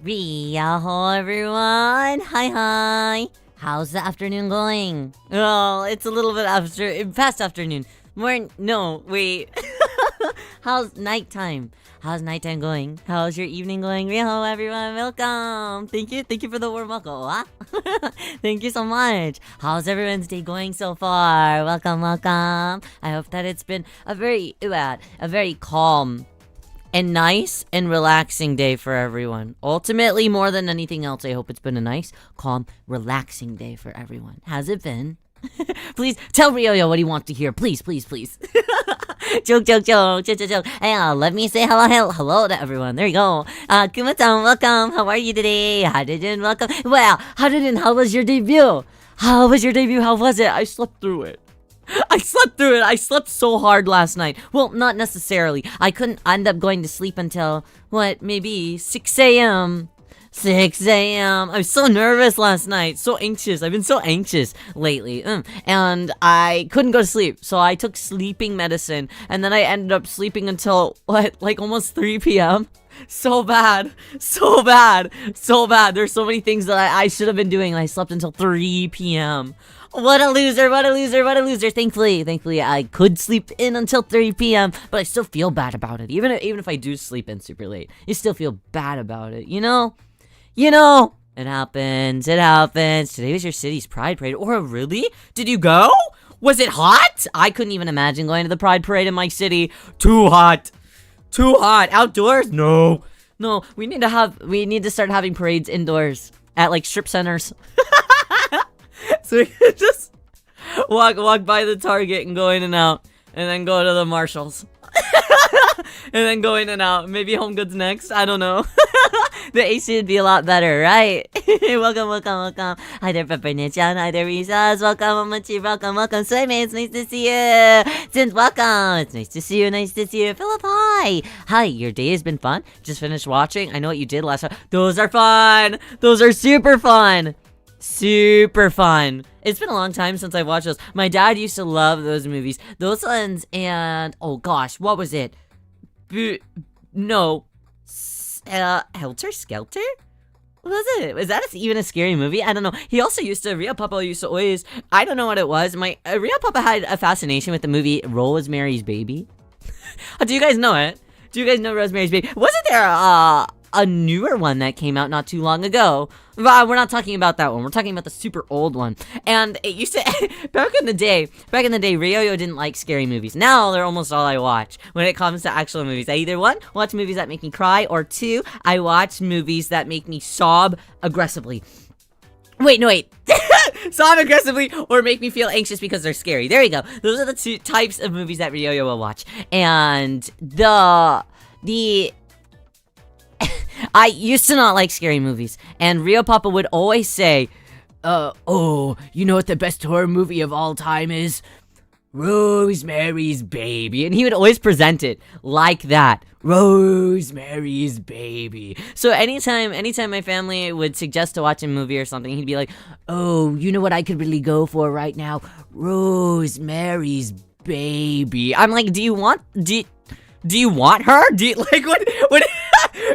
Riyo, everyone! Hi! How's the afternoon going? Oh, it's a little bit past afternoon. No, wait. How's nighttime? How's nighttime going? How's your evening going? Riyo, everyone, welcome! Thank you for the warm welcome. Huh? Thank you so much. How's everyone's day going so far? Welcome. I hope that it's been a very calm and nice and relaxing day for everyone. Ultimately, more than anything else, I hope it's been a nice, calm, relaxing day for everyone. Has it been? Please tell Riyo what he wants to hear. Please. Joke. Hey, let me say hello to everyone. There you go. Kuma-san, welcome. How are you today? Hadidin, welcome. Well, Hadidin, how was your debut? How was it? I slept through it. I slept so hard last night. Well, not necessarily. I couldn't end up going to sleep until, maybe 6 a.m. 6 a.m. I was so nervous last night. So anxious. I've been so anxious lately. And I couldn't go to sleep. So I took sleeping medicine. And then I ended up sleeping until, almost 3 p.m.? So bad. There's so many things that I should have been doing, and I slept until 3 p.m. What a loser. Thankfully, I could sleep in until 3 p.m., but I still feel bad about it. Even if I do sleep in super late, you still feel bad about it, you know? It happens. Today was your city's Pride Parade. Or really? Did you go? Was it hot? I couldn't even imagine going to the Pride Parade in my city. Too hot. Outdoors? No. We need to start having parades indoors at strip centers. So we could just walk by the Target and go in and out, and then go to the Marshalls. And then go in and out. Maybe Home Goods next. I don't know. The AC would be a lot better, right? Welcome. Hi there, Pepper-chan. Hi there, Risas. Welcome, Mochi. Welcome. Soyme, it's nice to see you. Since welcome. It's nice to see you. Philip, hi. Hi, your day has been fun? Just finished watching? I know what you did last time. Those are fun. Those are super fun. It's been a long time since I watched those. My dad used to love those movies. Those ones, and oh gosh, what was it? Helter Skelter? What was it? Was that even a scary movie? I don't know. Riyo Papa used to always, I don't know what it was. Riyo Papa had a fascination with the movie Rosemary's Baby. Do you guys know it? Do you guys know Rosemary's Baby? Wasn't there a newer one that came out not too long ago? We're not talking about that one. We're talking about the super old one. And it used to, back in the day, Riyo didn't like scary movies. Now they're almost all I watch when it comes to actual movies. I either one, watch movies that make me cry, or two, I watch movies that make me sob aggressively. Wait. Sob aggressively or make me feel anxious because they're scary. There you go. Those are the two types of movies that Riyo will watch. And I used to not like scary movies, and Riyo Papa would always say, you know what the best horror movie of all time is? Rosemary's Baby. And he would always present it like that. Rosemary's Baby. So anytime my family would suggest to watch a movie or something, he'd be like, oh, you know what I could really go for right now? Rosemary's Baby. I'm like, do you want her? What?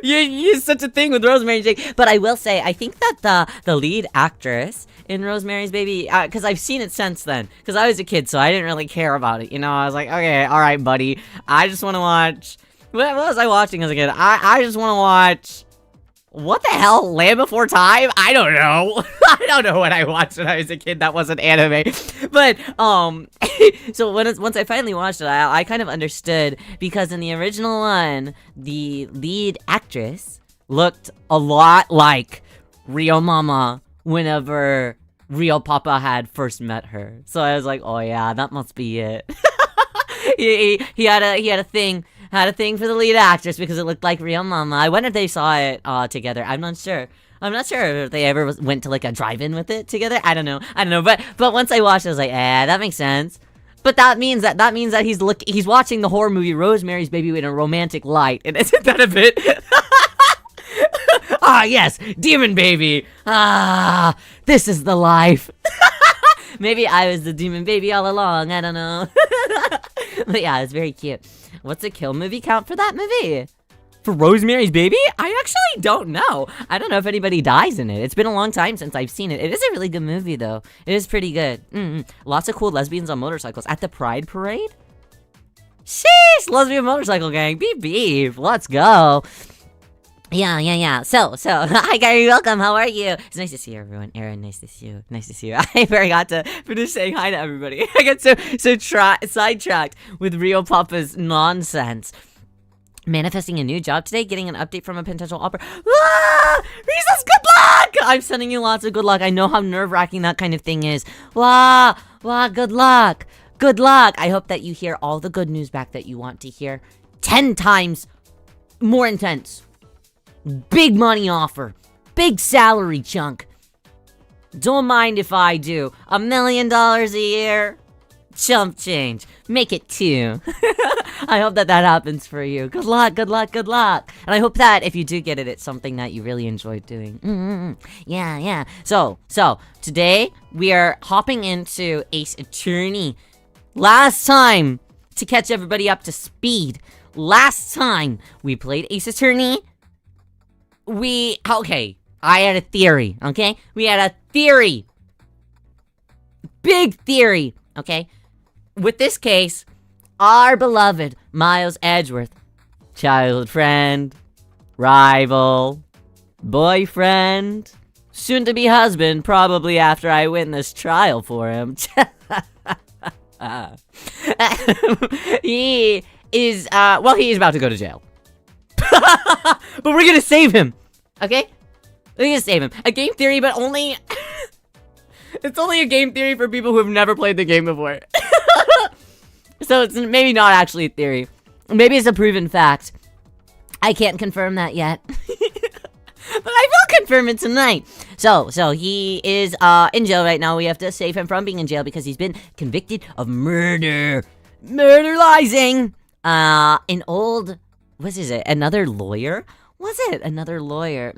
You use such a thing with Rosemary's Baby. But I will say, I think that the lead actress in Rosemary's Baby, because I've seen it since then, because I was a kid, so I didn't really care about it, I was like, okay, alright, buddy, I just want to watch, what was I watching as a kid? I just want to watch, what the hell, Land Before Time? I don't know. I don't know what I watched when I was a kid that wasn't anime. But, so once I finally watched it, I kind of understood, because in the original one, the lead actress looked a lot like Riyo Mama whenever Riyo Papa had first met her. So I was like, oh yeah, that must be it. he had a thing for the lead actress because it looked like Riyo Mama. I wonder if they saw it together. I'm not sure if they ever went to a drive-in with it together. I don't know. But once I watched it, I was like, that makes sense. But that means that he's watching the horror movie Rosemary's Baby in a romantic light. And isn't that a bit? Ah, yes, Demon Baby. Ah, this is the life. Maybe I was the Demon Baby all along. I don't know. But yeah, it's very cute. What's the kill movie count for that movie? For Rosemary's Baby? I actually don't know. I don't know if anybody dies in it. It's been a long time since I've seen it. It is a really good movie, though. It is pretty good. Lots of cool lesbians on motorcycles. At the Pride Parade? Sheesh! Lesbian motorcycle gang. Beep, beep. Let's go. Yeah. So, hi Gary, welcome. How are you? It's nice to see you, everyone. Aaron, nice to see you. Nice to see you. I forgot to finish saying hi to everybody. I get so sidetracked with Rio Papa's nonsense. Manifesting a new job today, getting an update from a potential offer. Reese's, good luck! I'm sending you lots of good luck. I know how nerve-wracking that kind of thing is. Good luck. Good luck. I hope that you hear all the good news back that you want to hear 10 times more intense. Big money offer. Big salary chunk. Don't mind if I do. $1 million a year. Chump change. Make it 2. I hope that happens for you. Good luck, good luck, good luck. And I hope that if you do get it, it's something that you really enjoy doing. Yeah. So, today we are hopping into Ace Attorney. Last time, to catch everybody up to speed, last time we played Ace Attorney, I had a theory, okay? We had a theory. Big theory, okay? With this case, our beloved Miles Edgeworth, childhood friend, rival, boyfriend, soon-to-be husband, probably after I win this trial for him. He is about to go to jail. But we're gonna save him, okay? We're gonna save him. A game theory, but only... It's only a game theory for people who have never played the game before. So it's maybe not actually a theory. Maybe it's a proven fact. I can't confirm that yet. But I will confirm it tonight. So he is in jail right now. We have to save him from being in jail because he's been convicted of murder. Murderizing an old... What is it? Another lawyer? Was it? Another lawyer.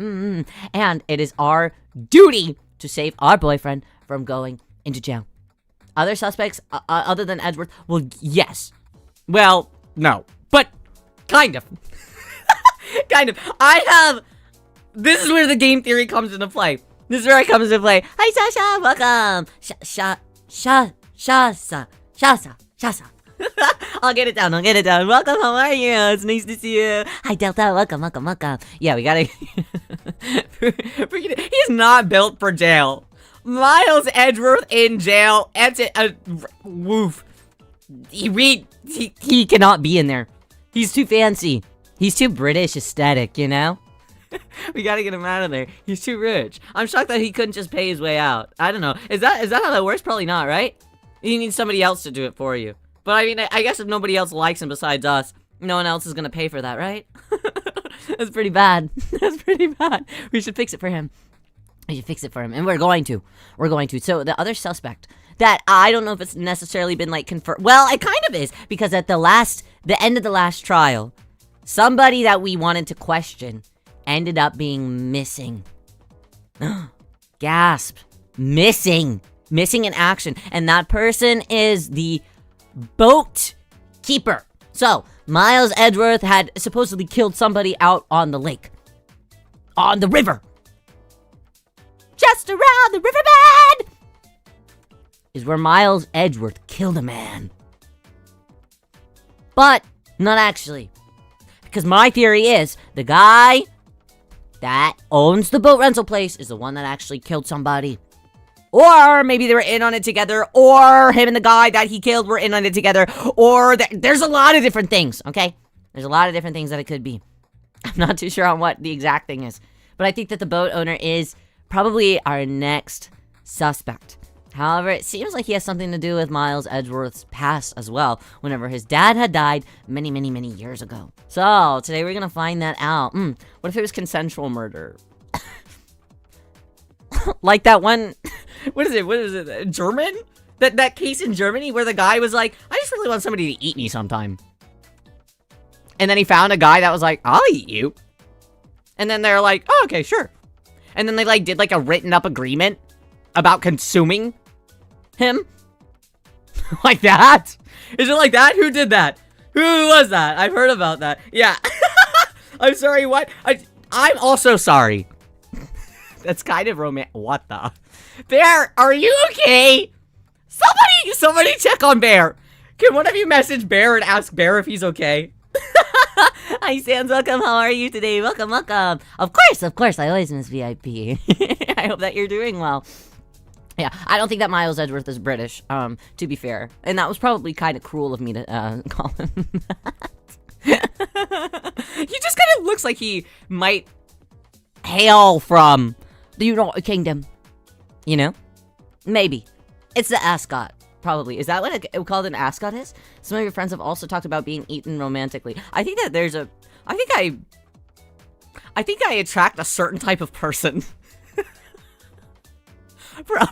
And it is our duty to save our boyfriend from going into jail. Other suspects, other than Edgeworth? Well, yes. Well, no. But, kind of. Kind of. This is where the game theory comes into play. This is where it comes into play. Hi, Sasha. Welcome. Shasa. I'll get it down. Welcome, how are you? It's nice to see you. Hi, Delta. Welcome. Yeah, we gotta... He's not built for jail. Miles Edgeworth in jail. Woof. He cannot be in there. He's too fancy. He's too British aesthetic, you know? We gotta get him out of there. He's too rich. I'm shocked that he couldn't just pay his way out. I don't know. Is that how that works? Probably not, right? You need somebody else to do it for you. But I mean, I guess if nobody else likes him besides us, no one else is gonna pay for that, right? That's pretty bad. That's pretty bad. We should fix it for him. And we're going to. So the other suspect that I don't know if it's necessarily been like confirmed. Well, it kind of is, because at the end of the last trial, somebody that we wanted to question ended up being missing. Gasp. Missing in action. And that person is the boat keeper. So, Miles Edgeworth had supposedly killed somebody out on the lake. On the river. Just around the riverbed is where Miles Edgeworth killed a man. But, not actually. Because my theory is, the guy that owns the boat rental place is the one that actually killed somebody. Or maybe they were in on it together, or him and the guy that he killed were in on it together, or there's a lot of different things, okay? There's a lot of different things that it could be. I'm not too sure on what the exact thing is. But I think that the boat owner is probably our next suspect. However, it seems like he has something to do with Miles Edgeworth's past as well, whenever his dad had died many, many, many years ago. So, today we're gonna find that out. What if it was consensual murder? Like that one... What is it? German? That case in Germany where the guy was like, I just really want somebody to eat me sometime. And then he found a guy that was like, I'll eat you. And then they're like, oh, okay, sure. And then they like did like a written up agreement about consuming him. Like that? Is it like that? Who did that? Who was that? I've heard about that. Yeah. I'm sorry, what? I'm also sorry. That's kind of romantic. What the? Bear, are you okay? Somebody check on Bear. Can one of you message Bear and ask Bear if he's okay? Hi, Sans. Welcome. How are you today? Welcome. Of course. I always miss VIP. I hope that you're doing well. Yeah, I don't think that Miles Edgeworth is British, to be fair. And that was probably kind of cruel of me to call him that. He just kind of looks like he might hail from the United Kingdom. You know? Maybe. It's the ascot. Probably. Is that what it called an ascot is? Some of your friends have also talked about being eaten romantically. I think that there's a... I think I attract a certain type of person.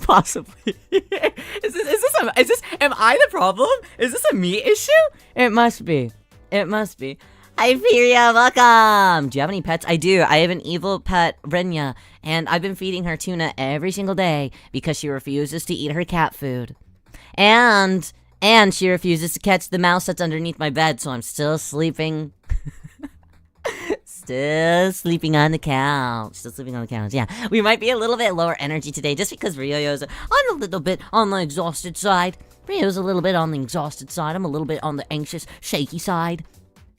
Possibly. Am I the problem? Is this a me issue? It must be. Hi, Firia, welcome! Do you have any pets? I do. I have an evil pet, Renya, and I've been feeding her tuna every single day because she refuses to eat her cat food. And she refuses to catch the mouse that's underneath my bed, so I'm still sleeping. Still sleeping on the couch, yeah. We might be a little bit lower energy today just because Ryo's on a little bit on the exhausted side. Ryo's a little bit on the exhausted side. I'm a little bit on the anxious, shaky side.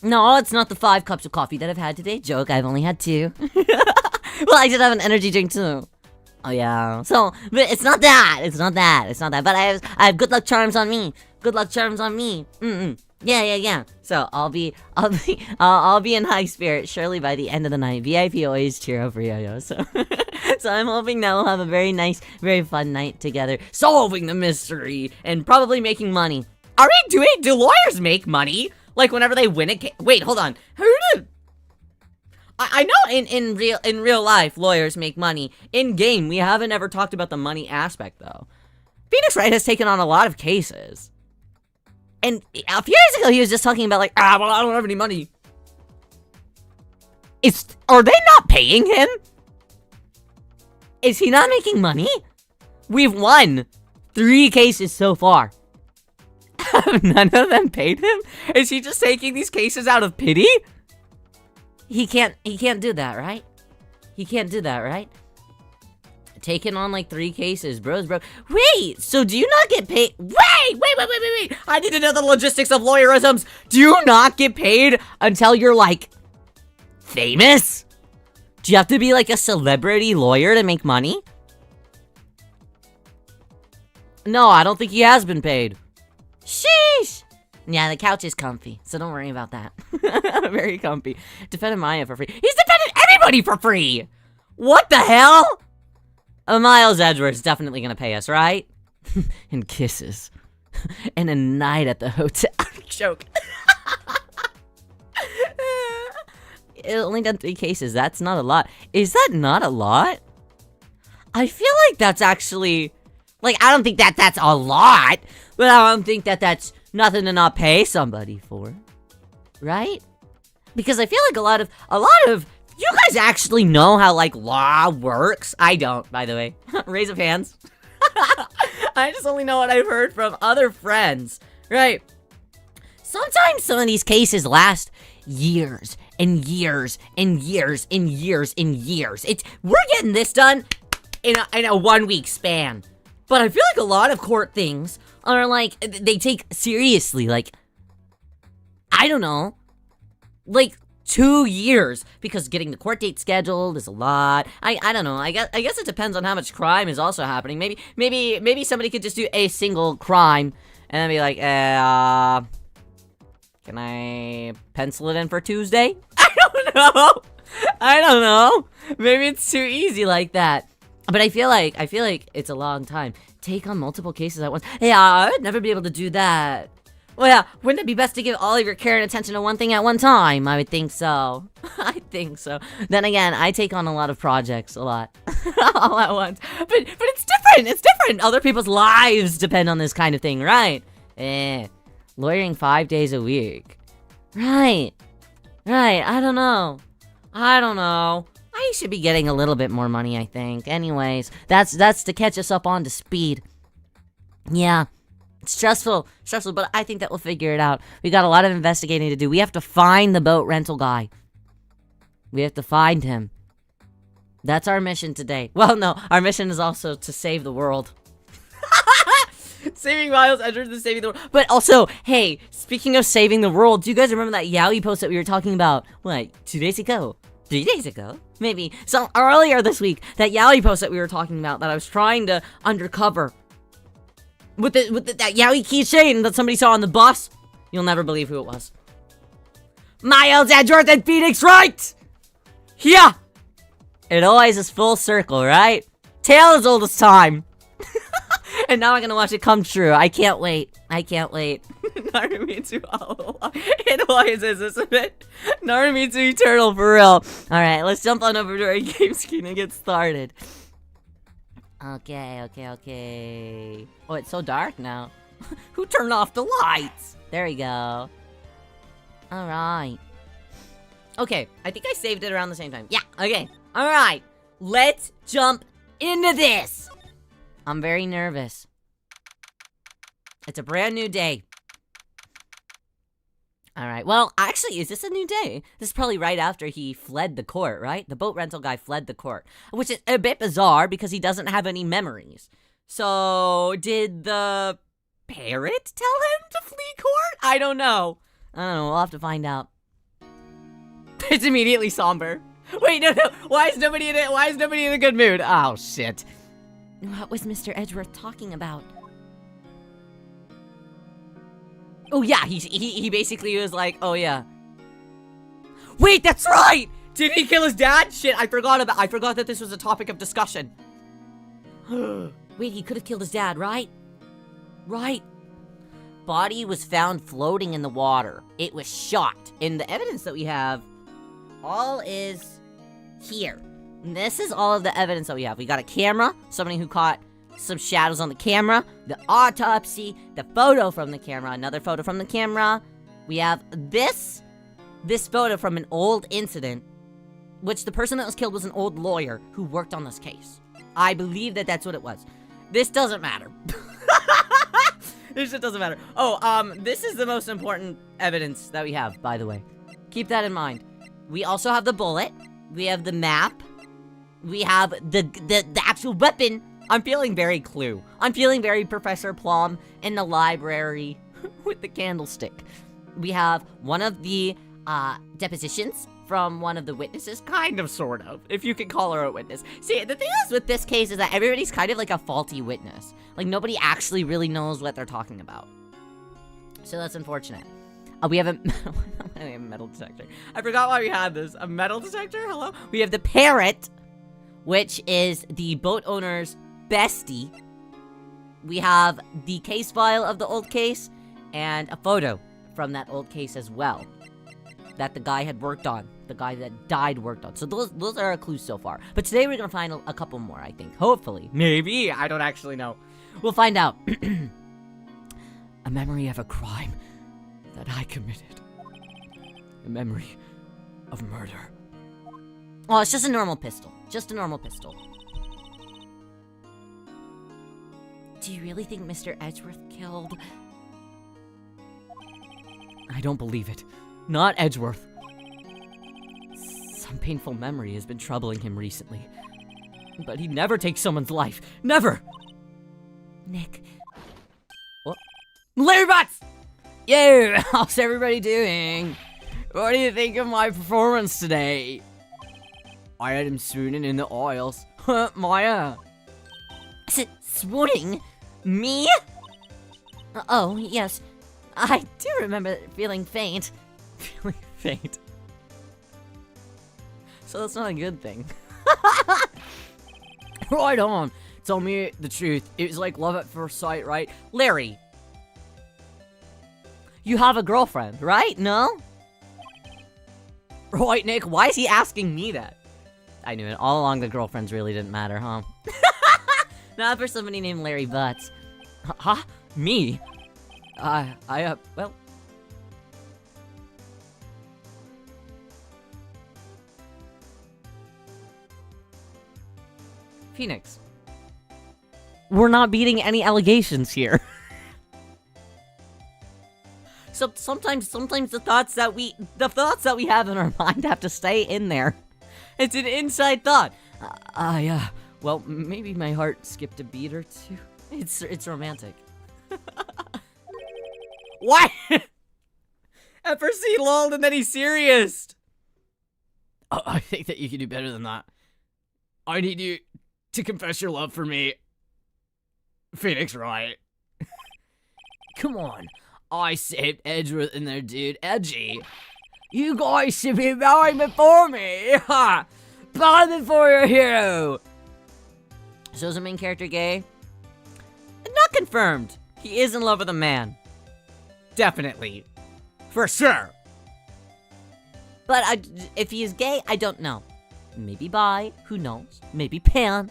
No, it's not the 5 cups of coffee that I've had today. Joke, I've only had 2. Well, I did have an energy drink too. Oh yeah. So, but it's not that. But I have good luck charms on me. Yeah. So I'll be in high spirits surely by the end of the night. VIP always cheer up for Yo-Yo. So I'm hoping that we'll have a very nice, very fun night together, solving the mystery and probably making money. Do lawyers make money? Like whenever they win a case? Wait, hold on. I know in real life lawyers make money. In game, we haven't ever talked about the money aspect though. Phoenix Wright has taken on a lot of cases. And a few years ago, he was just talking about like, well, I don't have any money. Are they not paying him? Is he not making money? We've won 3 cases so far. Have none of them paid him? Is he just taking these cases out of pity? He can't do that, right? Taking on like 3 cases, bro. Wait, so do you not get paid? Wait. I need to know the logistics of lawyerisms. Do you not get paid until you're like famous? Do you have to be like a celebrity lawyer to make money? No, I don't think he has been paid. Sheesh. Yeah, the couch is comfy, so don't worry about that. Very comfy. Defended Maya for free. He's defended everybody for free! What the hell? Miles Edgeworth's definitely gonna pay us, right? And kisses. And a night at the hotel. Joke. It only done 3 cases. That's not a lot. Is that not a lot? I feel like that's actually... Like, I don't think that that's a lot. But I don't think that that's nothing to not pay somebody for. Right? Because I feel like a lot of... You guys actually know how, like, law works? I don't, by the way. Raise of hands. I just only know what I've heard from other friends. Right. Sometimes some of these cases last years and years and years and years and years. We're getting this done in a 1 week span. But I feel like a lot of court things are like, they take seriously, like, I don't know, like 2 years, because getting the court date scheduled is a lot. I don't know. I guess it depends on how much crime is also happening. Maybe somebody could just do a single crime and then be like, can I pencil it in for Tuesday? I don't know. Maybe it's too easy like that. But I feel like it's a long time. Take on multiple cases at once. Yeah, I'd never be able to do that. Well, yeah, wouldn't it be best to give all of your care and attention to one thing at one time? I would think so. I think so. Then again, I take on a lot of projects, a lot. All at once. But it's different. It's different. Other people's lives depend on this kind of thing, right? Lawyering 5 days a week. Right. I don't know. I should be getting a little bit more money, I think. Anyways, that's to catch us up on to speed. Yeah. It's stressful, but I think that we'll figure it out. We got a lot of investigating to do. We have to find the boat rental guy. We have to find him. That's our mission today. Well, no, our mission is also to save the world. Saving Miles Edgeworth is saving the world. But also, hey, speaking of saving the world, do you guys remember that Yaoi post that we were talking about, what, 2 days ago? 3 days ago? Maybe. So, earlier this week, that Yaoi post that we were talking about, that I was trying to undercover. With that Yaoi keychain that somebody saw on the bus. You'll never believe who it was. Miles Edgeworth and Phoenix Wright! Yeah! It always is full circle, right? Tale as old as time. And now I'm gonna watch it come true. I can't wait. I can't wait. Narumitsu all along. It always is, isn't it? Narumitsu eternal for real. Alright, let's jump on over to our game screen and get started. Okay. Oh, it's so dark now. Who turned off the lights? There we go. Alright. Okay, I think I saved it around the same time. Yeah, okay. Alright, let's jump into this. I'm very nervous. It's a brand new day. Alright, well, actually, is this a new day? This is probably right after he fled the court, right? The boat rental guy fled the court. Which is a bit bizarre because he doesn't have any memories. So, did the parrot tell him to flee court? I don't know. We'll have to find out. It's immediately somber. Wait, no. Why is nobody in a good mood? Oh, shit. What was Mr. Edgeworth talking about? Oh yeah, he basically was like, oh yeah. Wait, that's right! Did he kill his dad? Shit, I forgot that this was a topic of discussion. Wait, he could have killed his dad, right? Right. Body was found floating in the water. It was shot. And the evidence that we have all is here. And this is all of the evidence that we have. We got a camera, somebody who caught some shadows on the camera, the autopsy, the photo from the camera, another photo from the camera. We have this photo from an old incident, which the person that was killed was an old lawyer who worked on this case. I believe that that's what it was. This doesn't matter. This shit doesn't matter. Oh, this is the most important evidence that we have, by the way. Keep that in mind. We also have the bullet. We have the map. We have the actual weapon. I'm feeling very Clue. I'm feeling very Professor Plum in the library with the candlestick. We have one of the depositions from one of the witnesses. Kind of, sort of, if you can call her a witness. See, the thing is with this case is that everybody's kind of like a faulty witness. Like, nobody actually really knows what they're talking about. So that's unfortunate. We have a metal detector. I forgot why we had this. A metal detector? Hello? We have the parrot, which is the boat owner's bestie. We have the case file of the old case and a photo from that old case as well that the guy had worked on. The guy that died worked on. So those are our clues so far. But today we're gonna find a couple more, I think. Hopefully. Maybe. I don't actually know. We'll find out. A memory of a crime that I committed. A memory of murder. Oh, it's just a normal pistol. Just a normal pistol. Do you really think Mr. Edgeworth killed? I don't believe it. Not Edgeworth. Some painful memory has been troubling him recently. But he never takes someone's life. Never! Nick. What? Larry Butts! Yo! How's everybody doing? What do you think of my performance today? I had him swooning in the aisles. Maya. Swooning? Me? Oh, yes. I do remember feeling faint. Feeling faint. So that's not a good thing. Right on. Tell me the truth. It was like love at first sight, right? Larry. You have a girlfriend, right? No? Right, Nick? Why is he asking me that? I knew it. All along the girlfriends really didn't matter, huh? Not for somebody named Larry Butts. Huh? Me? Well... Phoenix. We're not beating any allegations here. Sometimes the thoughts that we have in our mind have to stay in there. It's an inside thought. Well, maybe my heart skipped a beat or two. It's romantic. What? At first he lulled and then he's serious. I think that you can do better than that. I need you to confess your love for me. Phoenix, right? Come on. I saved Edgeworth in there, dude. Edgy. You guys should be bowing before me. Ha! Bow before your hero. So is the main character gay? Not confirmed. He is in love with a man. Definitely. For sure. But if he is gay, I don't know. Maybe bi, who knows? Maybe pan.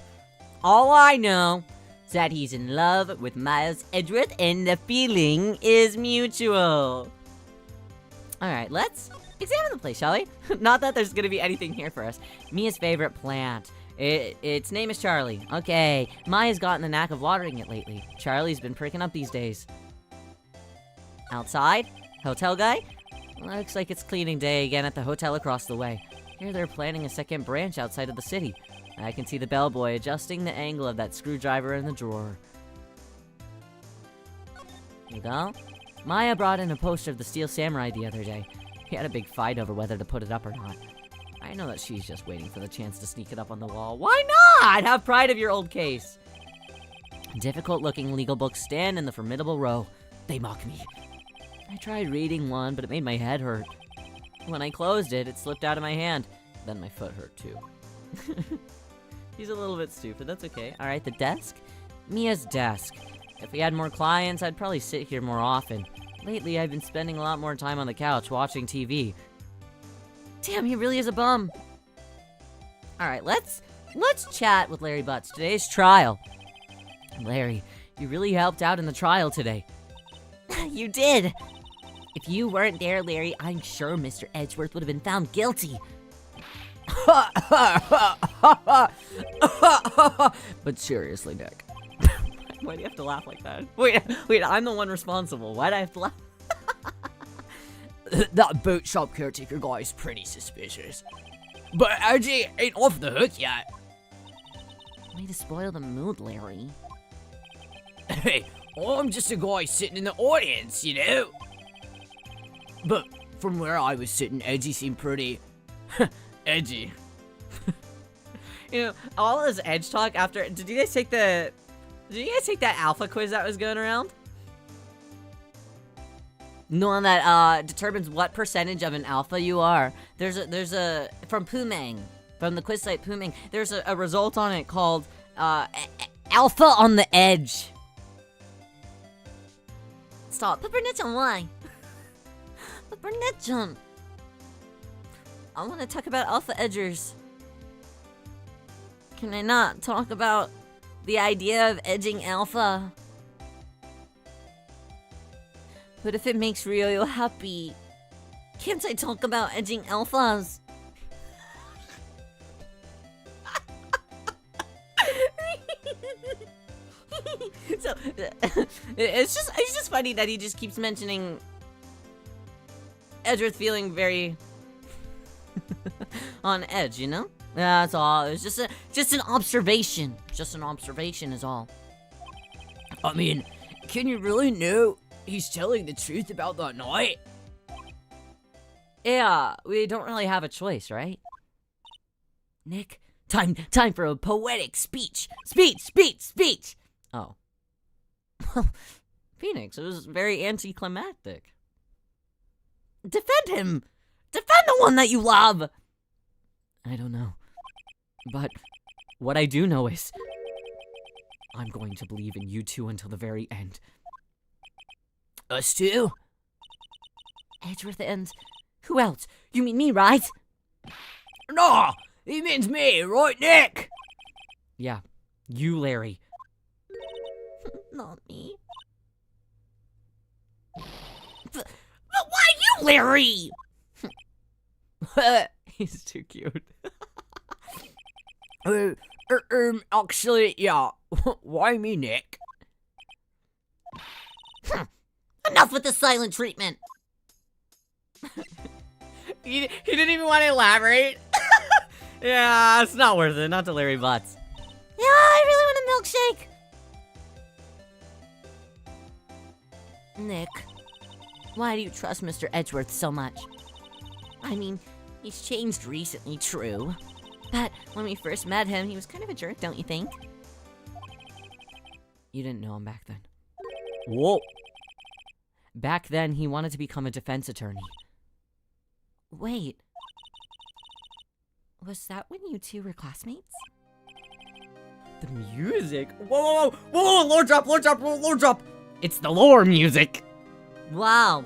All I know is that he's in love with Miles Edgeworth and the feeling is mutual. Alright, let's examine the place, shall we? Not that there's gonna be anything here for us. Mia's favorite plant. Its name is Charlie. Okay, Maya's gotten the knack of watering it lately. Charlie's been pricking up these days. Outside, hotel guy? Looks like it's cleaning day again at the hotel across the way. Here they're planning a second branch outside of the city. I can see the bellboy adjusting the angle of that screwdriver in the drawer. You go? Maya brought in a poster of the Steel Samurai the other day. We had a big fight over whether to put it up or not. I know that she's just waiting for the chance to sneak it up on the wall. Why not? Have pride of your old case. Difficult-looking legal books stand in the formidable row. They mock me. I tried reading one, but it made my head hurt. When I closed it, it slipped out of my hand. Then my foot hurt too. He's a little bit stupid, that's okay. Alright, the desk? Mia's desk. If we had more clients, I'd probably sit here more often. Lately, I've been spending a lot more time on the couch watching TV. Damn, he really is a bum. Alright, let's chat with Larry Butts. Today's trial. Larry, you really helped out in the trial today. You did. If you weren't there, Larry, I'm sure Mr. Edgeworth would have been found guilty. But seriously, Nick. Why do you have to laugh like that? Wait, I'm the one responsible. Why do I have to laugh? That boot shop caretaker guy is pretty suspicious. But Edgy ain't off the hook yet. Way to spoil the mood, Larry. Hey, I'm just a guy sitting in the audience, you know? But from where I was sitting, Edgy seemed pretty edgy. You know, all this edge talk after. Did you guys take that alpha quiz that was going around? The one that determines what percentage of an alpha you are. There's a from Pumang, from the quiz site Pumang. There's a result on it called alpha on the edge. Stop. Peppernichan, why? Peppernichan. I want to talk about alpha edgers. Can I not talk about the idea of edging alpha? But if it makes Ryo happy, can't I talk about edging alphas? So it's just funny that he just keeps mentioning Edgeworth feeling very on edge, you know? That's all. It's just an observation. Just an observation is all. I mean, can you really know he's telling the truth about that night? Yeah, we don't really have a choice, right? Nick, time for a poetic speech. Speech. Oh. Phoenix, it was very anticlimactic. Defend him! Defend the one that you love! I don't know. But what I do know is I'm going to believe in you two until the very end. Us too? Edgeworth and who else? You mean me, right? Nah, he means me, right, Nick? Yeah, you, Larry. Not me. But why you, Larry? He's too cute. Actually, yeah. Why me, Nick? Enough with the silent treatment. He didn't even want to elaborate. Yeah, it's not worth it. Not to Larry Butts. Yeah, I really want a milkshake. Nick, why do you trust Mr. Edgeworth so much? I mean, he's changed recently, true. But when we first met him, he was kind of a jerk, don't you think? You didn't know him back then. Whoa. Back then, he wanted to become a defense attorney. Wait. Was that when you two were classmates? The music? Whoa, whoa, whoa, whoa, lore drop, lore drop, lore drop. It's the lore music. Wow.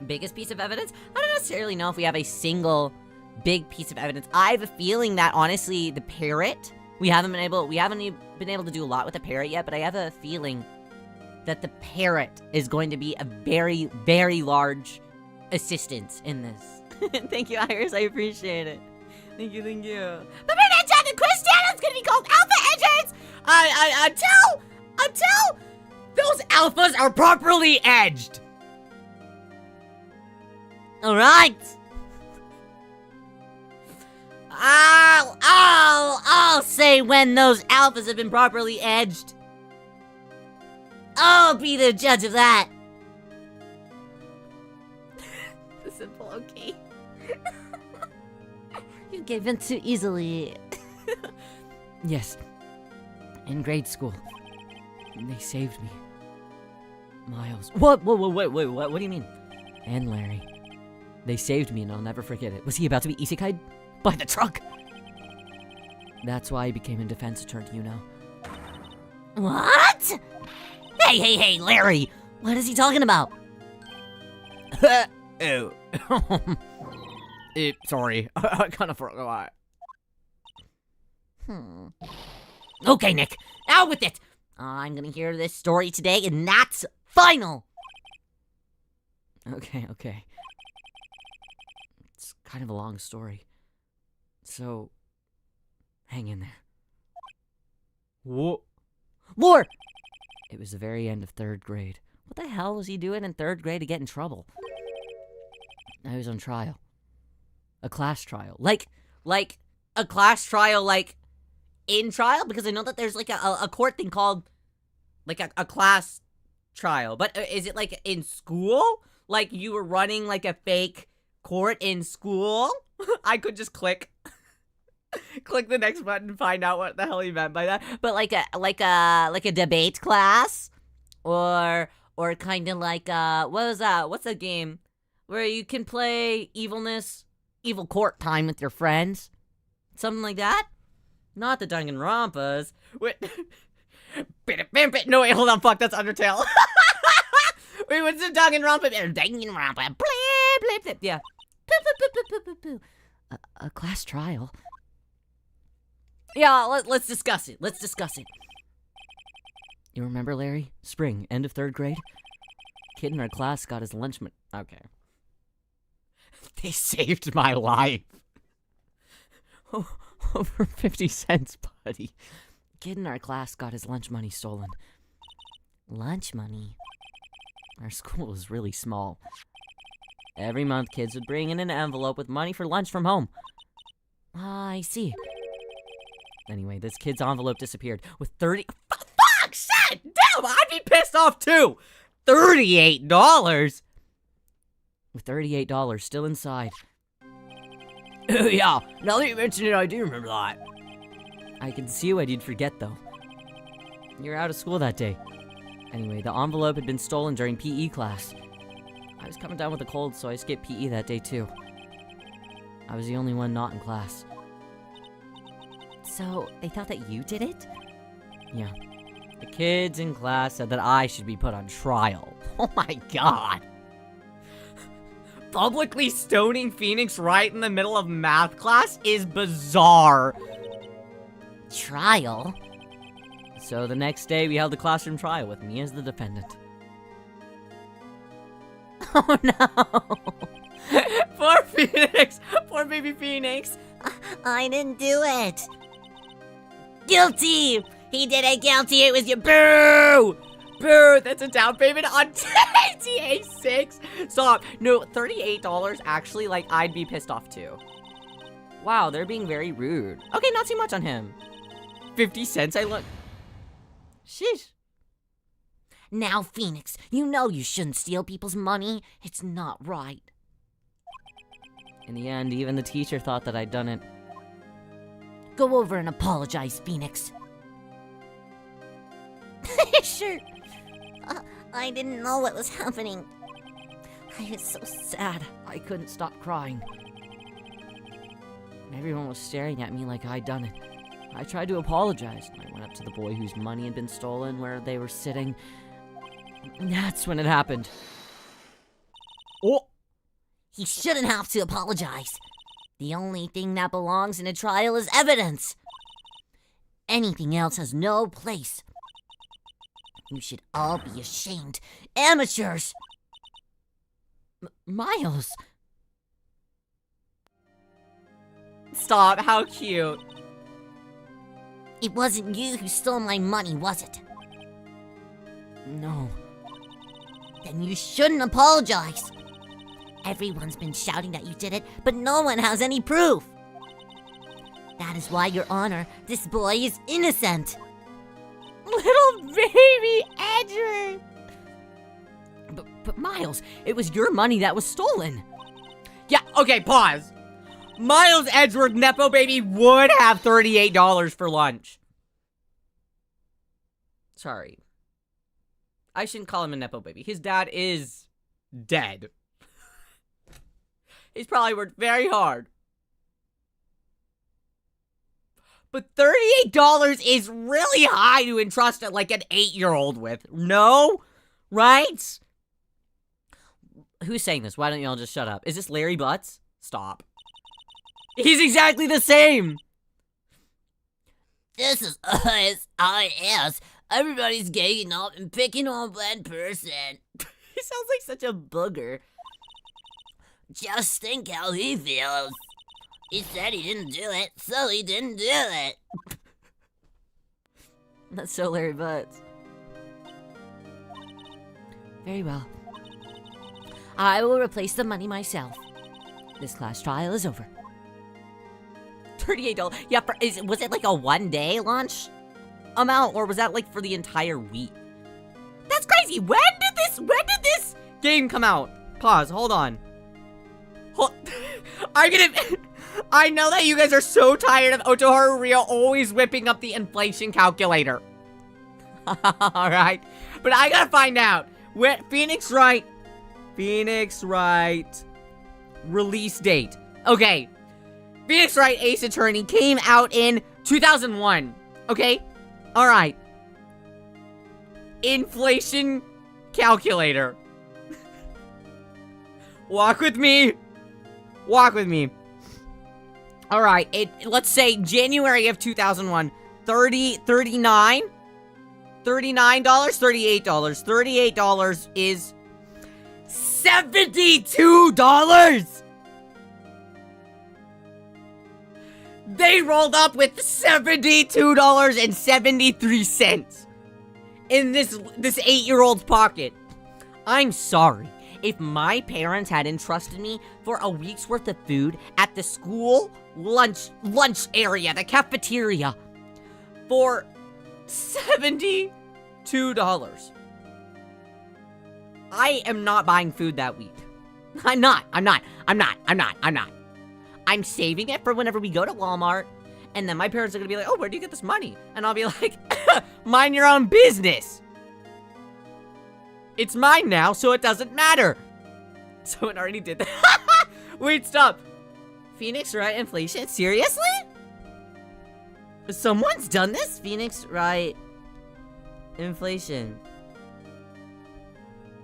Biggest piece of evidence? I don't necessarily know if we have a single big piece of evidence. I have a feeling that, honestly, the parrot, we haven't been able to do a lot with the parrot yet, but I have a feeling that the parrot is going to be a very, very large assistance in this. Thank you, Iris. I appreciate it. Thank you, thank you. But by that time, the quiz channel is going to be called Alpha Edgers! Until those alphas are properly edged. Alright! I'll say when those alphas have been properly edged. I'll be the judge of that. The simple okay. You gave in too easily. Yes. In grade school, they saved me. Miles. What? Wait, what do you mean? And Larry. They saved me and I'll never forget it. Was he about to be isekai'd? By the truck! That's why I became a defense attorney, you know. What? Hey, Larry! What is he talking about? Oh. Sorry. I kind of forgot. Okay, Nick. Out with it! I'm gonna hear this story today, and that's final! Okay. It's kind of a long story. So, hang in there. Whoa. Lore! It was the very end of 3rd grade. What the hell was he doing in 3rd grade to get in trouble? I was on trial. A class trial. Like a class trial, like, in trial? Because I know that there's, like, a court thing called, like, a class trial. But is it, like, in school? Like, you were running, like, a fake court in school? I could just click the next button and find out what the hell he meant by that. But like a debate class, or kind of like what was that? What's that game where you can play evil court time with your friends? Something like that. Not the Danganronpas. Wait. No, wait, hold on. Fuck, that's Undertale. Wait, what's the Danganronpa? Danganronpa. Blip, blip, blip. Yeah. A class trial. Yeah, let's discuss it. You remember, Larry? Spring, end of 3rd grade? Kid in our class got his lunch money. Okay. They saved my life. Over 50 cents, buddy. Kid in our class got his lunch money stolen. Lunch money? Our school was really small. Every month, kids would bring in an envelope with money for lunch from home. I see. Anyway, this kid's envelope disappeared with 30... Fuck! Shit! Damn! I'd be pissed off, too! $38! With $38 still inside. Yeah, now that you mention it, I do remember that. I can see what you'd forget, though. You're out of school that day. Anyway, the envelope had been stolen during PE class. I was coming down with a cold, so I skipped PE that day, too. I was the only one not in class. So, they thought that you did it? Yeah. The kids in class said that I should be put on trial. Oh my god! Publicly stoning Phoenix right in the middle of math class is bizarre. Trial? So the next day, we held a classroom trial with me as the defendant. Oh no! Poor Phoenix! Poor baby Phoenix! I didn't do it! Guilty! He did it, guilty! It was your boo! Boo, that's a down payment on GTA 6. Stop. No, $38, actually, like, I'd be pissed off too. Wow, they're being very rude. Okay, not too much on him. 50 cents, I look. Sheesh. Now, Phoenix, you know you shouldn't steal people's money. It's not right. In the end, even the teacher thought that I'd done it. Go over and apologize, Phoenix. Sure. I didn't know what was happening. I was so sad. I couldn't stop crying. Everyone was staring at me like I'd done it. I tried to apologize. I went up to the boy whose money had been stolen where they were sitting. That's when it happened. Oh! He shouldn't have to apologize. The only thing that belongs in a trial is evidence. Anything else has no place. You should all be ashamed. Amateurs! Miles! Stop, how cute. It wasn't you who stole my money, was it? No. Then you shouldn't apologize. Everyone's been shouting that you did it, but no one has any proof. That is why, Your Honor, this boy is innocent. Little baby Edgeworth! But Miles, it was your money that was stolen. Yeah, okay, pause. Miles Edgeworth, Nepo baby, would have $38 for lunch. Sorry. I shouldn't call him a Nepo baby. His dad is dead. He's probably worked very hard. But $38 is really high to entrust like an 8-year-old with. No? Right? Who's saying this? Why don't y'all just shut up? Is this Larry Butts? Stop. He's exactly the same! This is IS. Everybody's ganging up and picking on one person. He sounds like such a booger. Just think how he feels. He said he didn't do it, so he didn't do it. That's so Larry Butts. Very well. I will replace the money myself. This class trial is over. $38. Yeah, was it like a one-day lunch amount, or was that like for the entire week? That's crazy. When did this game come out? Pause. Hold on. I know that you guys are so tired of Otoharu Riyo always whipping up the inflation calculator. Alright. But I gotta find out. Phoenix Wright. Release date. Okay. Phoenix Wright Ace Attorney came out in 2001. Okay? Alright. Inflation calculator. Walk with me. Alright, let's say January of 2001. $39? $38. $38 is $72! They rolled up with $72.73 in this 8-year-old's pocket. I'm sorry. If my parents had entrusted me for a week's worth of food at the school lunch area, the cafeteria, for $72, I am not buying food that week. I'm not. I'm saving it for whenever we go to Walmart, and then my parents are gonna be like, oh, where do you get this money? And I'll be like, mind your own business. It's mine now, so it doesn't matter. Someone already did that. Wait, stop. Phoenix Wright inflation? Seriously? Someone's done this? Phoenix Wright inflation.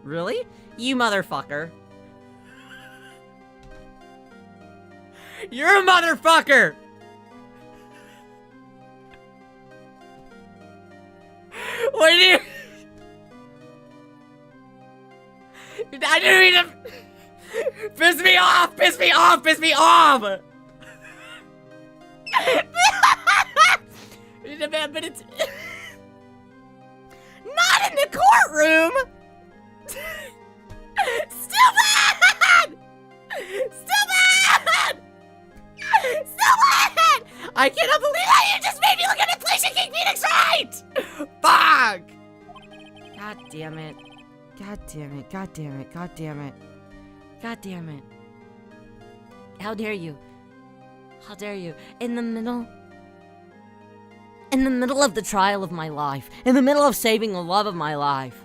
Really? You motherfucker. You're a motherfucker! What did you... I didn't mean to... Piss me off! But it's... Not in the courtroom! Stupid! Stupid! Stupid! I cannot believe that you just made me look at Inflation King Phoenix right! Fuck! God damn it. God damn it. God damn it. God damn it. God damn it. How dare you? How dare you? In the middle of the trial of my life. In the middle of saving the love of my life.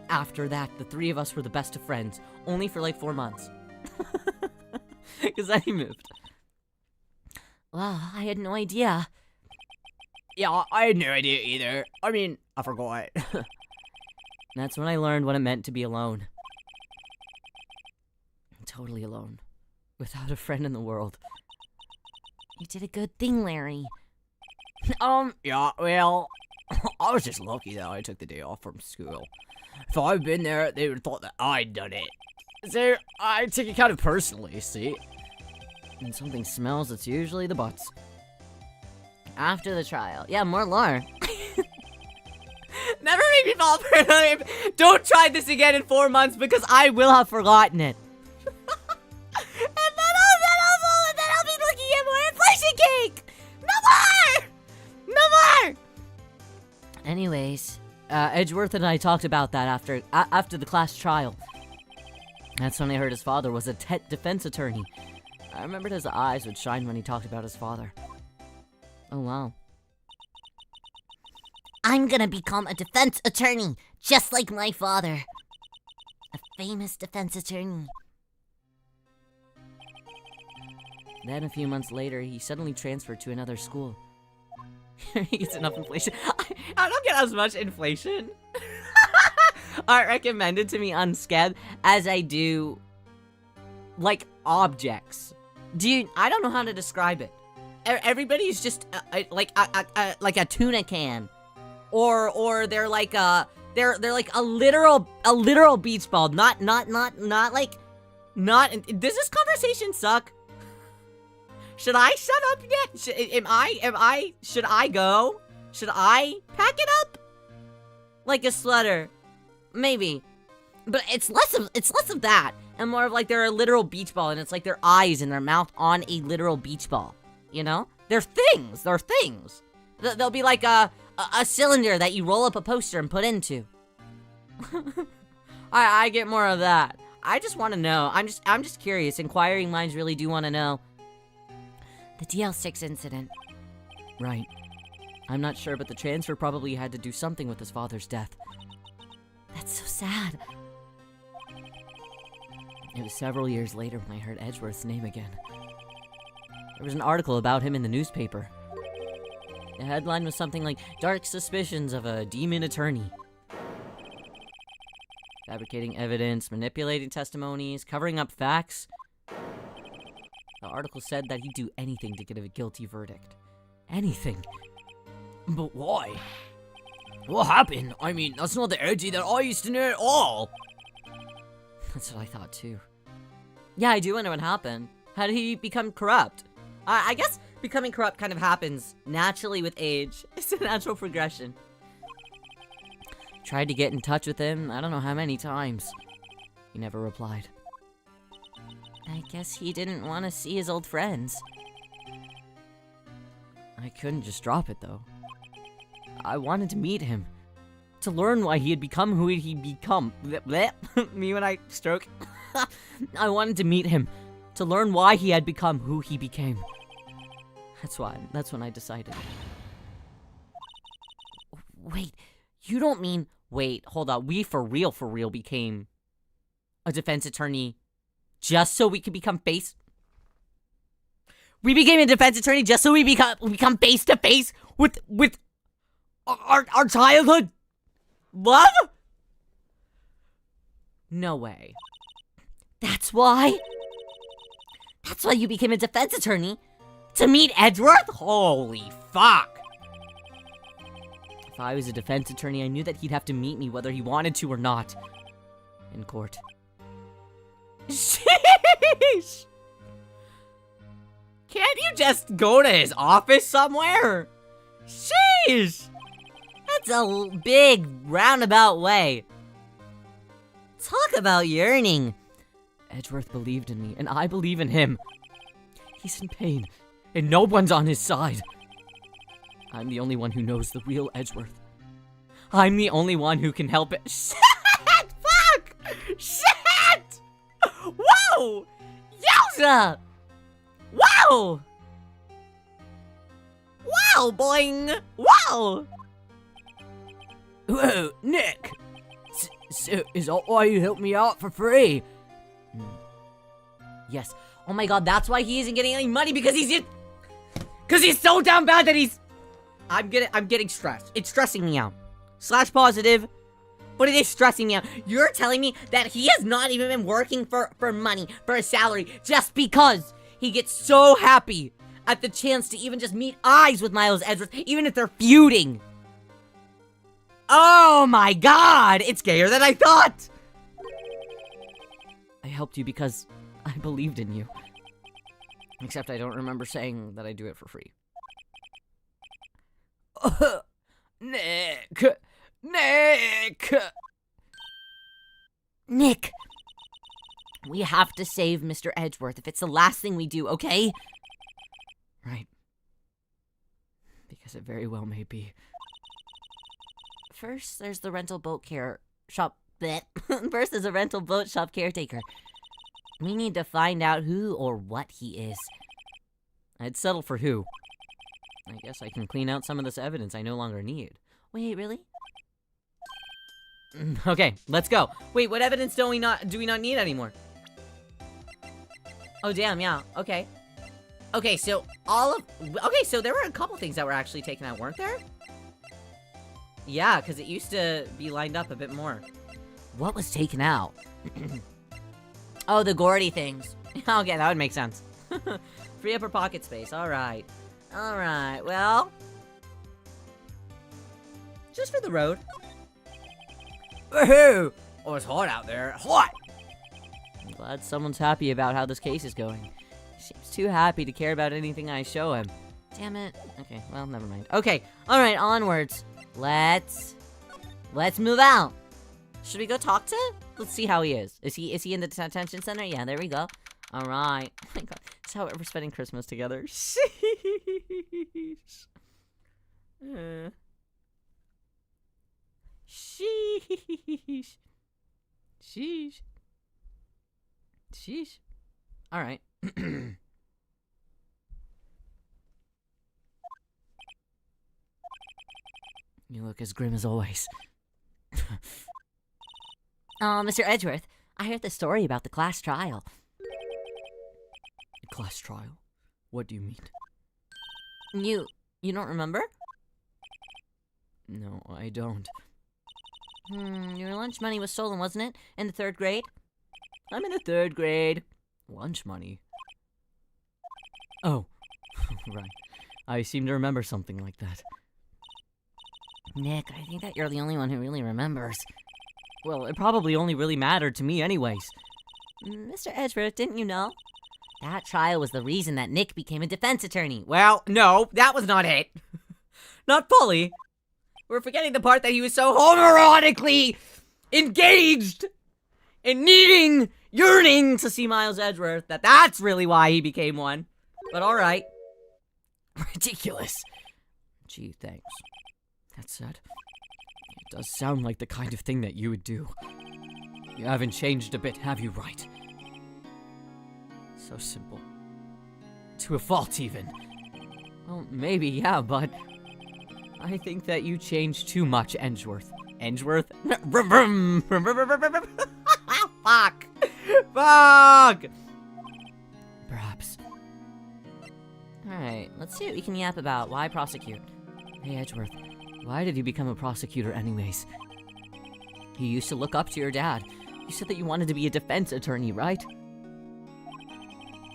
After that, the three of us were the best of friends. Only for like 4 months. Because then he moved. Wow, I had no idea. Yeah, I had no idea either. I mean, I forgot. That's when I learned what it meant to be alone. Totally alone. Without a friend in the world. You did a good thing, Larry. Yeah, well, I was just lucky that I took the day off from school. If I'd been there, they would have thought that I'd done it. So, I take it kind of personally, see? When something smells, it's usually the butts. After the trial. Yeah, more lore. Never make me fall for another. Don't try this again in 4 months because I will have forgotten it. And then I'll be looking at more inflation cake. No more! No more! Anyways, Edgeworth and I talked about that after the class trial. That's when I heard his father was a defense attorney. I remembered his eyes would shine when he talked about his father. Oh, wow. I'm gonna become a defense attorney, just like my father. A famous defense attorney. Then a few months later, he suddenly transferred to another school. He gets enough inflation. I don't get as much inflation. Aren't recommended to me unscabbed as I do, like, objects. Dude, I don't know how to describe it. Everybody's just like a tuna can, or they're like they're like a literal beach ball. Not like Does this conversation suck? Should I shut up yet? Should I go? Should I pack it up? Like a sweater. Maybe. But it's less of that, and more of like they're a literal beach ball, and it's like their eyes and their mouth on a literal beach ball. You know? They're things. They're things. They'll be like a cylinder that you roll up a poster and put into. I get more of that. I just want to know. I'm just curious. Inquiring minds really do want to know. The DL6 incident. Right. I'm not sure, but the transfer probably had to do something with his father's death. That's so sad. It was several years later when I heard Edgeworth's name again. There was an article about him in the newspaper. The headline was something like, "Dark suspicions of a demon attorney. Fabricating evidence, manipulating testimonies, covering up facts." The article said that he'd do anything to get a guilty verdict. Anything. But why? What happened? I mean, that's not the Edgy that I used to know at all. That's what I thought too. Yeah, I do wonder what happened. How did he become corrupt? I guess becoming corrupt kind of happens naturally with age. It's a natural progression. Tried to get in touch with him, I don't know how many times. He never replied. I guess he didn't want to see his old friends. I couldn't just drop it though. I wanted to meet him. To learn why he had become who he'd become. Me when I stroke. I wanted to meet him. To learn why he had become who he became. That's when I decided. Wait, you don't mean... Wait, hold on. We for real became a defense attorney just so we could become face... We became a defense attorney just so we become face to face with our childhood love? No way. That's why? That's why you became a defense attorney? To meet Edgeworth? Holy fuck. If I was a defense attorney, I knew that he'd have to meet me whether he wanted to or not. In court. Sheesh! Can't you just go to his office somewhere? Sheesh! That That's a big roundabout way. Talk about yearning. Edgeworth believed in me, and I believe in him. He's in pain, and no one's on his side. I'm the only one who knows the real Edgeworth. I'm the only one who can help it. Shit! Fuck! Shit! Whoa! Yowza! Wow! Wow, boing! Wow! Whoa, Nick! So, is that why you helped me out for free? Yes. Oh my god, that's why he isn't getting any money, because he's so down bad that he's... I'm getting stressed. It's stressing me out. / positive. But it is stressing me out. You're telling me that he has not even been working for money, for a salary, just because he gets so happy at the chance to even just meet eyes with Miles Edgeworth, even if they're feuding. Oh my god! It's gayer than I thought! I helped you because I believed in you. Except I don't remember saying that I do it for free. Nick! Nick! We have to save Mr. Edgeworth if it's the last thing we do, okay? Right. Because it very well may be. First, there's the rental boat care shop. First, there's a rental boat shop caretaker. We need to find out who or what he is. I'd settle for who. I guess I can clean out some of this evidence I no longer need. Wait, really? Okay, let's go. Wait, what evidence do we not need anymore? Oh damn, yeah. Okay. Okay, so so there were a couple things that were actually taken out, weren't there? Yeah, because it used to be lined up a bit more. What was taken out? Oh, the Gordy things. Okay, that would make sense. Free upper pocket space. Alright. Alright, well. Just for the road. Woohoo! Oh, it's hot out there. Hot! I'm glad someone's happy about how this case is going. Seems too happy to care about anything I show him. Damn it. Okay, well, never mind. Okay, alright, onwards. Let's move out. Should we go talk to? Let's see how he is. Is he in the detention center? Yeah, there we go. Alright. Oh my god. That's how we're spending Christmas together. Sheesh. Sheesh. Sheesh. Sheesh. Alright. You look as grim as always. Mr. Edgeworth, I heard the story about the class trial. Class trial? What do you mean? You don't remember? No, I don't. Your lunch money was stolen, wasn't it? In the 3rd grade? I'm in the 3rd grade. Lunch money? Oh, right. I seem to remember something like that. Nick, I think that you're the only one who really remembers. Well, it probably only really mattered to me anyways. Mr. Edgeworth, didn't you know? That trial was the reason that Nick became a defense attorney. Well, no, that was not it. Not fully. We're forgetting the part that he was so homoerotically engaged in yearning to see Miles Edgeworth, that's really why he became one. But alright. Ridiculous. Gee, thanks. That said, it does sound like the kind of thing that you would do. You haven't changed a bit, have you, right? So simple. To a fault, even. Well, maybe, yeah, but I think that you changed too much, Edgeworth. Edgeworth? Fuck! Fuck! Perhaps. Alright, let's see what we can yap about. Why prosecute? Hey, Edgeworth, why did you become a prosecutor anyways? You used to look up to your dad. You said that you wanted to be a defense attorney, right?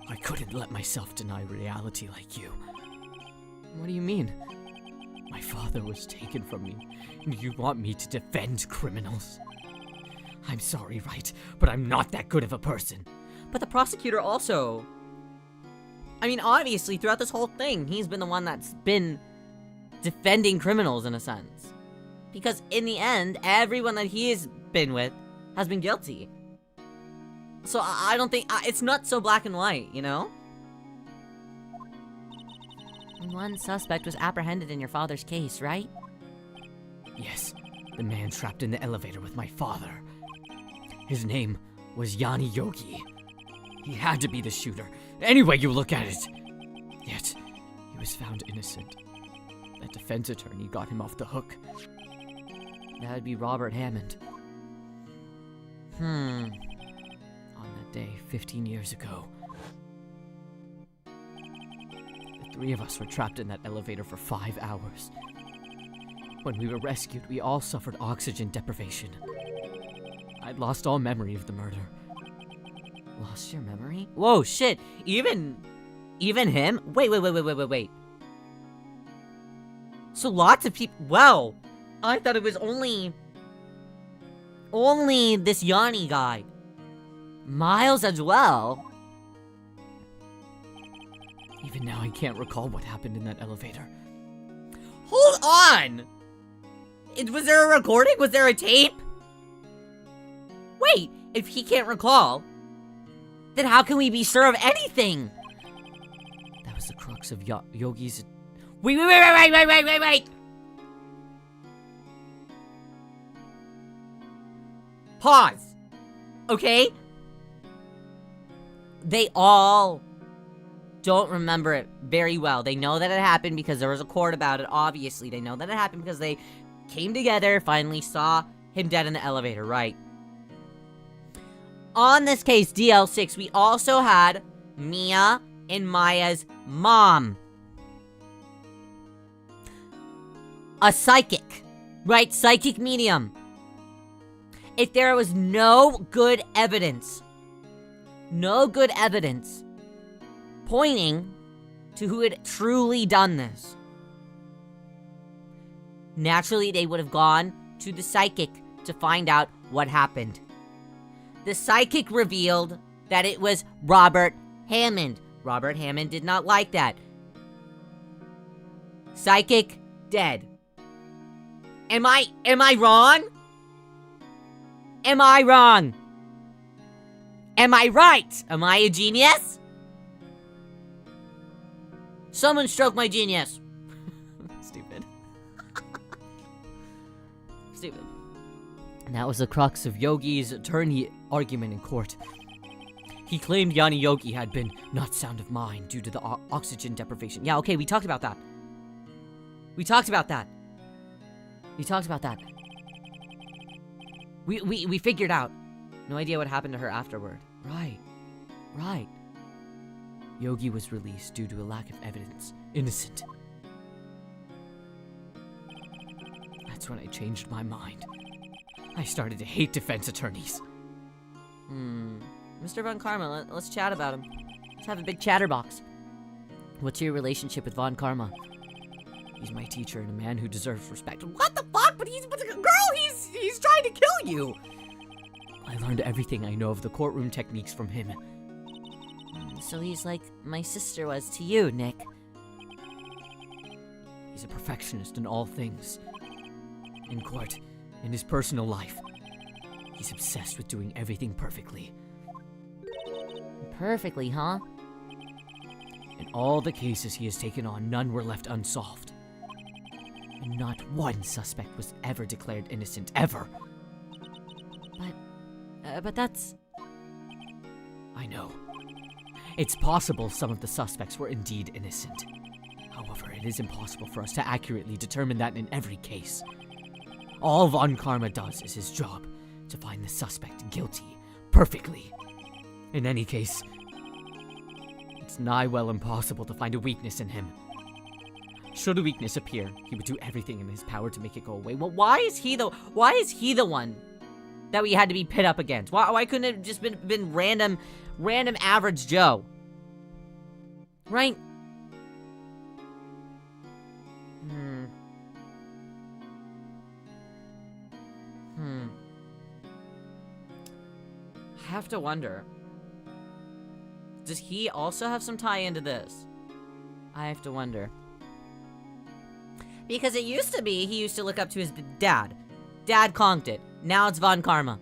I couldn't let myself deny reality like you. What do you mean? My father was taken from me, and you want me to defend criminals? I'm sorry, right? But I'm not that good of a person. But the prosecutor also... I mean, obviously, throughout this whole thing, he's been the one that's been defending criminals in a sense. Because in the end, everyone that he's been with has been guilty. So I don't think, it's not so black and white, you know? One suspect was apprehended in your father's case, right? Yes, the man trapped in the elevator with my father. His name was Yanni Yogi. He had to be the shooter, any way you look at it. Yet, he was found innocent. That defense attorney got him off the hook. That would be Robert Hammond. On that day, 15 years ago, the three of us were trapped in that elevator for 5 hours. When we were rescued, we all suffered oxygen deprivation. I'd lost all memory of the murder. Lost your memory? Whoa, shit! Even him? Wait. So lots of people. Wow, I thought it was only this Yanni guy. Miles as well. Even now, I can't recall what happened in that elevator. Hold on! Was there a recording? Was there a tape? Wait, if he can't recall, then how can we be sure of anything? That was the crux of Yogi's... Wait. Pause. Okay? They all don't remember it very well. They know that it happened because there was a court about it, obviously. They know that it happened because they came together, finally saw him dead in the elevator, right? On this case, DL6, we also had Mia and Maya's mom. A psychic, right? Psychic medium. If there was no good evidence pointing to who had truly done this, naturally they would have gone to the psychic to find out what happened. The psychic revealed that it was Robert Hammond. Robert Hammond did not like that. Psychic, dead. Am I wrong? Am I wrong? Am I right? Am I a genius? Someone stroke my genius. Stupid. Stupid. And that was the crux of Yogi's attorney argument in court. He claimed Yanni Yogi had been not sound of mind due to the oxygen deprivation. Yeah, okay, we talked about that. We figured out. No idea what happened to her afterward. Right. Yogi was released due to a lack of evidence. Innocent. That's when I changed my mind. I started to hate defense attorneys. Mr. Von Karma, let's chat about him. Let's have a big chatterbox. What's your relationship with Von Karma? He's my teacher and a man who deserves respect. What the fuck? But he's trying to kill you! I learned everything I know of the courtroom techniques from him. So he's like my sister was to you, Nick. He's a perfectionist in all things. In court, in his personal life. He's obsessed with doing everything perfectly. Perfectly, huh? In all the cases he has taken on, none were left unsolved. And not one suspect was ever declared innocent, ever. But that's... I know. It's possible some of the suspects were indeed innocent. However, it is impossible for us to accurately determine that in every case. All Von Karma does is his job, to find the suspect guilty, perfectly. In any case, it's nigh well impossible to find a weakness in him. Should a weakness appear, he would do everything in his power to make it go away. Well, why is he the one that we had to be pit up against? Why couldn't it have just been random average Joe? Right? I have to wonder. Does he also have some tie into this? I have to wonder. Because it used to be he used to look up to his dad. Dad conked it. Now it's Von Karma.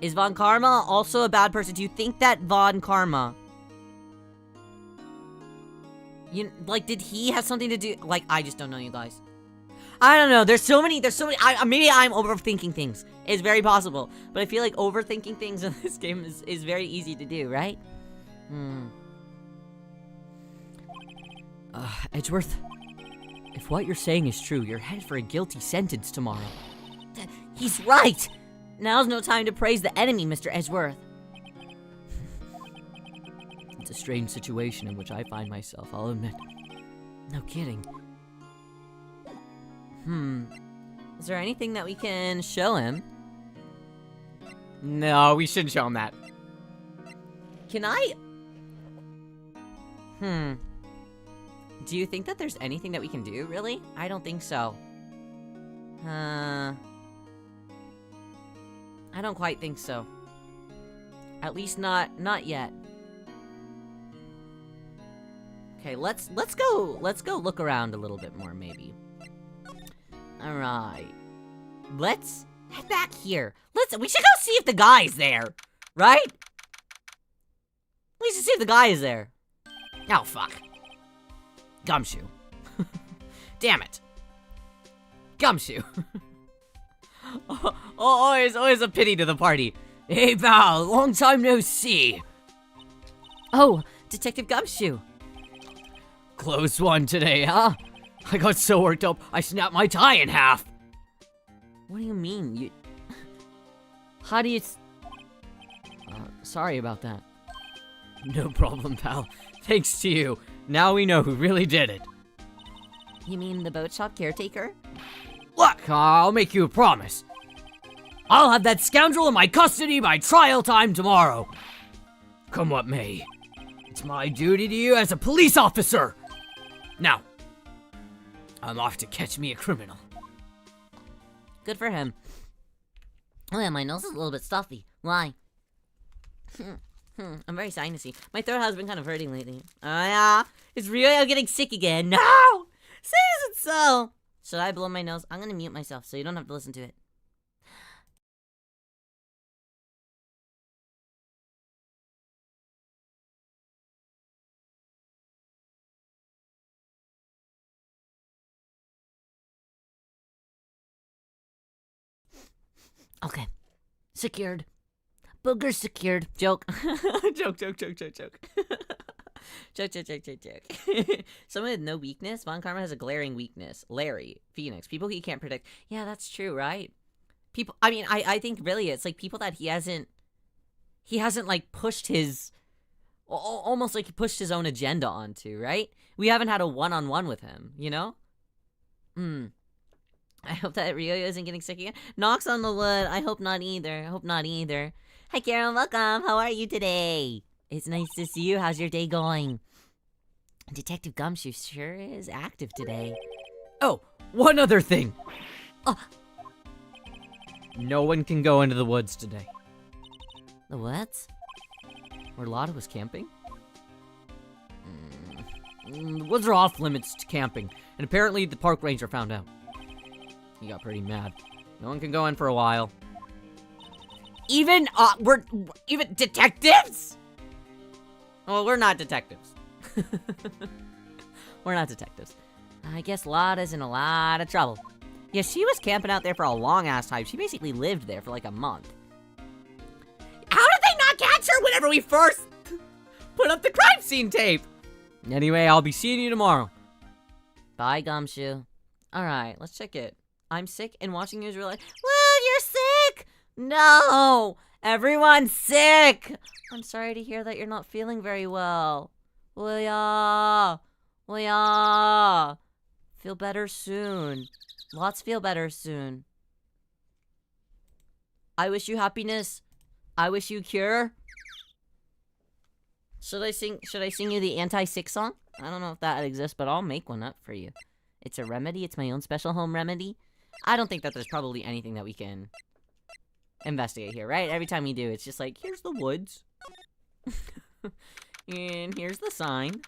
Is Von Karma also a bad person? Do you think that Von Karma... did he have something to do... Like, I just don't know, you guys. I don't know. There's so many... maybe I'm overthinking things. It's very possible. But I feel like overthinking things in this game is very easy to do, right? Edgeworth, if what you're saying is true, you're headed for a guilty sentence tomorrow. He's right! Now's no time to praise the enemy, Mr. Edgeworth. It's a strange situation in which I find myself, I'll admit. No kidding. Is there anything that we can show him? No, we shouldn't show him that. Can I... Do you think that there's anything that we can do, really? I don't think so. I don't quite think so. At least not yet. Okay, let's go look around a little bit more, maybe. Alright. Let's head back here. We should go see if the guy's there, right? We should see if the guy is there. Oh, fuck. Gumshoe. Damn it. Gumshoe. always a pity to the party. Hey, pal, long time no see. Oh, Detective Gumshoe. Close one today, huh? I got so worked up, I snapped my tie in half. What do you mean? How do you... sorry about that. No problem, pal. Thanks to you. Now we know who really did it. You mean the boat shop caretaker? Look, I'll make you a promise. I'll have that scoundrel in my custody by trial time tomorrow. Come what may. It's my duty to you as a police officer. Now, I'm off to catch me a criminal. Good for him. Oh yeah, my nose is a little bit stuffy. Why? I'm very sinusy. My throat has been kind of hurting lately. Oh yeah? Is Riyo getting sick again? No! Say isn't so! Should I blow my nose? I'm gonna mute myself so you don't have to listen to it. Okay. Secured. Booger secured. Joke. joke. Joke. Someone with no weakness? Von Karma has a glaring weakness. Larry. Phoenix. People he can't predict. Yeah, that's true, right? People, I think really it's like people that he hasn't like pushed his, almost like he pushed his own agenda onto, right? We haven't had a one-on-one with him, you know? I hope that Riyo isn't getting sick again. Knocks on the wood. I hope not either. Hi, Karen. Welcome. How are you today? It's nice to see you. How's your day going? Detective Gumshoe sure is active today. Oh, one other thing. No one can go into the woods today. The what? Where Lotta was camping? The woods are off limits to camping, and apparently the park ranger found out. He got pretty mad. No one can go in for a while. Even detectives? Well, we're not detectives. We're not detectives. I guess Lotta's in a lot of trouble. Yeah, she was camping out there for a long-ass time. She basically lived there for like a month. How did they not catch her whenever we first put up the crime scene tape? Anyway, I'll be seeing you tomorrow. Bye, Gumshoe. Alright, let's check it. I'm sick and watching you is real life. Well, you're sick! No! Everyone's sick! I'm sorry to hear that you're not feeling very well. Will ya? Feel better soon. Lots feel better soon. I wish you happiness. I wish you cure. Should I sing you the anti-sick song? I don't know if that exists, but I'll make one up for you. It's a remedy. It's my own special home remedy. I don't think that there's probably anything that we can investigate here, right? Every time we do, it's just like, here's the woods. And here's the sign.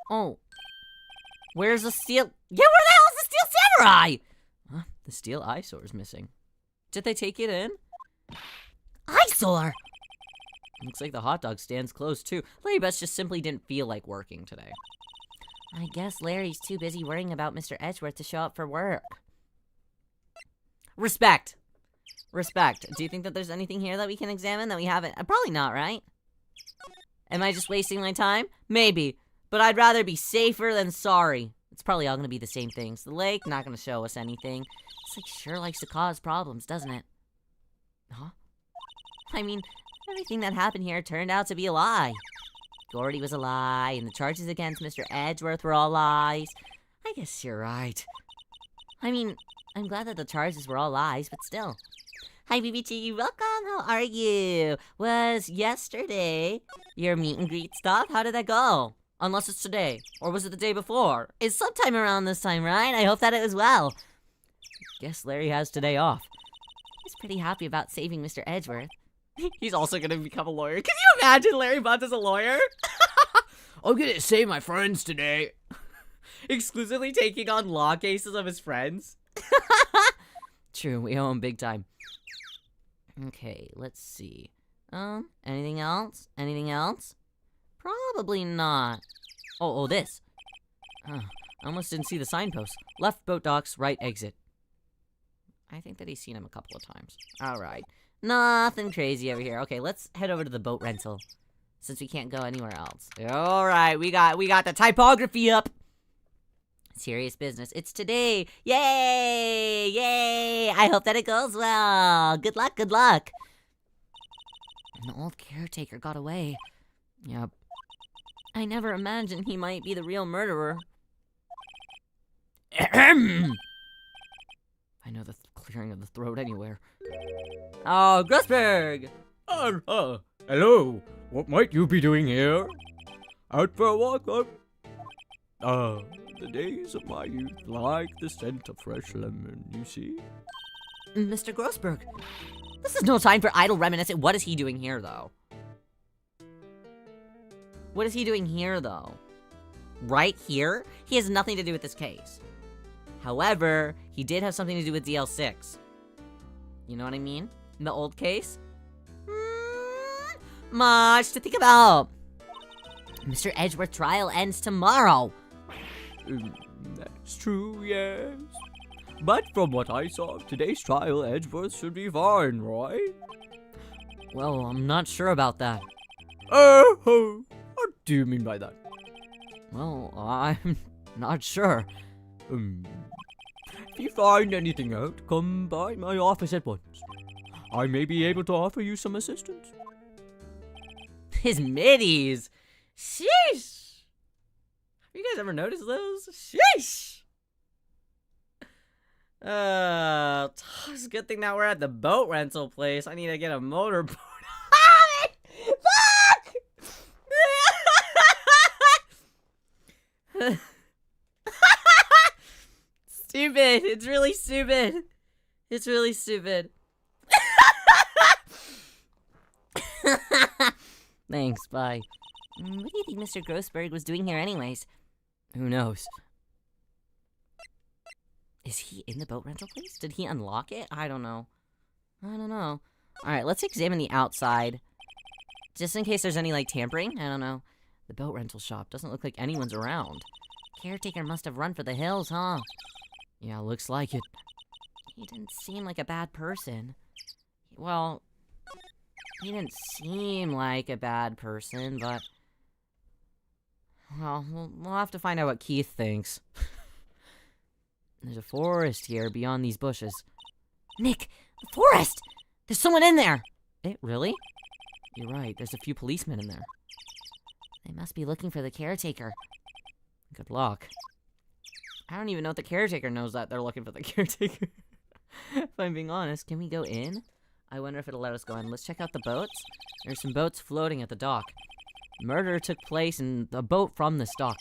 Oh. Where's the steel? Yeah, where the hell is the steel samurai? Huh? The steel eyesore's missing. Did they take it in? Eyesore! Looks like the hot dog stand's closed too. Larry Best just simply didn't feel like working today. I guess Larry's too busy worrying about Mr. Edgeworth to show up for work. Respect. Respect. Do you think that there's anything here that we can examine that we haven't? Probably not, right? Am I just wasting my time? Maybe. But I'd rather be safer than sorry. It's probably all gonna be the same things. The lake, not gonna show us anything. This lake sure likes to cause problems, doesn't it? Huh? I mean, everything that happened here turned out to be a lie. Gordy was a lie, and the charges against Mr. Edgeworth were all lies. I guess you're right. I mean, I'm glad that the charges were all lies, but still. Hi, BBT, welcome, how are you? Was yesterday your meet and greet stuff? How did that go? Unless it's today, or was it the day before? It's sometime around this time, right? I hope that it was well. Guess Larry has today off. He's pretty happy about saving Mr. Edgeworth. He's also gonna become a lawyer. Can you imagine Larry Bunce as a lawyer? I'm gonna save my friends today. Exclusively taking on law cases of his friends. True, we owe him big time. Okay, let's see. Anything else? Anything else? Probably not. Oh, this. I almost didn't see the signpost. Left boat docks, right exit. I think that he's seen him a couple of times. Alright. Nothing crazy over here. Okay, let's head over to the boat rental. Since we can't go anywhere else. Alright, we got the typography up. Serious business. It's today. Yay! Yay! I hope that it goes well. Good luck, good luck. And the old caretaker got away. Yep. I never imagined he might be the real murderer. I know the clearing of the throat anywhere. Oh, Grossberg! Hello. What might you be doing here? Out for a walk, the days of my youth, like the scent of fresh lemon, you see? Mr. Grossberg, this is no time for idle reminiscence. What is he doing here, though? What is he doing here, though? Right here? He has nothing to do with this case. However, he did have something to do with DL6. You know what I mean? In the old case? Much to think about. Mr. Edgeworth trial ends tomorrow. That's true, yes. But from what I saw of today's trial, Edgeworth should be fine, right? Well, I'm not sure about that. Oh, what do you mean by that? Well, I'm not sure. If you find anything out, come by my office at once. I may be able to offer you some assistance. His middies. Sheesh. Have you guys ever noticed those? Sheesh. It's a good thing that we're at the boat rental place. I need to get a motorboat. Fuck! Stupid. It's really stupid. It's really stupid. Thanks, bye. What do you think Mr. Grossberg was doing here anyways? Who knows? Is he in the boat rental place? Did he unlock it? I don't know. Alright, let's examine the outside. Just in case there's any, like, tampering. I don't know. The boat rental shop doesn't look like anyone's around. Caretaker must have run for the hills, huh? Yeah, looks like it. He didn't seem like a bad person. Well, he didn't seem like a bad person, but... Well, we'll have to find out what Keith thinks. There's a forest here beyond these bushes. Nick! The forest! There's someone in there! Really? You're right, there's a few policemen in there. They must be looking for the caretaker. Good luck. I don't even know if the caretaker knows that they're looking for the caretaker. If I'm being honest, can we go in? I wonder if it'll let us go in. Let's check out the boats. There's some boats floating at the dock. Murder took place in the boat from this dock.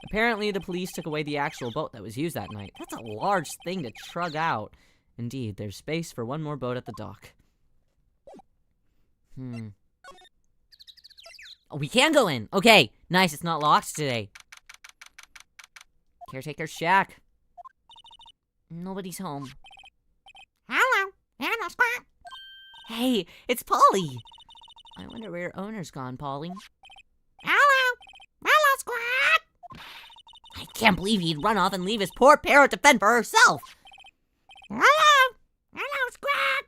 Apparently, the police took away the actual boat that was used that night. That's a large thing to trug out. Indeed, there's space for one more boat at the dock. Oh, we can go in! Okay, nice, it's not locked today. Caretaker's shack. Nobody's home. Hello. Hello, Squawk. Hey, it's Polly. I wonder where your owner's gone, Polly. Hello. Hello, Squawk. I can't believe he'd run off and leave his poor parrot to fend for herself. Hello. Hello, Squawk.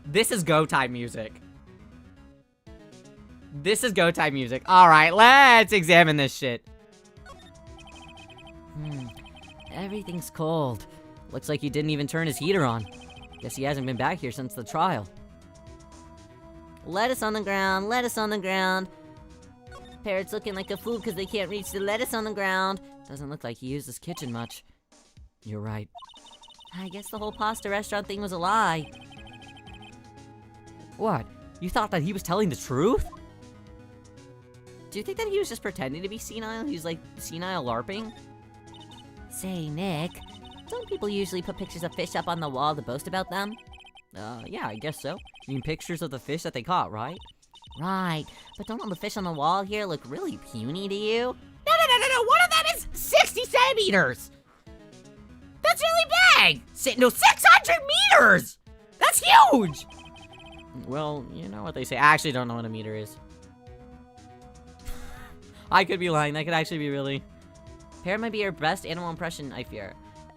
This is go time music. This is go time music. Alright, let's examine this shit. Everything's cold. Looks like he didn't even turn his heater on. Guess he hasn't been back here since the trial. Lettuce on the ground, lettuce on the ground. Parrot's looking like a fool because they can't reach the lettuce on the ground. Doesn't look like he used his kitchen much. You're right. I guess the whole pasta restaurant thing was a lie. What? You thought that he was telling the truth? Do you think that he was just pretending to be senile? He was like senile LARPing? Say, Nick, don't people usually put pictures of fish up on the wall to boast about them? Yeah, I guess so. You mean pictures of the fish that they caught, right? Right, but don't all the fish on the wall here look really puny to you? No. One of them is 60 centimeters. That's really big. No, 600 meters. That's huge. Well, you know what they say. I actually don't know what a meter is. I could be lying. That could actually be really... Parrot might be your best animal impression, I fear.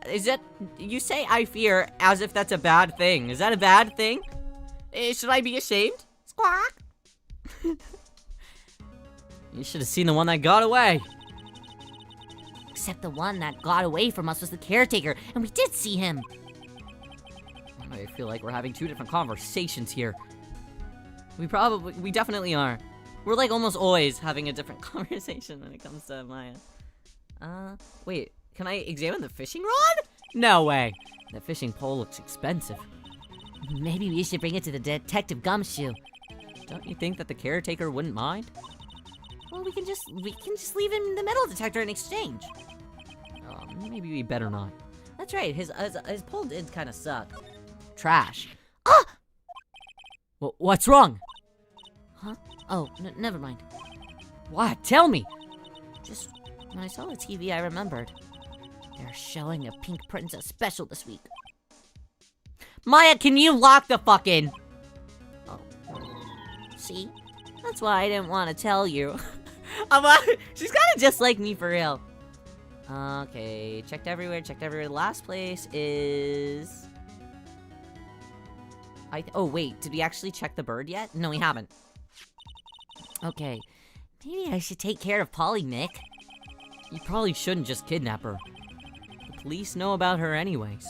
Is that... You say I fear as if that's a bad thing. Is that a bad thing? Should I be ashamed? Squawk. You should have seen the one that got away. Except the one that got away from us was the caretaker, and we did see him. I feel like we're having two different conversations here. We definitely are. We're like almost always having a different conversation when it comes to Maya. Wait, can I examine the fishing rod? No way. The fishing pole looks expensive. Maybe we should bring it to the Detective Gumshoe. Don't you think that the caretaker wouldn't mind? Well, we can just leave him the metal detector in exchange. Maybe we better not. That's right, his pole did kind of suck. Trash. Ah! Well, what's wrong? Huh? Oh, never mind. What? Tell me! Just when I saw the TV, I remembered. They're showing a Pink Princess special this week. Maya, can you lock the fucking... Oh. See? That's why I didn't want to tell you. She's kind of just like me for real. Okay, checked everywhere. Last place is... Oh, wait, did we actually check the bird yet? No, we haven't. Okay, maybe I should take care of Polly, Nick. You probably shouldn't just kidnap her. The police know about her anyways.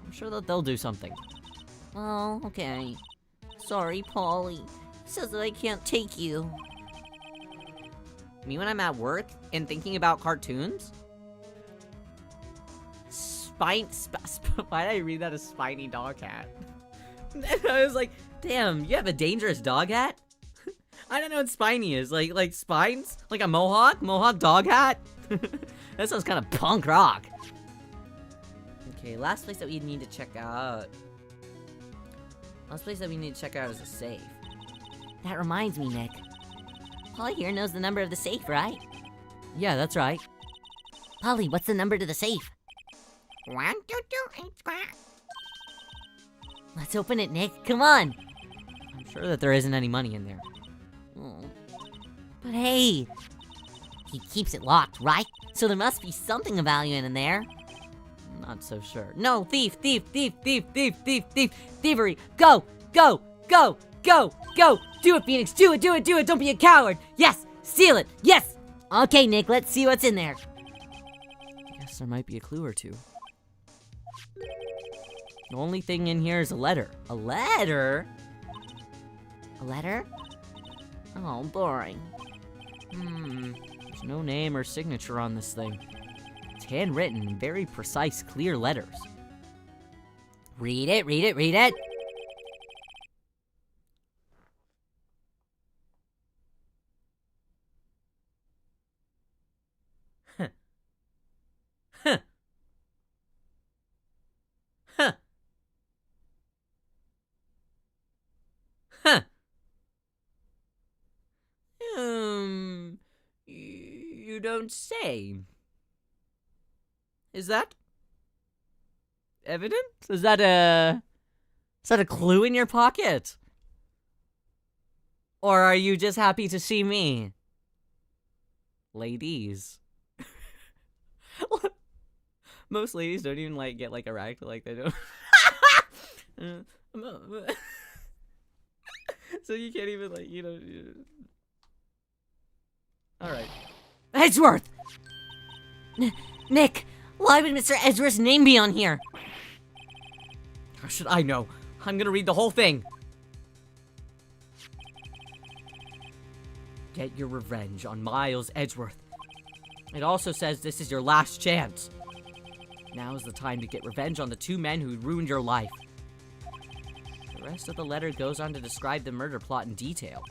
I'm sure that they'll do something. Oh, okay. Sorry, Polly. He says that I can't take you. Me when I'm at work and thinking about cartoons? Why did I read that as Spiny Dog Hat? I was like, damn, you have a dangerous dog hat? I don't know what spiny is. Like spines? Like a mohawk? Mohawk dog hat? That sounds kind of punk rock. Okay, last place that we need to check out. Last place that we need to check out is a safe. That reminds me, Nick. Polly here knows the number of the safe, right? Yeah, that's right. Polly, what's the number to the safe? 1228 Squawk. Let's open it, Nick. Come on. I'm sure that there isn't any money in there. Oh. But hey, he keeps it locked, right? So there must be something of value in there. I'm not so sure. No, thief, thievery. Go. Do it, Phoenix. Do it. Don't be a coward. Yes, steal it. Yes. Okay, Nick, let's see what's in there. Guess there might be a clue or two. The only thing in here is a letter. A letter? A letter? Oh, boring. There's no name or signature on this thing. It's handwritten in very precise, clear letters. Read it. don't say. Is that evidence? Is that a clue in your pocket? Or are you just happy to see me? Ladies. Most ladies don't even like get like erect, like they don't. So you can't even like, you know. All right. Edgeworth! Nick, why would Mr. Edgeworth's name be on here? How should I know? I'm gonna read the whole thing. Get your revenge on Miles Edgeworth. It also says this is your last chance. Now is the time to get revenge on the two men who ruined your life. The rest of the letter goes on to describe the murder plot in detail.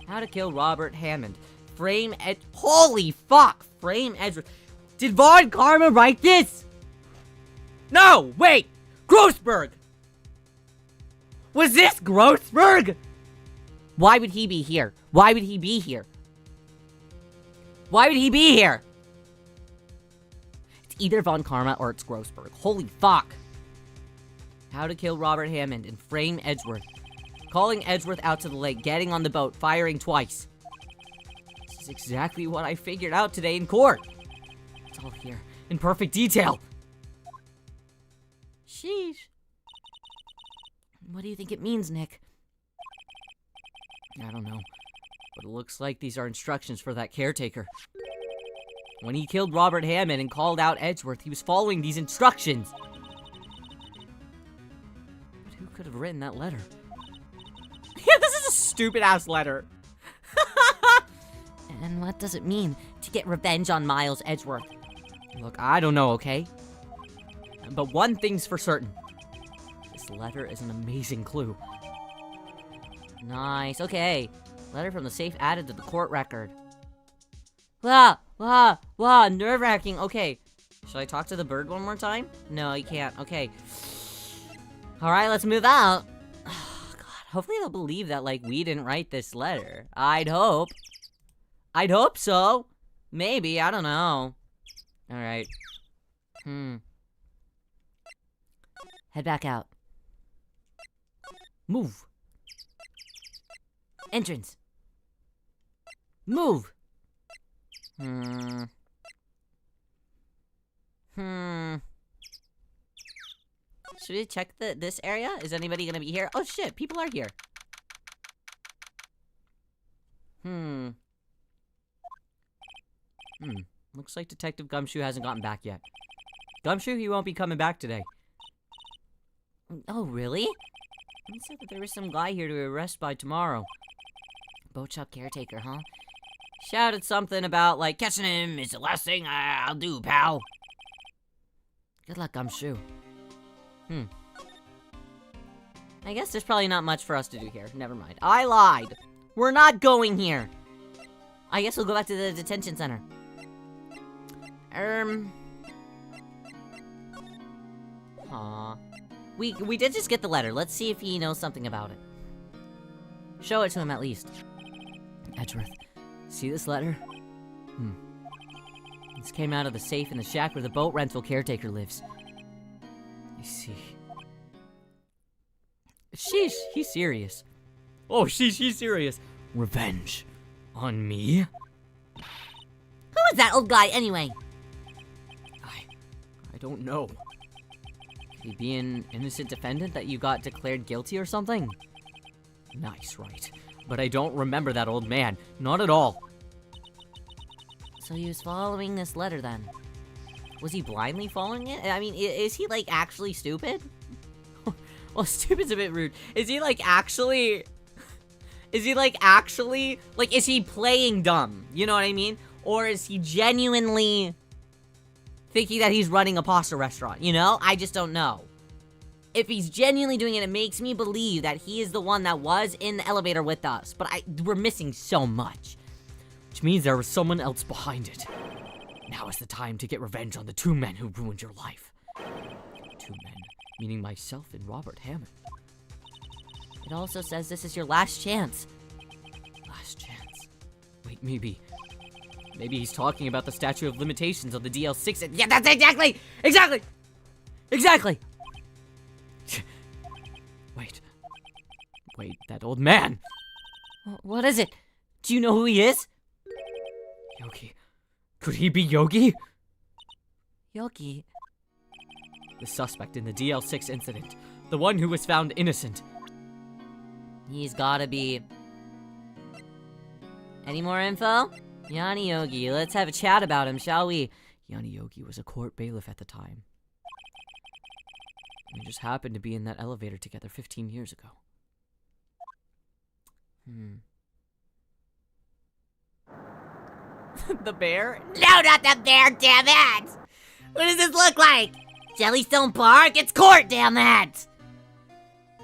How to kill Robert Hammond. Holy fuck! Frame Edgeworth. Did Von Karma write this? No! Wait! Grossberg! Was this Grossberg? Why would he be here? Why would he be here? Why would he be here? It's either Von Karma or it's Grossberg. Holy fuck. How to kill Robert Hammond and frame Edgeworth. Calling Edgeworth out to the lake, getting on the boat, firing twice. This is exactly what I figured out today in court. It's all here, in perfect detail. Sheesh. What do you think it means, Nick? I don't know, but it looks like these are instructions for that caretaker. When he killed Robert Hammond and called out Edgeworth, he was following these instructions. But who could have written that letter? Yeah, this is a stupid-ass letter. And what does it mean to get revenge on Miles Edgeworth? Look, I don't know, okay? But one thing's for certain. This letter is an amazing clue. Nice, okay. Letter from the safe added to the court record. Wow, nerve-wracking. Okay. Should I talk to the bird one more time? No, you can't. Okay. Alright, let's move out. Oh, God, hopefully they'll believe that, like, we didn't write this letter. I'd hope. I'd hope so. Maybe, I don't know. Alright. Head back out. Move. Entrance. Move. Should we check this area? Is anybody gonna be here? Oh shit, people are here. Looks like Detective Gumshoe hasn't gotten back yet. Gumshoe, he won't be coming back today. Oh, really? He said that there was some guy here to arrest by tomorrow. Boat shop caretaker, huh? Shouted something about, like, catching him is the last thing I'll do, pal. Good luck, Gumshoe. I guess there's probably not much for us to do here. Never mind. I lied. We're not going here. I guess we'll go back to the detention center. Aw. We did just get the letter. Let's see if he knows something about it. Show it to him at least. Edgeworth, see this letter? This came out of the safe in the shack where the boat rental caretaker lives. I see. Sheesh, he's serious. Oh, she's serious. Revenge on me? Who is that old guy anyway? I don't know. Could he be an innocent defendant that you got declared guilty or something? Nice, right? But I don't remember that old man. Not at all. So he was following this letter then? Was he blindly following it? I mean, is he, like, actually stupid? Well, stupid's a bit rude. Is he, like, actually... Is he, like, actually... Like, is he playing dumb? You know what I mean? Or is he genuinely thinking that he's running a pasta restaurant, you know? I just don't know. If he's genuinely doing it, it makes me believe that he is the one that was in the elevator with us. But we're missing so much. Which means there was someone else behind it. Now is the time to get revenge on the two men who ruined your life. Two men, meaning myself and Robert Hammond. It also says this is your last chance. Last chance. Wait, maybe Maybe he's talking about the statute of limitations of the DL6. Yeah, that's exactly! Wait, that old man! What is it? Do you know who he is? Yogi. Could he be Yogi? Yogi. The suspect in the DL6 incident. The one who was found innocent. He's gotta be... Any more info? Yanni Yogi, let's have a chat about him, shall we? Yanni Yogi was a court bailiff at the time. We just happened to be in that elevator together 15 years ago. The bear? No, not the bear, damn it! What does this look like? Jellystone Park? It's court, damn it!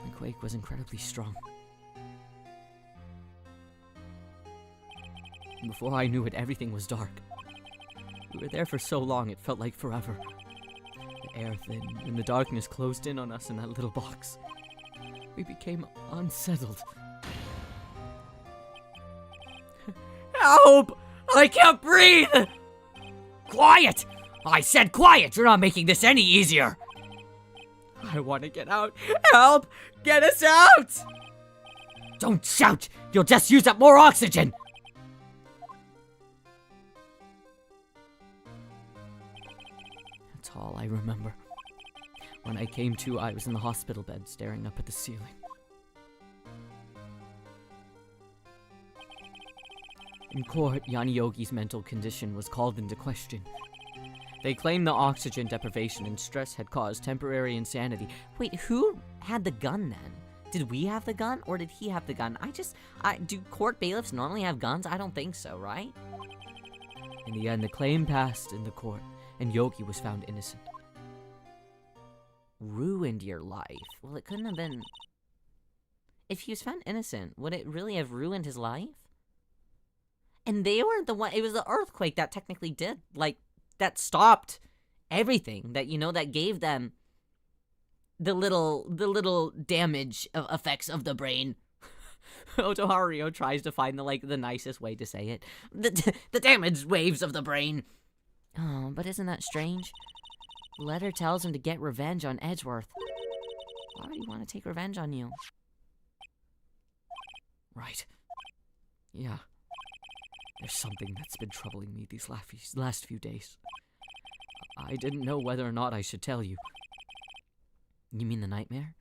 The quake was incredibly strong. And before I knew it, everything was dark. We were there for so long, it felt like forever. The air thinned, and the darkness closed in on us in that little box. We became unsettled. Help! I can't breathe! Quiet! I said quiet! You're not making this any easier! I want to get out. Help! Get us out! Don't shout! You'll just use up more oxygen! That's all I remember. When I came to, I was in the hospital bed, staring up at the ceiling. In court, Yanni Yogi's mental condition was called into question. They claimed the oxygen deprivation and stress had caused temporary insanity. Wait, who had the gun then? Did we have the gun, or did he have the gun? Do court bailiffs normally have guns? I don't think so, right? In the end, the claim passed in the court, and Yogi was found innocent. Ruined your life? Well, it couldn't have been... If he was found innocent, would it really have ruined his life? And they weren't the one... It was the earthquake that technically did, like, that stopped everything. That, you know, that gave them the little damage effects of the brain. Otoharu Riyo tries to find the nicest way to say it. The damaged waves of the brain. Oh, but isn't that strange? The letter tells him to get revenge on Edgeworth. Why would he want to take revenge on you? Right. Yeah. There's something that's been troubling me these last few days. I didn't know whether or not I should tell you. You mean the nightmare?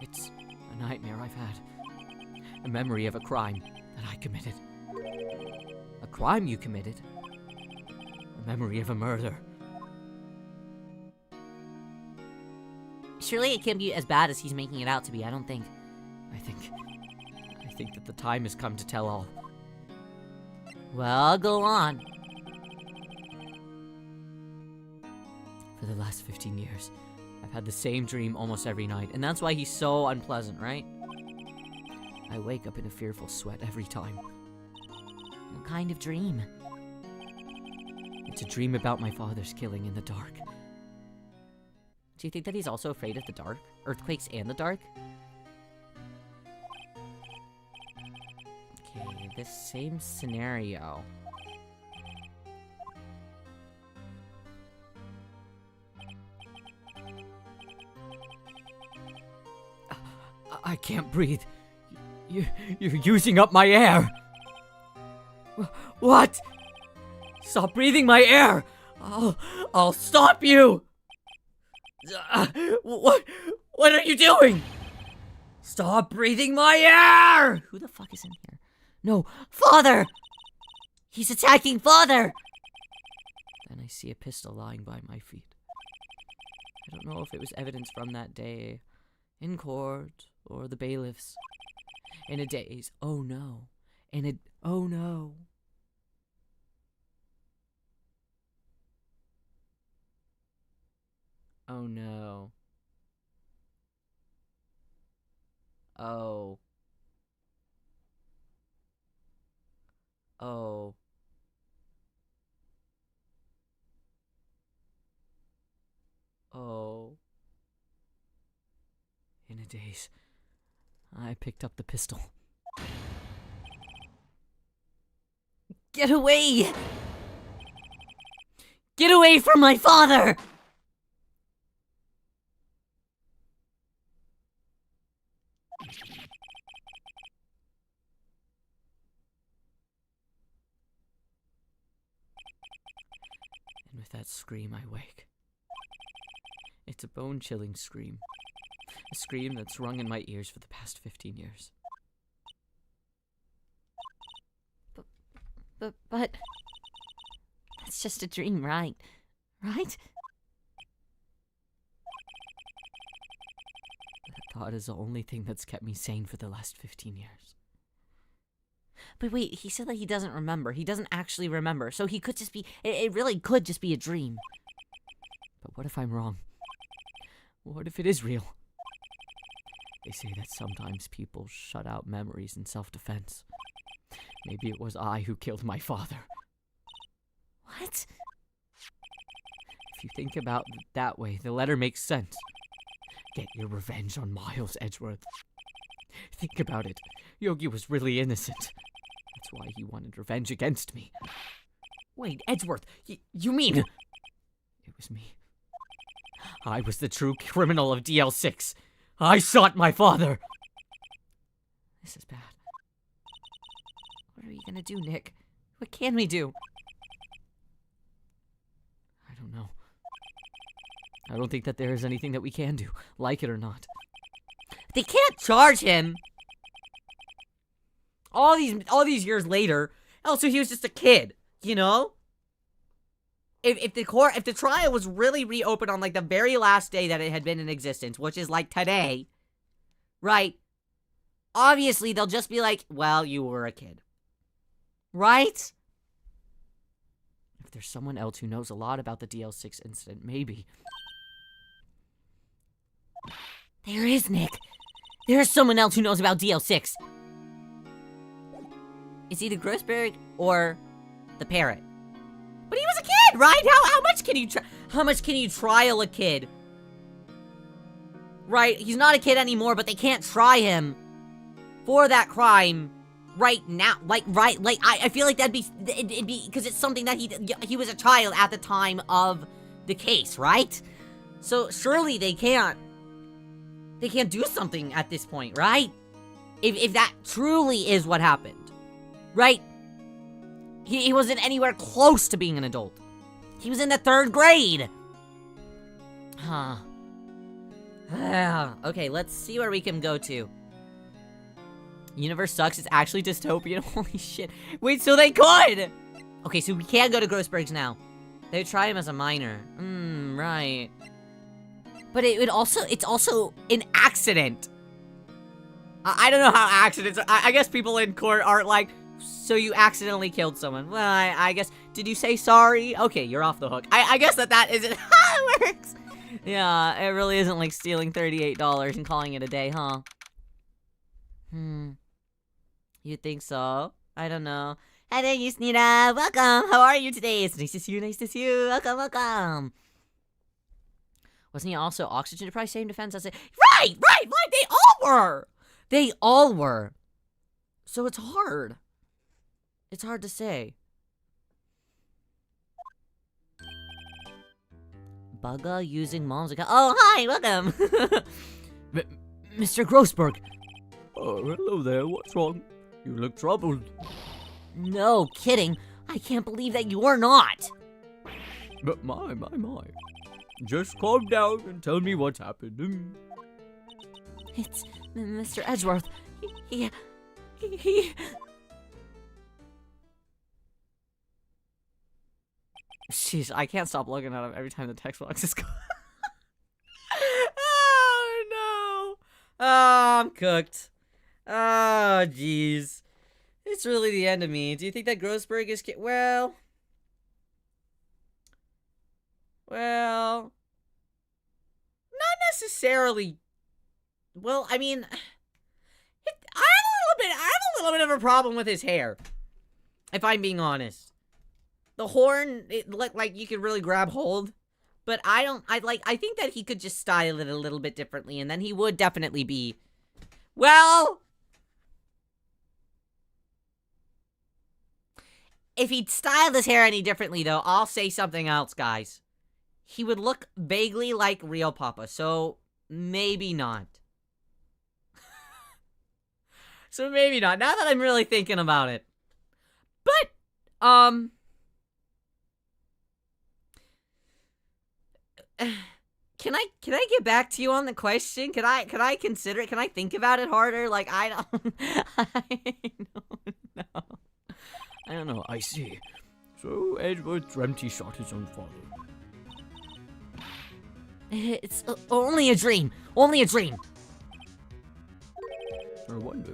It's a nightmare I've had. A memory of a crime that I committed. A crime you committed? A memory of a murder. Surely it can't be as bad as he's making it out to be, I don't think. I think that the time has come to tell all. Well, go on. For the last 15 years, I've had the same dream almost every night, and that's why he's so unpleasant, right? I wake up in a fearful sweat every time. What kind of dream? It's a dream about my father's killing in the dark. Do you think that he's also afraid of the dark? Earthquakes and the dark? Okay, this same scenario. I can't breathe. You're using up my air. What? Stop breathing my air. I'll stop you. What are you doing? Stop breathing my air. Who the fuck is in here? No, Father! He's attacking Father! Then I see a pistol lying by my feet. I don't know if it was evidence from that day in court or the bailiffs. In a daze, oh no. Oh no. Oh no. Oh. Oh. Oh. In a daze, I picked up the pistol. Get away! Get away from my father! And with that scream, I wake. It's a bone-chilling scream. A scream that's rung in my ears for the past 15 years. But... It's just a dream, right? Right? That thought is the only thing that's kept me sane for the last 15 years. But wait, he said that he doesn't remember. He doesn't actually remember. So he could just be... It really could just be a dream. But what if I'm wrong? What if it is real? They say that sometimes people shut out memories in self-defense. Maybe it was I who killed my father. What? If you think about it that way, the letter makes sense. Get your revenge on Miles Edgeworth. Think about it. Yogi was really innocent. That's why he wanted revenge against me. Wait, Edgeworth, you mean... It was me. I was the true criminal of DL6. I shot my father. This is bad. What are we gonna do, Nick? What can we do? I don't know. I don't think that there is anything that we can do, like it or not. They can't charge him! All these years later. Also, he was just a kid, you know? If the trial was really reopened on like the very last day that it had been in existence, which is like today, right? Obviously, they'll just be like, well, you were a kid. Right? If there's someone else who knows a lot about the DL6 incident, maybe. There is, Nick. There is someone else who knows about DL6. It's either Grossberg or the parrot. But he was a kid, right? How much can you trial a kid? Right? He's not a kid anymore, but they can't try him for that crime right now. I feel like it'd be because it's something that he was a child at the time of the case, right? So surely they can't do something at this point, right? If that truly is what happened, right? He wasn't anywhere close to being an adult. He was in the 3rd grade. Huh. Okay, let's see where we can go to. Universe sucks. It's actually dystopian. Holy shit. Wait, so they could! Okay, so we can't go to Grossberg's now. They would try him as a minor. Right. But it's also an accident. I don't know how accidents are. I guess people in court aren't like, so you accidentally killed someone. Well, I guess, did you say sorry? Okay, you're off the hook. I guess that isn't how it works. Yeah, it really isn't like stealing $38 and calling it a day, huh? You think so? I don't know. Hello, Yusnita. Welcome. How are you today? It's nice to see you. Nice to see you. Welcome, welcome. Wasn't he also oxygen deprived? Same defense as it. Right. They all were. They all were. So it's hard. It's hard to say. Bugga using mom's account. Oh, hi, welcome. Mr. Grossberg. Oh, hello there. What's wrong? You look troubled. No kidding. I can't believe that you're not. But my. Just calm down and tell me what's happened. It's Mr. Edgeworth. He... Jeez, I can't stop looking at him every time the text box is going. Oh, no. Oh, I'm cooked. Oh, jeez. It's really the end of me. Do you think that Grossberg is... Well, not necessarily. Well, I mean, I have a little bit of a problem with his hair, if I'm being honest. The horn, it looked like you could really grab hold, but I think that he could just style it a little bit differently, and then he would definitely be, well, If he'd styled his hair any differently, though, I'll say something else, guys. He would look vaguely like Real Papa, so maybe not. So maybe not. Now that I'm really thinking about it. But, Can I get back to you on the question? Can I consider it? Can I think about it harder? Like, I don't know. I don't know, I see. So Edgeworth dreamt he shot his own father. It's only a dream. Only a dream. I wonder,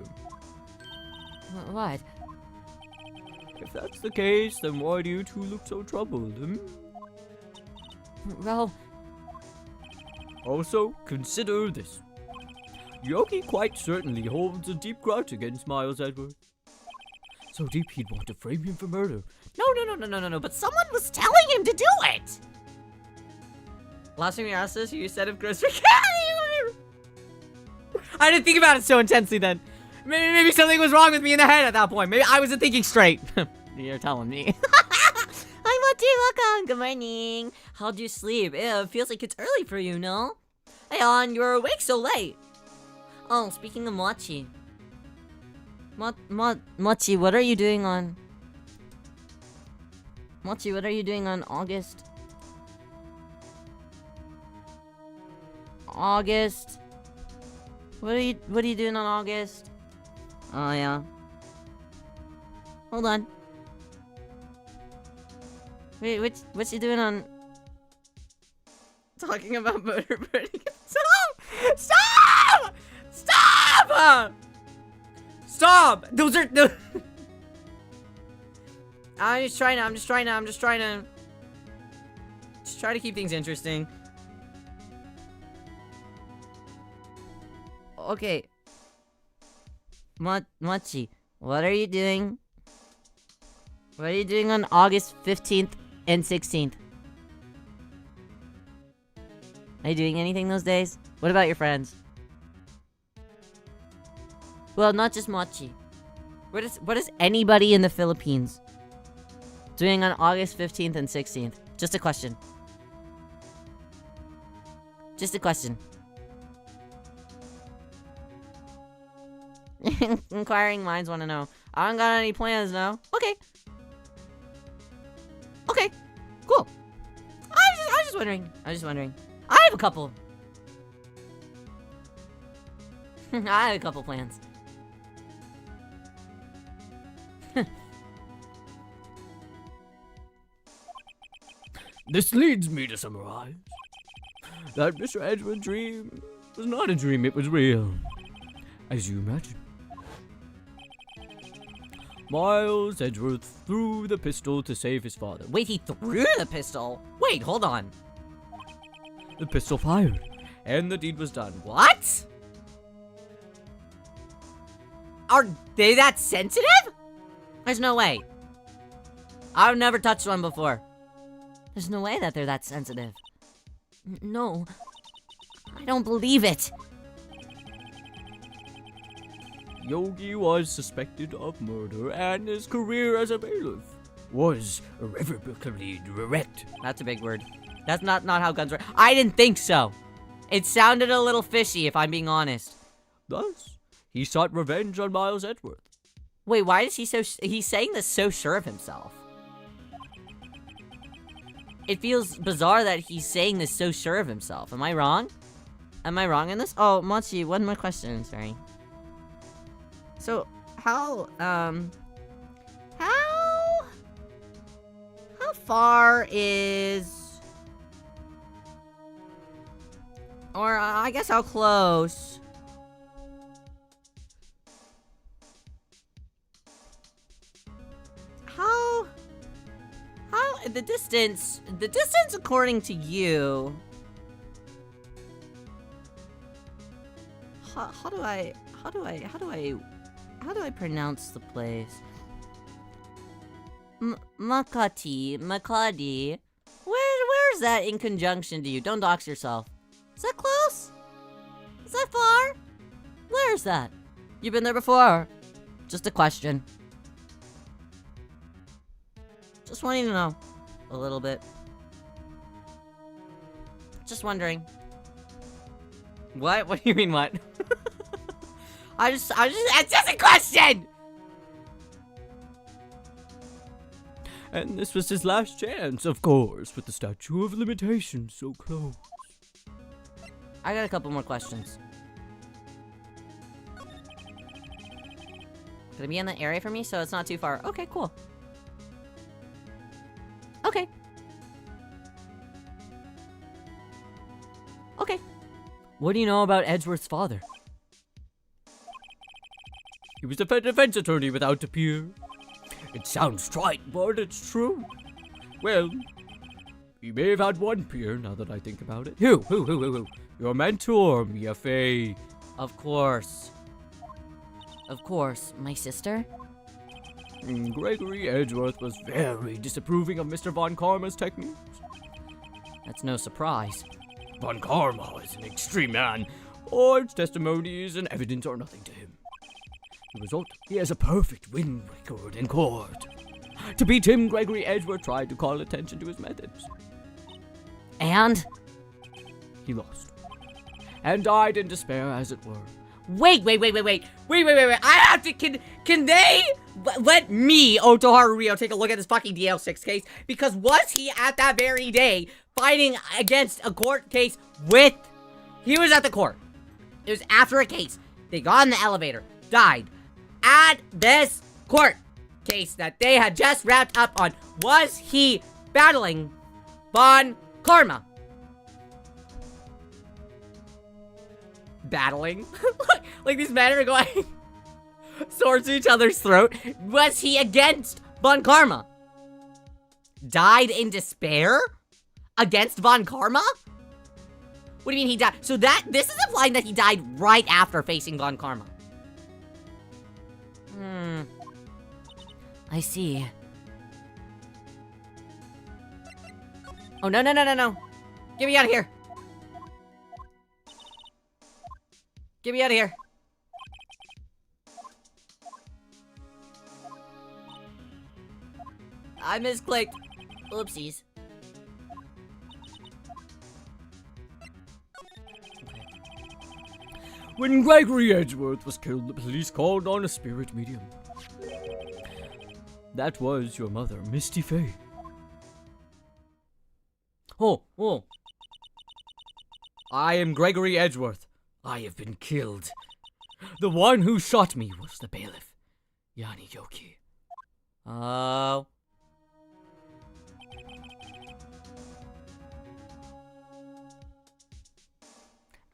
What? if that's the case, then why do you two look so troubled, Well, Also, consider this. Yogi quite certainly holds a deep grudge against Miles Edgeworth. So deep he'd want to frame him for murder. no, but someone was telling him to do it! Last time you asked this, you said if Chris I didn't think about it so intensely then. Maybe something was wrong with me in the head at that point. Maybe I wasn't thinking straight. You're telling me. Hi, Mochi, welcome. Good morning. How'd you sleep? It feels like it's early for you, no? Hey, you're awake so late. Oh, speaking of Mochi. Mochi, what are you doing on... Mochi, what are you doing on August? August? What are you doing on August? Oh, yeah. Hold on. Wait, what's he doing on... Talking about motor birding. Stop! Stop! Stop! Stop! Those are... I'm just trying to try to keep things interesting. Okay. Mochi, what are you doing? What are you doing on August 15th and 16th? Are you doing anything those days? What about your friends? Well, not just Mochi. What is anybody in the Philippines doing on August 15th and 16th? Just a question. Just a question. Inquiring minds want to know. I don't got any plans now. Okay. Okay. Cool. I was just wondering. I have a couple. I have a couple plans. This leads me to summarize that Mr. Edgeworth's dream was not a dream, it was real. As you imagine. Miles Edgeworth threw the pistol to save his father. Wait, he threw the pistol? Wait, hold on. The pistol fired, and the deed was done. What? Are they that sensitive? There's no way. I've never touched one before. There's no way that they're that sensitive. No. I don't believe it. Yogi was suspected of murder, and his career as a bailiff was irrevocably wrecked. That's a big word. That's not how guns work. I didn't think so. It sounded a little fishy, if I'm being honest. Thus, he sought revenge on Miles Edgeworth. Wait, why is he's saying this so sure of himself? It feels bizarre that he's saying this so sure of himself. Am I wrong? Am I wrong in this? Oh, Mochi, one more question, sorry. So, how far is... Or, I guess how close... How the distance according to you, how do I pronounce the place? Makati. Where's that in conjunction to you? Don't dox yourself. Is that close? Is that far? Where's that? You been there before? Just a question. Just wanting to know. A little bit. Just wondering. What? What do you mean, what? it's just a question! And this was his last chance, of course, with the statute of limitations so close. I got a couple more questions. Gonna be in the area for me, so it's not too far. Okay, cool. Okay. Okay. What do you know about Edgeworth's father? He was a defense attorney without a peer. It sounds trite, but it's true. Well, he may have had one peer, now that I think about it. Who? Your mentor, Mia Fey. Of course. Of course. My sister? Gregory Edgeworth was very disapproving of Mr. Von Karma's techniques. That's no surprise. Von Karma is an extreme man. Ord's testimonies and evidence are nothing to him. The result, he has a perfect win record in court. To beat him, Gregory Edgeworth tried to call attention to his methods. And? He lost. And died in despair, as it were. Wait. I have to, can they let me, Otoharu Riyo, take a look at this fucking DL6 case? Because was he at that very day fighting against a court case with, he was at the court. It was after a case. They got in the elevator, died. At this court case that they had just wrapped up on, was he battling Von Karma? Battling? like these men are going swords to each other's throat. Was he against Von Karma? Died in despair? Against Von Karma? What do you mean he died? So this is implying that he died right after facing Von Karma. I see. Oh, no. Get me out of here. Get me out of here. I misclicked. Oopsies. When Gregory Edgeworth was killed, the police called on a spirit medium. That was your mother, Misty Fey. Oh. I am Gregory Edgeworth. I have been killed. The one who shot me was the bailiff, Yanni Yoki. Oh.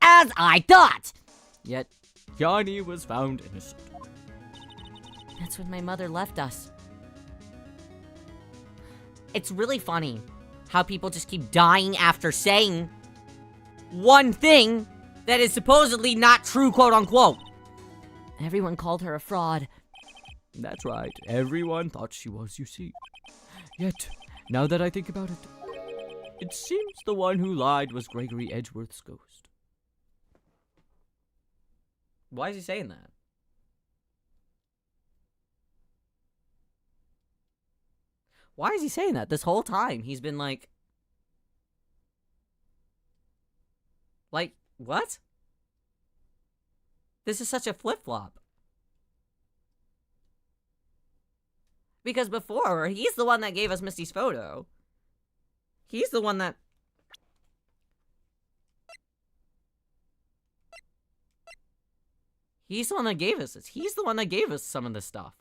As I thought! Yet, Yanni was found innocent. That's when my mother left us. It's really funny how people just keep dying after saying one thing that is supposedly not true, quote unquote. Everyone called her a fraud. That's right, everyone thought she was, you see. Yet, now that I think about it, it seems the one who lied was Gregory Edgeworth's ghost. Why is he saying that? Why is he saying that? This whole time he's been like, what? This is such a flip-flop. Because before, he's the one that gave us Misty's photo. He's the one that... He's the one that gave us this. He's the one that gave us some of this stuff.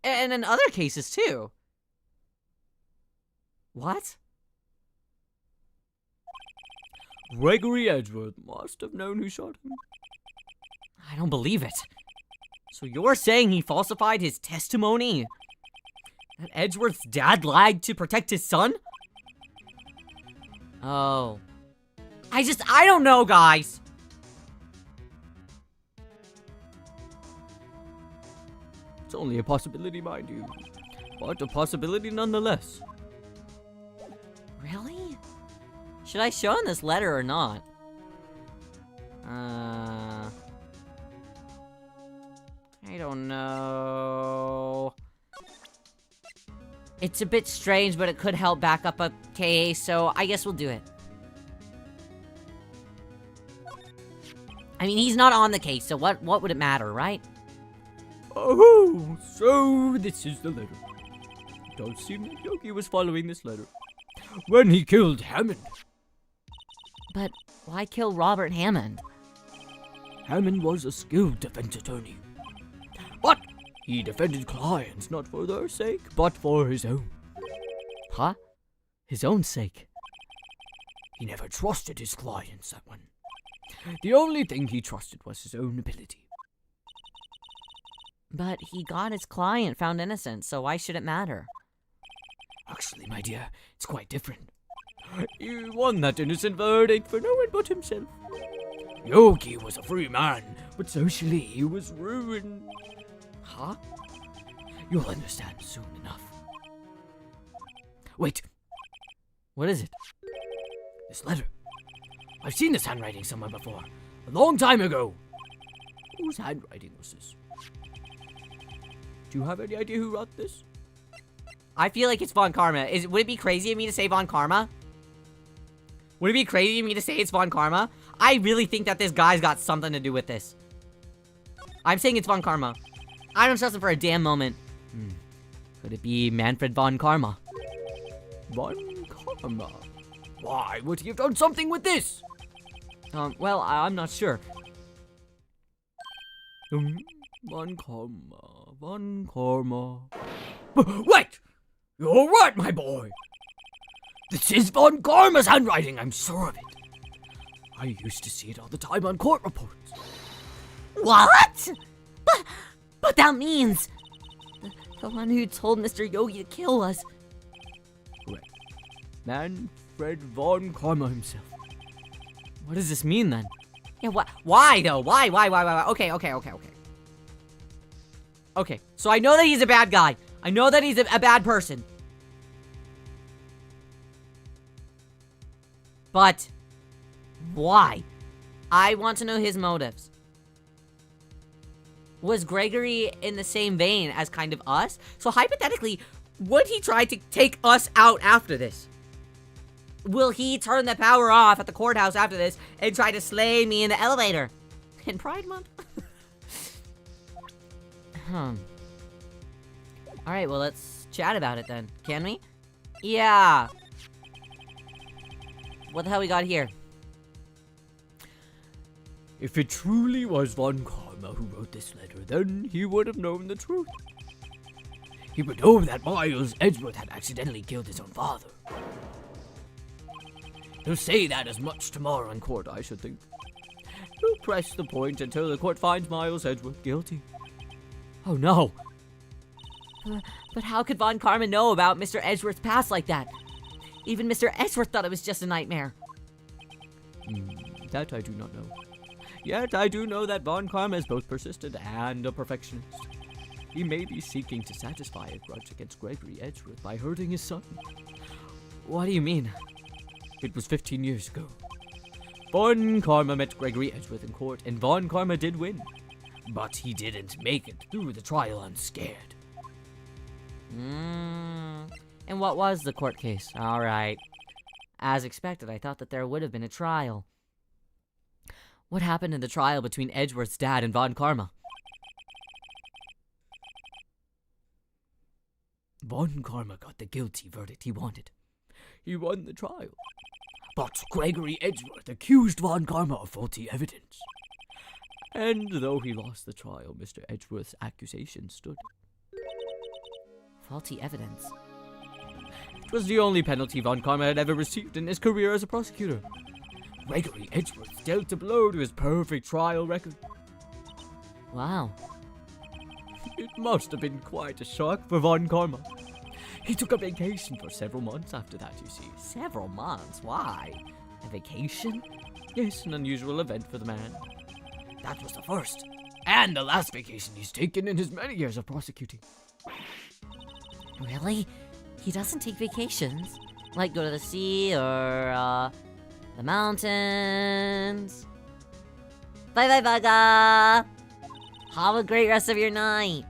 And in other cases, too. What? Gregory Edgeworth must have known who shot him. I don't believe it. So you're saying he falsified his testimony? That Edgeworth's dad lied to protect his son? Oh. I don't know, guys. It's only a possibility, mind you. But a possibility nonetheless. Really? Should I show him this letter or not? I don't know. It's a bit strange, but it could help back up a KA, so I guess we'll do it. I mean, he's not on the case, so what would it matter, right? Oh, so this is the letter. It does seem that Yogi was following this letter when he killed Hammond. But why kill Robert Hammond? Hammond was a skilled defense attorney. But he defended clients not for their sake, but for his own. Huh? His own sake? He never trusted his clients, that one. The only thing he trusted was his own ability. But he got his client found innocent, so why should it matter? Actually, my dear, it's quite different. He won that innocent verdict for no one but himself. Yogi was a free man, but socially he was ruined. Huh? You'll understand soon enough. Wait, What is it? this letter. I've seen this handwriting somewhere before, a long time ago. Whose handwriting was this? Do you have any idea who wrote this? I feel like it's Von Karma. Would it be crazy of me to say Von Karma? Would it be crazy of me to say it's Von Karma? I really think that this guy's got something to do with this. I'm saying it's Von Karma. I don't trust him for a damn moment. Could it be Manfred Von Karma? Von Karma. Why would he have done something with this? Well, I'm not sure. Von Karma. Von Karma. Wait! You're right, my boy! This is Von Karma's handwriting, I'm sure of it. I used to see it all the time on court reports. What? But that means... The one who told Mr. Yogi to kill us. Correct. Manfred Von Karma himself. What does this mean then? Yeah, why though? Why? Okay. Okay, so I know that he's a bad guy. I know that he's a bad person. But why? I want to know his motives. Was Gregory in the same vein as kind of us? So hypothetically, would he try to take us out after this? Will he turn the power off at the courthouse after this and try to slay me in the elevator? In Pride Month? Alright, well, let's chat about it then. Can we? Yeah. What the hell we got here? If it truly was Von Karma who wrote this letter, then he would have known the truth. He would know that Miles Edgeworth had accidentally killed his own father. He'll say that as much tomorrow in court, I should think. He'll press the point until the court finds Miles Edgeworth guilty. Oh no. But how could Von Karma know about Mr. Edgeworth's past like that? Even Mr. Edgeworth thought it was just a nightmare. That I do not know. Yet I do know that Von Karma is both persistent and a perfectionist. He may be seeking to satisfy a grudge against Gregory Edgeworth by hurting his son. What do you mean? It was 15 years ago. Von Karma met Gregory Edgeworth in court, and Von Karma did win. But he didn't make it through the trial unscared. And what was the court case? Alright. As expected, I thought that there would have been a trial. What happened in the trial between Edgeworth's dad and Von Karma? Von Karma got the guilty verdict he wanted. He won the trial. But Gregory Edgeworth accused Von Karma of faulty evidence. And though he lost the trial, Mr. Edgeworth's accusation stood. Faulty evidence. It was the only penalty Von Karma had ever received in his career as a prosecutor. Gregory Edgeworth dealt a blow to his perfect trial record. Wow. It must have been quite a shock for Von Karma. He took a vacation for several months after that, you see. Several months? Why? A vacation? Yes, an unusual event for the man. That was the first and the last vacation he's taken in his many years of prosecuting. Really? He doesn't take vacations? Like go to the sea or, the mountains? Bye-bye, Bugga! Have a great rest of your night!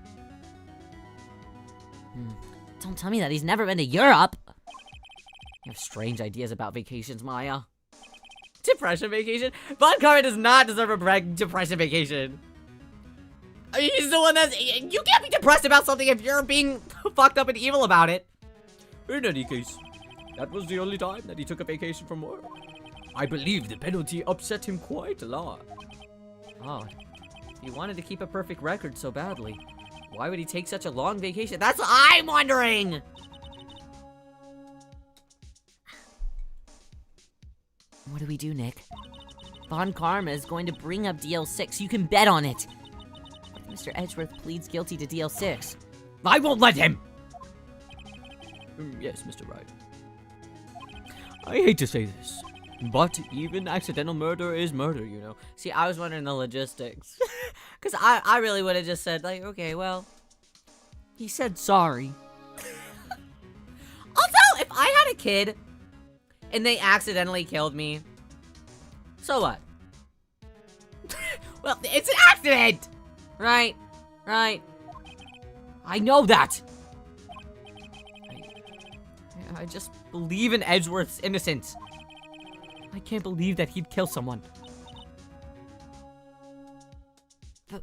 Don't Don't tell me that he's never been to Europe. You have strange ideas about vacations, Maya. Depression vacation? Von Karma does not deserve a depression vacation. He's the one that's... You can't be depressed about something if you're being fucked up and evil about it. In any case, that was the only time that he took a vacation from work. I believe the penalty upset him quite a lot. Oh, he wanted to keep a perfect record so badly. Why would he take such a long vacation? That's what I'm wondering! What do we do, Nick? Von Karma is going to bring up DL6. You can bet on it. If Mr. Edgeworth pleads guilty to DL6. I won't let him! Yes, Mr. Wright. I hate to say this, but even accidental murder is murder, you know. See, I was wondering the logistics. Because I really would have just said, like, okay, well, he said sorry. Also, if I had a kid and they accidentally killed me, so what? Well, it's an accident! Right? Right? I know that! I just believe in Edgeworth's innocence. I can't believe that he'd kill someone. But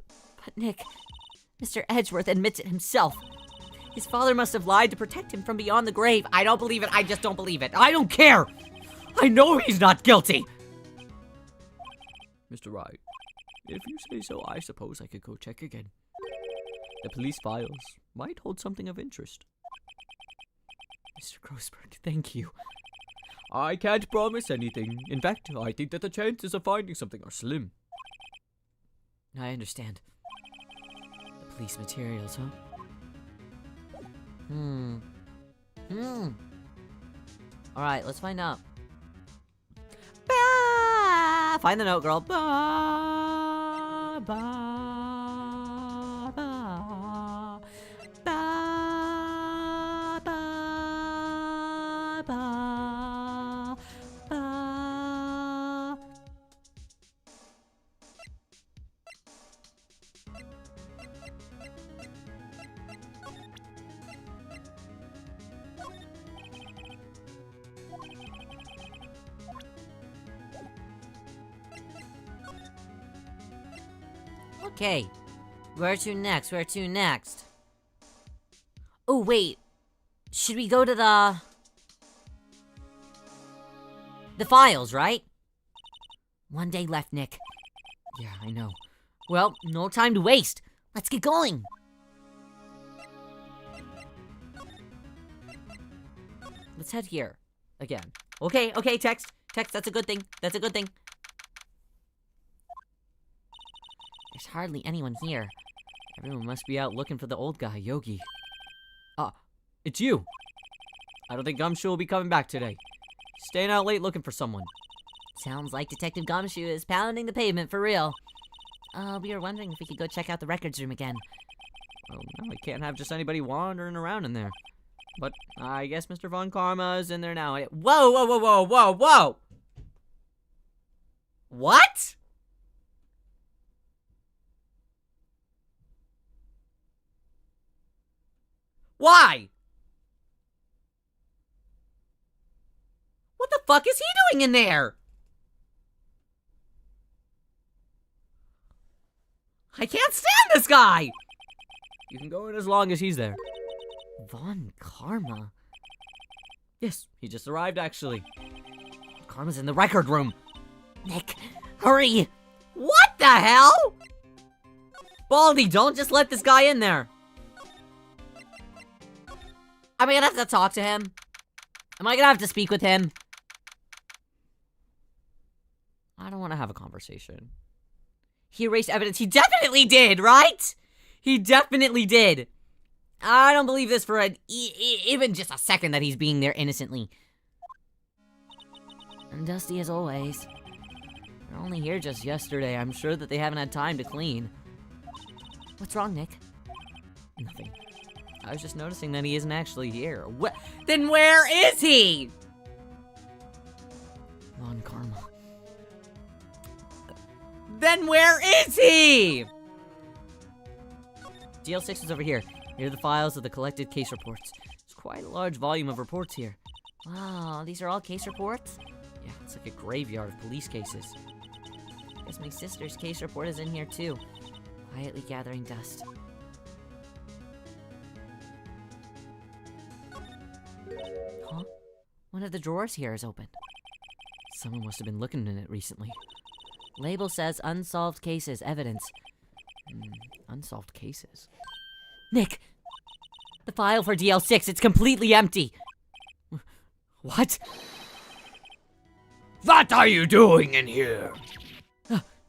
Nick, Mr. Edgeworth admits it himself. His father must have lied to protect him from beyond the grave. I don't believe it. I just don't believe it. I don't care. I know he's not guilty. Mr. Wright, if you say so, I suppose I could go check again. The police files might hold something of interest. Mr. Grossberg, thank you. I can't promise anything. In fact, I think that the chances of finding something are slim. I understand. The police materials, huh? Alright, let's find out. Bah! Find the note, girl. Bah, bah, bah, bah, bah, bah, bah. Okay. Where to next? Where to next? Oh, wait. Should we go to the files, right? One day left, Nick. Yeah, I know. Well, no time to waste. Let's get going. Let's head here. Again. Okay, text. Text, that's a good thing. That's a good thing. There's hardly anyone here. Everyone must be out looking for the old guy, Yogi. Ah, it's you. I don't think Gumshoe will be coming back today. Staying out late looking for someone. Sounds like Detective Gumshoe is pounding the pavement for real. We were wondering if we could go check out the records room again. Oh, no, I can't have just anybody wandering around in there. But I guess Mr. Von Karma is in there now. Whoa, whoa, whoa, whoa, whoa, whoa! What? Why? What the fuck is he doing in there? I can't stand this guy! You can go in as long as he's there. Von Karma? Yes, he just arrived actually. Karma's in the record room. Nick, hurry! What the hell? Baldy, don't just let this guy in there. Am I gonna have to talk to him? Am I gonna have to speak with him? I don't want to have a conversation. He erased evidence. He definitely did, right? He definitely did. I don't believe this for even just a second that he's being there innocently. And dusty as always. They're only here just yesterday. I'm sure that they haven't had time to clean. What's wrong, Nick? Nothing. I was just noticing that he isn't actually here. Then where is he? Von Karma. Then where is he? DL6 is over here. Here are the files of the collected case reports. quite a large volume of reports here. Wow, these are all case reports? Yeah, it's like a graveyard of police cases. Guess my sister's case report is in here too. Quietly gathering dust. Huh? One of the drawers here is open. Someone must have been looking in it recently. Label says unsolved cases, evidence. Unsolved cases. Nick! The file for DL6, it's completely empty! What? What are you doing in here?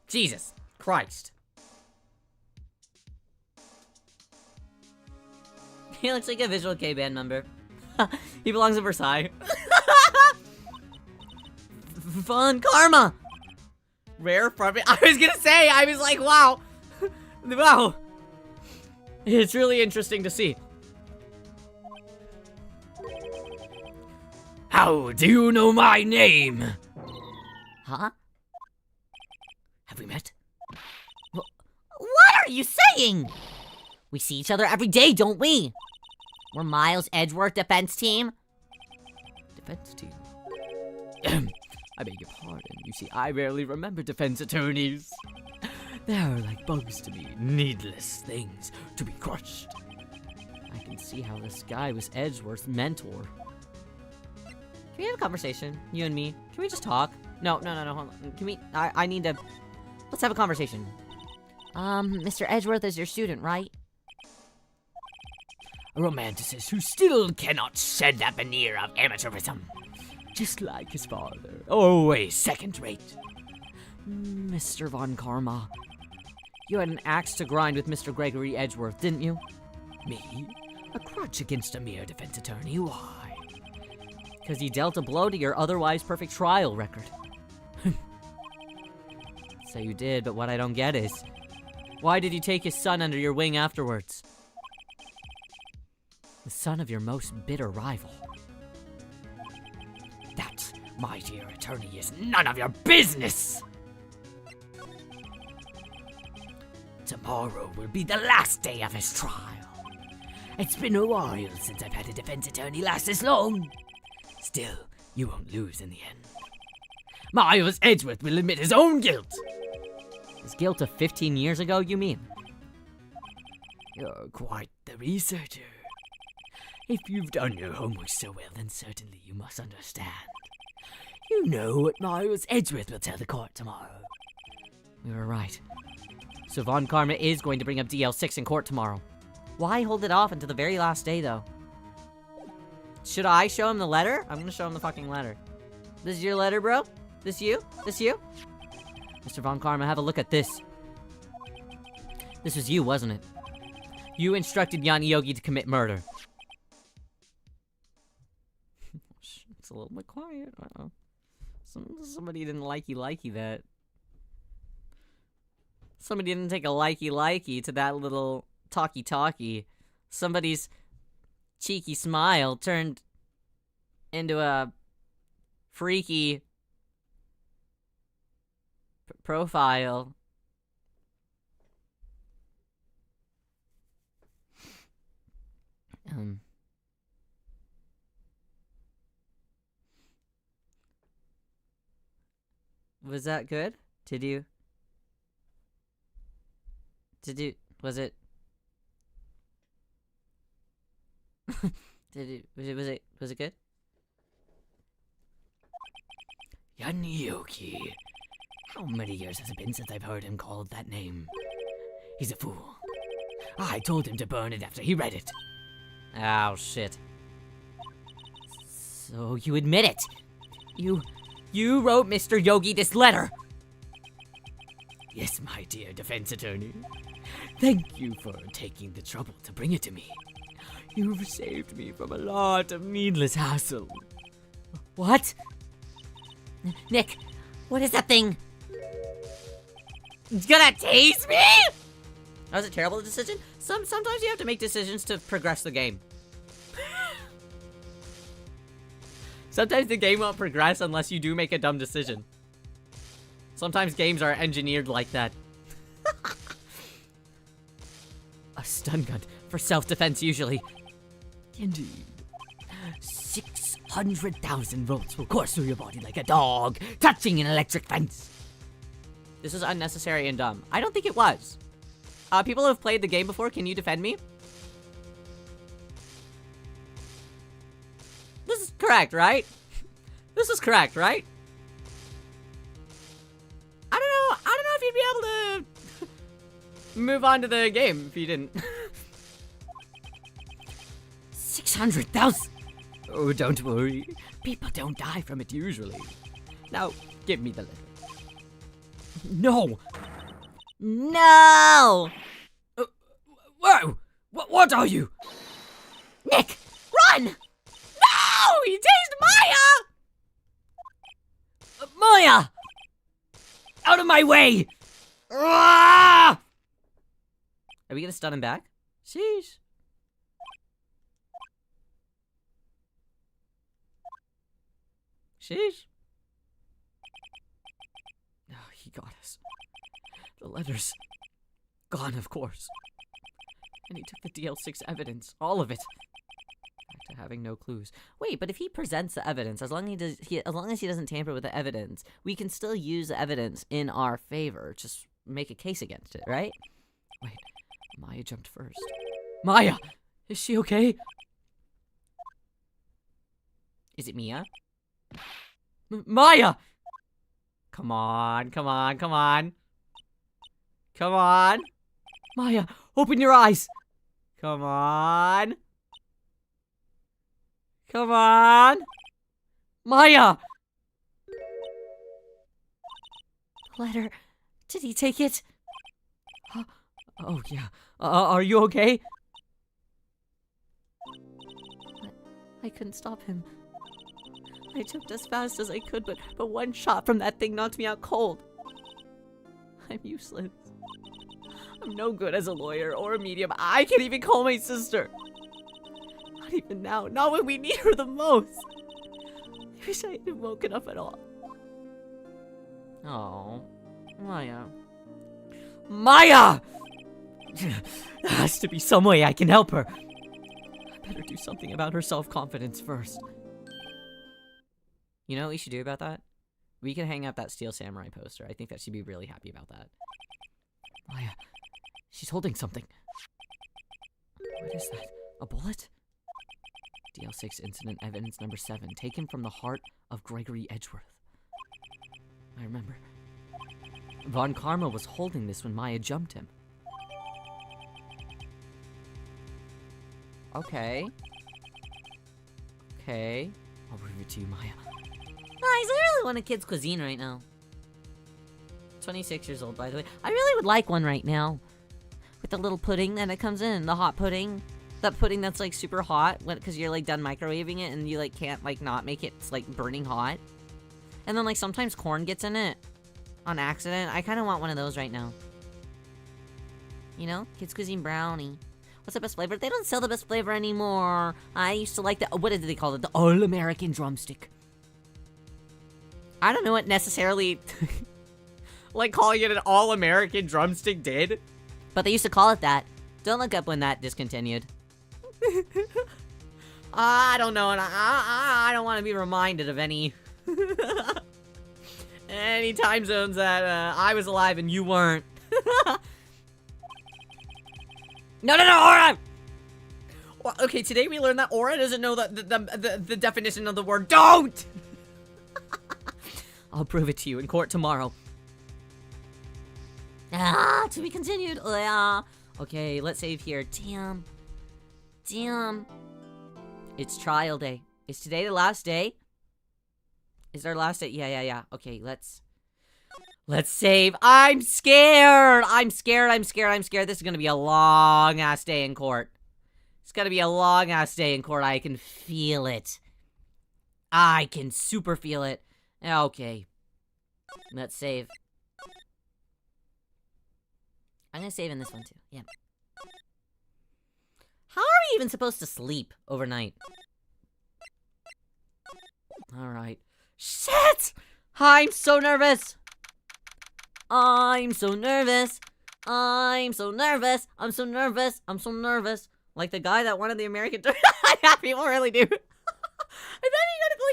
Jesus Christ. He looks like a Visual K band member. He belongs in Versailles. Fun karma! Rare from it. I was gonna say, I was like, wow. Wow. It's really interesting to see. How do you know my name? Huh? Have we met? What are you saying? We see each other every day, don't we? We're Miles' Edgeworth defense team. Defense team. I beg your pardon. You see, I rarely remember defense attorneys. They're like bugs to me. Needless things to be crushed. I can see how this guy was Edgeworth's mentor. Can we have a conversation? You and me? Can we just talk? No, hold on. Can we? I need to... Let's have a conversation. Mr. Edgeworth is your student, right? A romanticist who still cannot shed that veneer of amateurism. Just like his father. Always second rate. Mr. Von Karma, you had an axe to grind with Mr. Gregory Edgeworth, didn't you? Me? A grudge against a mere defense attorney? Why? Because he dealt a blow to your otherwise perfect trial record. So you did, but what I don't get is, why did you take his son under your wing afterwards? The son of your most bitter rival. That, my dear attorney, is none of your business! Tomorrow will be the last day of his trial. It's been a while since I've had a defense attorney last this long. Still, you won't lose in the end. Miles Edgeworth will admit his own guilt. His guilt of 15 years ago, you mean? You're quite the researcher. If you've done your homework so well, then certainly you must understand. You know what Miles Edgeworth will tell the court tomorrow. We were right. So Von Karma is going to bring up DL6 in court tomorrow. Why hold it off until the very last day, though? Should I show him the letter? I'm gonna show him the fucking letter. This is your letter, bro? This you? This you? Mr. Von Karma, have a look at this. This was you, wasn't it? You instructed Yanni Yogi to commit murder. It's a little bit quiet. Uh-oh. Somebody didn't likey that. Somebody didn't take a likey to that little talkie. Somebody's cheeky smile turned into a freaky profile. Was that good? Was it good? Yanni-yoki. How many years has it been since I've heard him called that name? He's a fool. I told him to burn it after he read it. Oh, shit. So you admit it? You wrote Mr. Yogi this letter? Yes, my dear defense attorney. Thank you for taking the trouble to bring it to me. You've saved me from a lot of needless hassle. What? Nick, what is that thing? It's gonna tase me? That was a terrible decision. Sometimes you have to make decisions to progress the game. Sometimes the game won't progress unless you do make a dumb decision. Sometimes games are engineered like that. A stun gun for self-defense usually. Indeed. 600,000 volts will course through your body like a dog touching an electric fence. This is unnecessary and dumb. I don't think it was. People who have played the game before, can you defend me? This is correct, right? This is correct, right? I don't know if you'd be able to move on to the game if you didn't. 600,000. Oh, don't worry. People don't die from it usually. Now, give me the letter. No. No! Whoa! What are you? Nick, run! No! He tased Maya! Maya! Out of my way! Ah! Are we gonna stun him back? Sheesh. Sheesh. Oh, he got us. The letters. Gone, of course. And he took the DL6 evidence. All of it. Back to having no clues. Wait, but if he presents the evidence, as long as he doesn't tamper with the evidence, we can still use the evidence in our favor. Just make a case against it, right? Wait, Maya jumped first. Maya! Is she okay? Is it Mia? Maya! Come on, come on, come on. Come on. Maya, open your eyes! Come on. Come on. Maya! Letter. Did he take it? Oh, yeah. Are you okay? I couldn't stop him. I jumped as fast as I could, but one shot from that thing knocked me out cold. I'm useless. I'm no good as a lawyer or a medium. I can't even call my sister. Not even now. Not when we need her the most. I wish I hadn't woken up at all. Oh, Maya. Maya! There has to be some way I can help her. I better do something about her self-confidence first. You know what we should do about that? We can hang up that Steel Samurai poster. I think that she'd be really happy about that. Maya, she's holding something. What is that? A bullet? DL6 incident evidence number 7, taken from the heart of Gregory Edgeworth. I remember. Von Karma was holding this when Maya jumped him. Okay. Okay. I'll prove it to you, Maya. Guys, I really want a kid's cuisine right now. 26 years old, by the way. I really would like one right now. With the little pudding that it comes in, the hot pudding. That pudding that's like super hot, because you're like done microwaving it and you like can't like not make it, it's like burning hot. And then like sometimes corn gets in it on accident. I kind of want one of those right now. You know, kids cuisine brownie. What's the best flavor? They don't sell the best flavor anymore. I used to like the, what did they call it? The All-American drumstick. I don't know what necessarily, like, calling it an all-American drumstick did. But they used to call it that. Don't look up when that discontinued. I don't know, and I don't want to be reminded of any any time zones that I was alive and you weren't. No, Aura! Well, okay, today we learned that Aura doesn't know the definition of the word don't! I'll prove it to you in court tomorrow. Ah, to be continued. Oh, yeah. Okay, let's save here. Damn. It's trial day. Is today the last day? Is our last day? Yeah. Okay, let's save. I'm scared. This is gonna be a long-ass day in court. It's gonna be a long-ass day in court. I can feel it. I can super feel it. Okay. Let's save. I'm gonna save in this one too. Yeah. How are we even supposed to sleep overnight? Alright. Shit! I'm so nervous! I'm so nervous. Like the guy that wanted the American... People really do. And then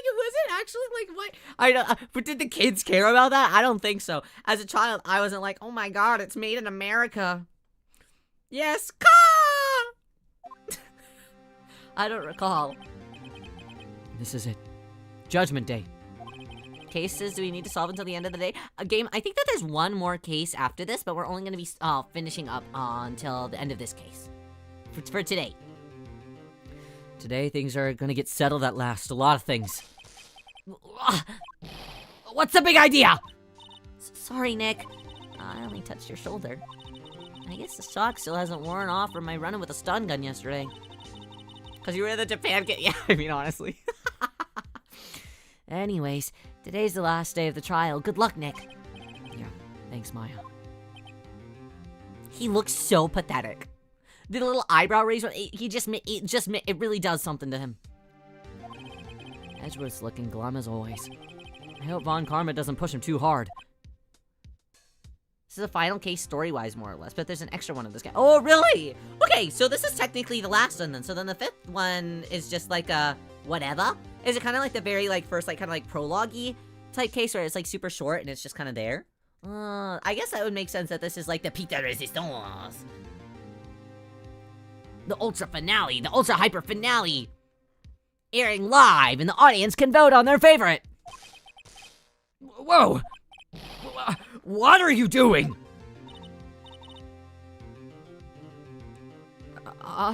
it wasn't actually like what I don't. But did the kids care about that? I don't think so. As a child, I wasn't like, oh my god, it's made in America. Yes, ka! I don't recall. This is it. Judgment Day. Cases do we need to solve until the end of the day? A game. I think that there's one more case after this, but we're only going to be finishing up until the end of this case for today. Today, things are gonna get settled at last. A lot of things. What's the big idea? Sorry, Nick. I only touched your shoulder. I guess the shock still hasn't worn off from my running with a stun gun yesterday. Because you were in the Japan kid. Yeah, I mean, honestly. Anyways, today's the last day of the trial. Good luck, Nick. Yeah, thanks, Maya. He looks so pathetic. The little eyebrow raise, it really does something to him. Edgeworth's looking glum as always. I hope Von Karma doesn't push him too hard. This is a final case story-wise, more or less, but there's an extra one of this guy. Oh, really? Okay, so this is technically the last one then. So then the fifth one is just like a whatever. Is it kind of like the very like first like kind of like prologue-y type case where it's like super short and it's just kind of there? I guess that would make sense that this is like the Piece de Resistance. The ultra finale, the ultra hyper finale, airing live, and the audience can vote on their favorite. Whoa! What are you doing?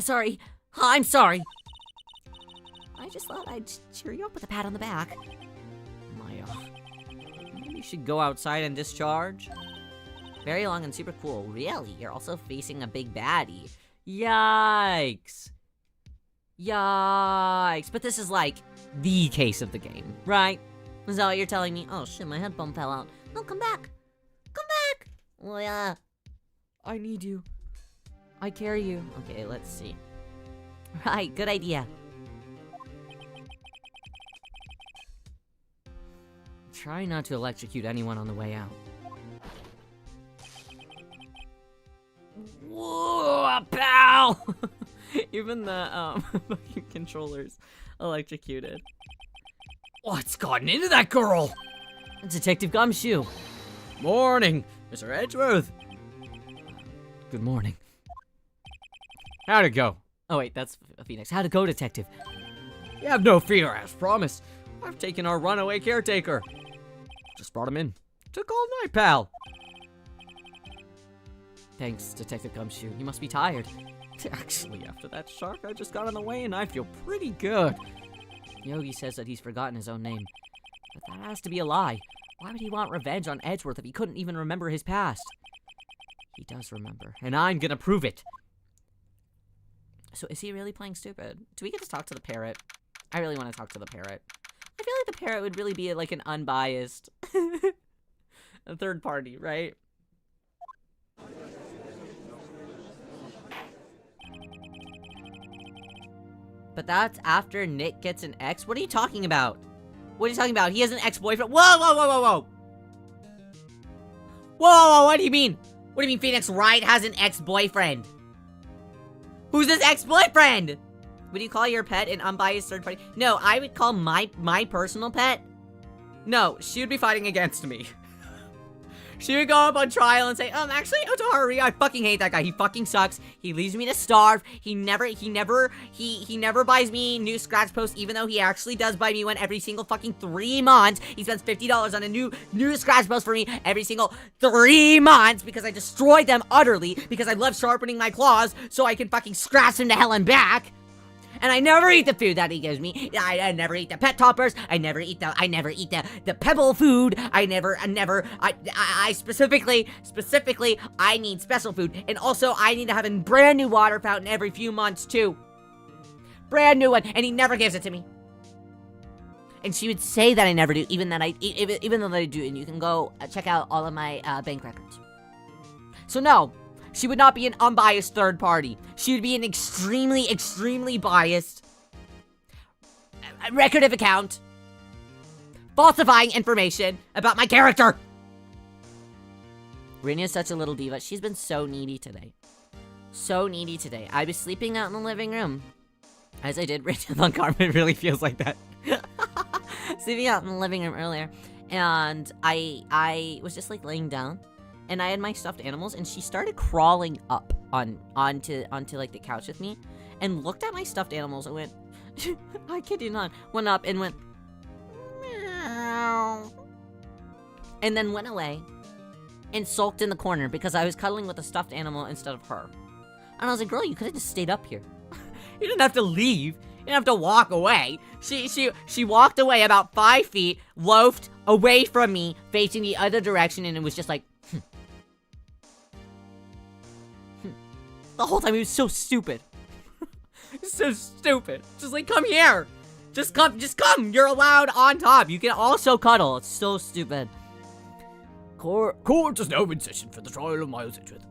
Sorry. I'm sorry. I just thought I'd cheer you up with a pat on the back. Maya, maybe you should go outside and discharge? Very long and super cool. Really? You're also facing a big baddie. Yikes. Yikes. But this is like the case of the game, right? Is that what you're telling me? Oh shit, my headphone fell out. No, come back. Come back. Well, yeah. I need you. I carry you. Okay, let's see. Right, good idea. Try not to electrocute anyone on the way out. Whoa, pal! Even the fucking controllers electrocuted. What's gotten into that girl? Detective Gumshoe. Morning, Mr. Edgeworth. Good morning. How'd it go? Oh wait, that's Phoenix. How'd it go, Detective? You have no fear, as promised. I've taken our runaway caretaker. Just brought him in. Took all night, pal. Thanks, Detective Gumshoe. You must be tired. Actually, after that shark, I just got on the way and I feel pretty good. Yogi says that he's forgotten his own name. But that has to be a lie. Why would he want revenge on Edgeworth if he couldn't even remember his past? He does remember, and I'm gonna prove it. So is he really playing stupid? Do we get to talk to the parrot? I really want to talk to the parrot. I feel like the parrot would really be like an unbiased a third party, right? But that's after Nick gets an ex? What are you talking about? What are you talking about? He has an ex-boyfriend? Whoa, whoa, whoa, whoa, whoa! Whoa, what do you mean? What do you mean Phoenix Wright has an ex-boyfriend? Who's this ex-boyfriend? Would you call your pet an unbiased third party? No, I would call my personal pet. No, she would be fighting against me. She would go up on trial and say, actually, Otoharu Riyo, I fucking hate that guy. He fucking sucks. He leaves me to starve. He never buys me new scratch posts, even though he actually does buy me one every single fucking 3 months. He spends $50 on a new scratch post for me every single 3 months because I destroyed them utterly because I love sharpening my claws so I can fucking scratch them to hell and back. And I never eat the food that he gives me. I never eat the pet toppers. I never eat the pebble food. I specifically, I need special food. And also, I need to have a brand new water fountain every few months, too. Brand new one. And he never gives it to me. And she would say that I never do, even though I do. And you can go check out all of my bank records. So no. She would not be an unbiased third party. She would be an extremely, extremely biased record of account, falsifying information about my character. Rina's such a little diva. She's been so needy today. So needy today. I was sleeping out in the living room. As I did, Rina Von Karma really feels like that. sleeping out in the living room earlier, and I was just like laying down, and I had my stuffed animals, and she started crawling up onto like the couch with me, and looked at my stuffed animals and went, I kid you not, went up and went, meow, and then went away, and sulked in the corner because I was cuddling with a stuffed animal instead of her. And I was like, girl, you could have just stayed up here. You didn't have to leave. You didn't have to walk away. She walked away about 5 feet, loafed away from me, facing the other direction, and it was just like, The whole time. It was so stupid. so stupid. Just like, come here. Just come. You're allowed on top. You can also cuddle. It's so stupid. Court is now in session for the trial of Miles Edgeworth.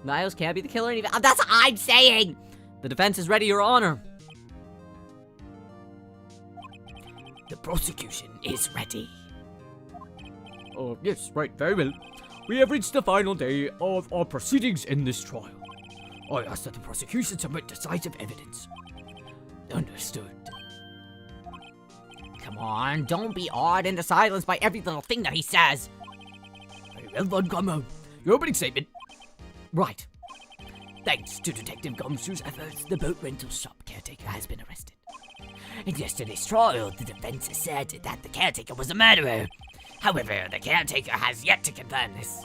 Niles can't be the killer. Even That's what I'm saying. the defense is ready, Your Honor. The prosecution is ready. Oh, Yes, right, very well. We have reached the final day of our proceedings in this trial. I ask that the prosecution submit decisive evidence. Understood. come on. Don't be awed into silence by every little thing that he says. Very well done, Gummo. Your opening statement. Right. Thanks to Detective Gumshoe's efforts, the boat rental shop caretaker has been arrested. In yesterday's trial, the defense asserted that the caretaker was a murderer. However, the caretaker has yet to confirm this.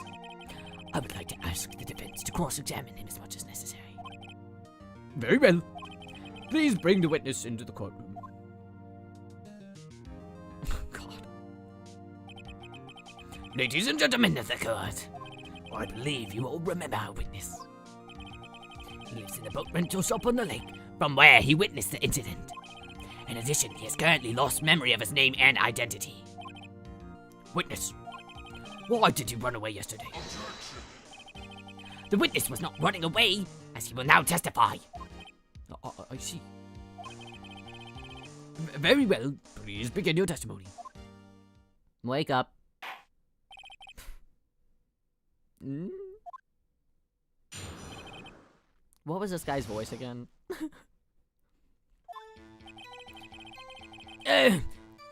I would like to ask the defense to cross-examine him as much as necessary. Very well. Please bring the witness into the courtroom. God. Ladies and gentlemen of the court, I believe you all remember our witness. He lives in the boat rental shop on the lake, from where he witnessed the incident. In addition, he has currently lost memory of his name and identity. Witness, why did you run away yesterday? The witness was not running away, as he will now testify. I see. Very well, please begin your testimony. Wake up. What was this guy's voice again?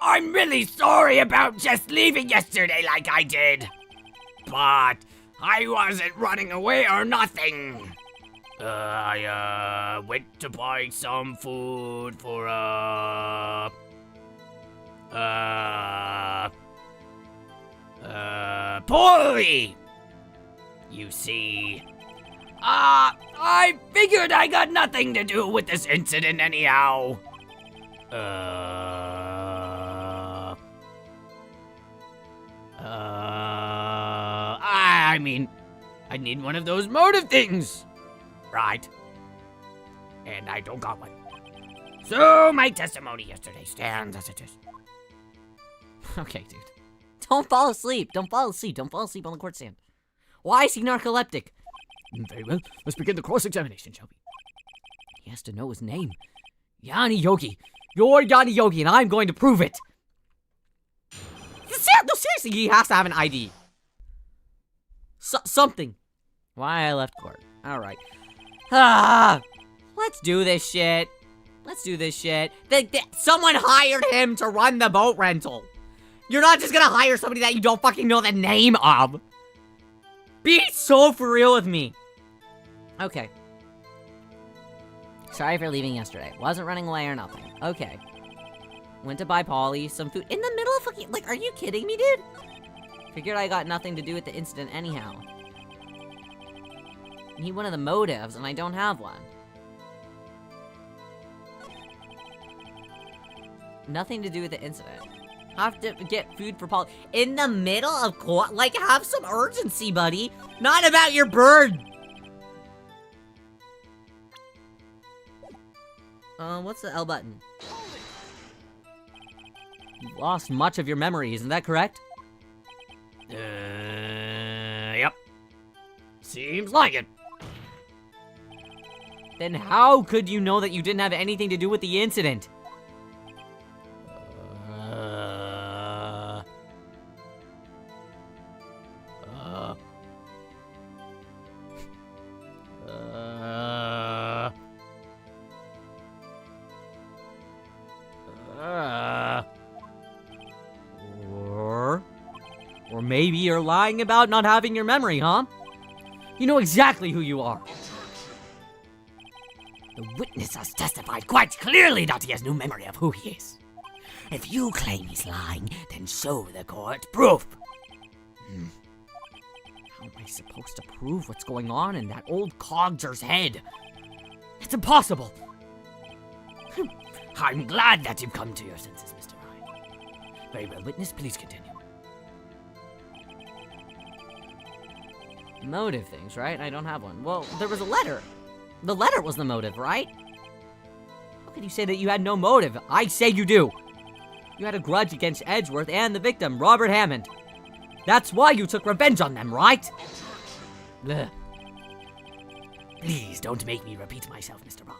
I'm really sorry about just leaving yesterday like I did. But I wasn't running away or nothing. I went to buy some food for, Polly! You see, I figured I got nothing to do with this incident anyhow. I mean, I need one of those motive things, right? And I don't got one. So my testimony yesterday stands as it is. Okay, dude. Don't fall asleep. Don't fall asleep. Don't fall asleep on the court stand. Why is he narcoleptic? Very well, let's begin the cross-examination, shall we? He has to know his name. Yanni Yogi. You're Yanni Yogi, and I'm going to prove it. No, seriously, he has to have an ID. Something. Why I left court. Alright. Let's do this shit. Let's do this shit. Someone hired him to run the boat rental. You're not just gonna hire somebody that you don't fucking know the name of. Be so for real with me. Okay. Sorry for leaving yesterday. Wasn't running away or nothing. Okay. Went to buy Polly some food in the middle of fucking, like, are you kidding me, dude? Figured I got nothing to do with the incident anyhow. Need one of the motives, and I don't have one. Nothing to do with the incident. Have to get food for Polly in the middle of court. Like, have some urgency, buddy. Not about your bird. What's the L button? You've lost much of your memory, isn't that correct? Yep. Seems like it. Then how could you know that you didn't have anything to do with the incident? maybe you're lying about not having your memory, huh? You know exactly who you are. The witness has testified quite clearly that he has no memory of who he is. If you claim he's lying, then show the court proof. How am I supposed to prove what's going on in that old codger's head? It's impossible. I'm glad that you've come to your senses, Mr. Hyde. Very well, witness, please continue. Motive things, right? I don't have one. Well, there was a letter. The letter was the motive, right? How can you say that you had no motive? I say you do. You had a grudge against Edgeworth and the victim, Robert Hammond. That's why you took revenge on them, right? Bleh. Please don't make me repeat myself, Mr. Hyde.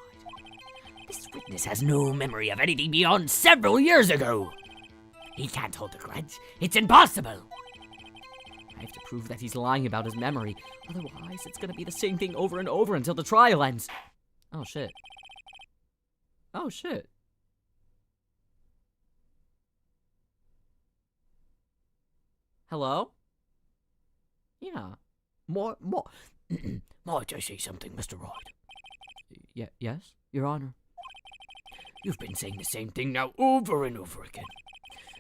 This witness has no memory of anything beyond several years ago. He can't hold a grudge. It's impossible. I have to prove that he's lying about his memory. Otherwise, it's gonna be the same thing over and over until the trial ends. Oh, shit. Oh, shit. Hello? Yeah. Might I say something, Mr. Hyde? Yes, Your Honor. You've been saying the same thing now over and over again.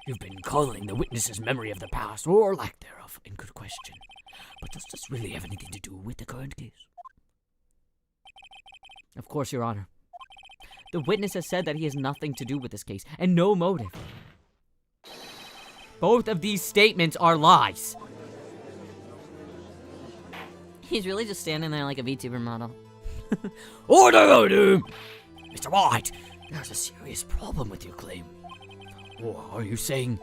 You've been calling the witness's memory of the past, or lack thereof, in good question. But does this really have anything to do with the current case? Of course, Your Honor. The witness has said that he has nothing to do with this case, and no motive. Both of these statements are lies. He's really just standing there like a VTuber model. Order! Mr. White, there's a serious problem with your claim. Or are you saying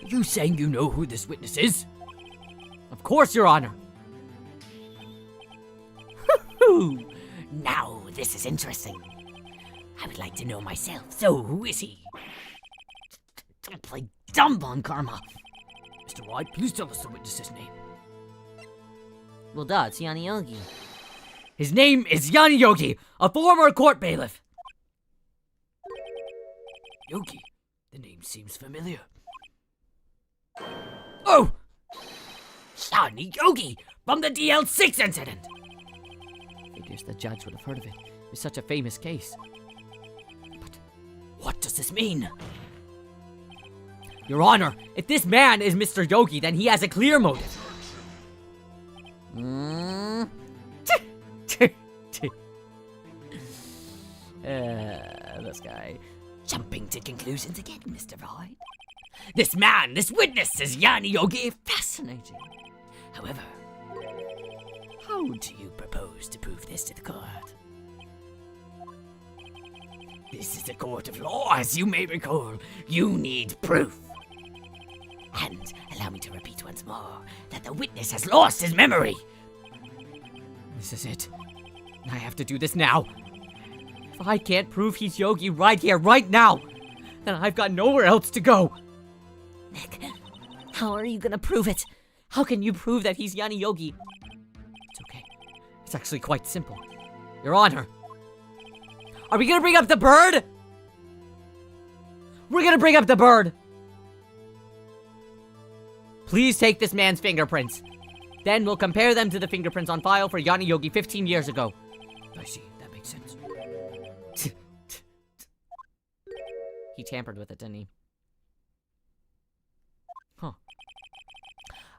you know who this witness is? Of course, Your Honor. Now this is interesting. I would like to know myself. So who is he? Don't play dumb on Karma. Mr. White, please tell us the witness's name. Well, duh, it's Yanni Yogi. His name is Yanni Yogi, a former court bailiff. Yogi? The name seems familiar. Oh! Yanni Yogi from the DL6 incident! Figures the judge would have heard of it. It's such a famous case. But what does this mean? Your Honor, if this man is Mr. Yogi, then he has a clear motive. This guy. Jumping to conclusions again, Mr. Hyde. This man, this witness, is Yanni Yogi. Fascinating. However, how do you propose to prove this to the court? This is a court of law, as you may recall. You need proof. And allow me to repeat once more that the witness has lost his memory. This is it. I have to do this now. If I can't prove he's Yogi right here, right now, then I've got nowhere else to go. Nick, how are you gonna prove it? How can you prove that he's Yanni Yogi? It's okay. It's actually quite simple. Your Honor. Are we gonna bring up the bird? We're gonna bring up the bird. Please take this man's fingerprints. Then we'll compare them to the fingerprints on file for Yanni Yogi 15 years ago. I see. That makes sense. He tampered with it, didn't he? Huh.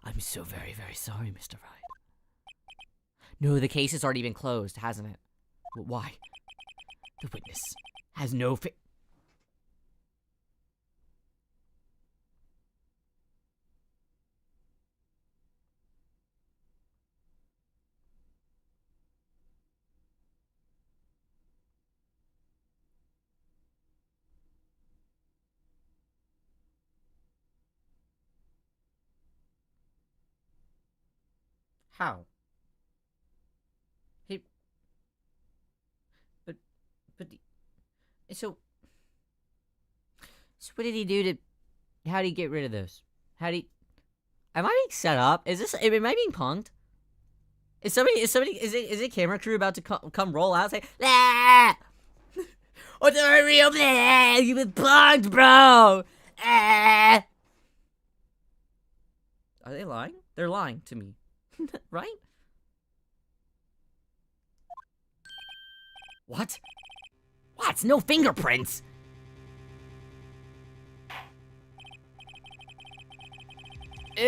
I'm so very, very sorry, Mr. Hyde. No, the case has already been closed, hasn't it? Why? The witness has no How? He... But... So what did he do to... How did he get rid of those? How did he... Am I being set up? Am I being punked? Is it camera crew about to come roll out and say, "Ah! Otoharu Riyo, blah! You've been punked, bro! Ah!" Are they lying? They're lying to me. Right? What? What? No fingerprints? You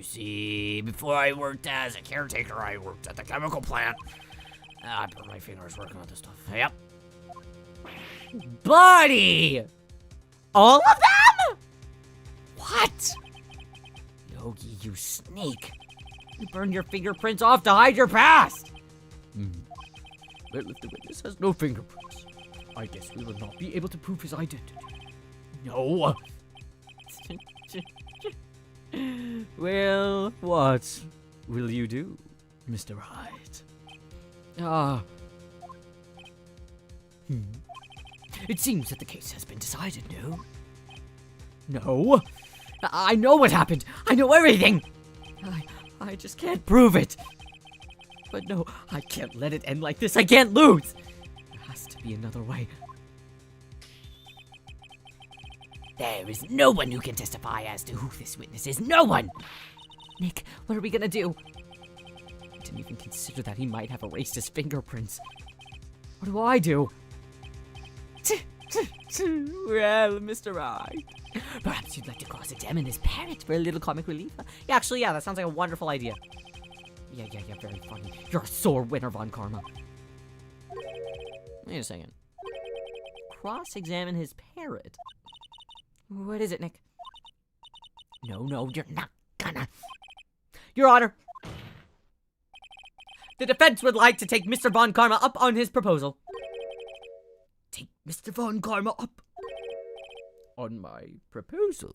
see, before I worked as a caretaker, I worked at the chemical plant. I burned my fingers working on this stuff. Yep. Buddy! All of them? What? Yogi, you snake. You burned your fingerprints off to hide your past. Well, if the witness has no fingerprints, I guess we will not be able to prove his identity. No. Well, what will you do, Mr. Hyde? It seems that the case has been decided, no? No. I know what happened. I know everything. I just can't prove it. But no, I can't let it end like this. I can't lose. There has to be another way. There is no one who can testify as to who this witness is. No one! Nick, what are we gonna do? I didn't even consider that he might have erased his fingerprints. What do I do? Well, Mr. Hyde, perhaps you'd like to cross-examine his parrot for a little comic relief? Yeah, actually, yeah, that sounds like a wonderful idea. Yeah, very funny. You're a sore winner, Von Karma. Wait a second. Cross-examine his parrot? What is it, Nick? No, you're not gonna. Your Honor, the defense would like to take Mr. Von Karma up on his proposal. Take Mr. Von Karma up on my proposal.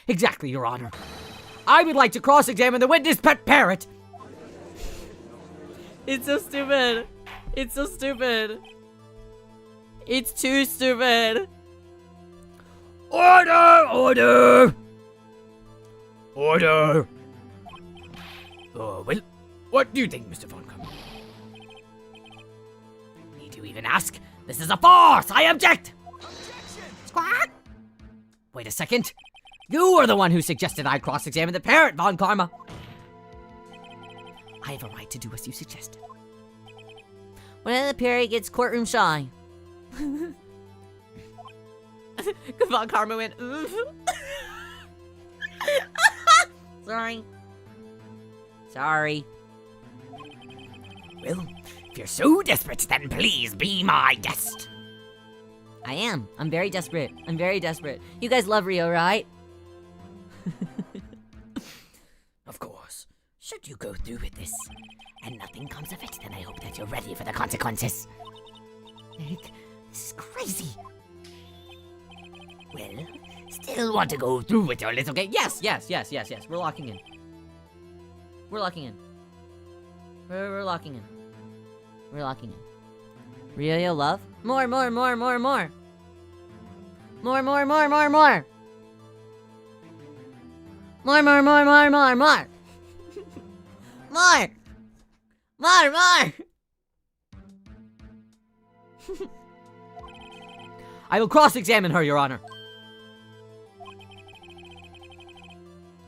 Exactly, Your Honor. I would like to cross-examine the witness pet parrot. It's so stupid. It's so stupid. It's too stupid. Order! Order! Order! Well, what do you think, Mr. Von Karma? Need you even ask? This is a farce! I object! Squawk! Wait a second. You were the one who suggested I cross-examine the parrot, Von Karma. I have a right to do as you suggested. When the parrot gets courtroom shy. Von Karma went, oof. Sorry. Well, if you're so desperate, then please be my guest. I am. I'm very desperate. I'm very desperate. You guys love Rio, right? Of course. Should you go through with this and nothing comes of it, then I hope that you're ready for the consequences. Nick, this is crazy. Well, still want to go through with your little game? Yes. We're locking in. We're locking in. We're locking in. We're locking in. Rio, love? More. More. More. More. I will cross-examine her, Your Honor.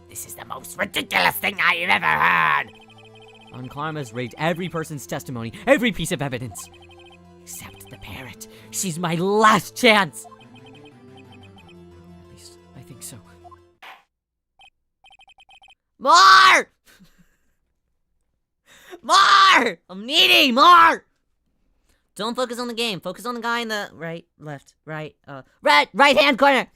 This is the most ridiculous thing I've ever heard. Von Karma's raped every person's testimony, every piece of evidence. Except the parrot. She's my last chance. At least, I think so. More! More! I'm needy! More! Don't focus on the game. Focus on the guy in the right, left, right hand corner.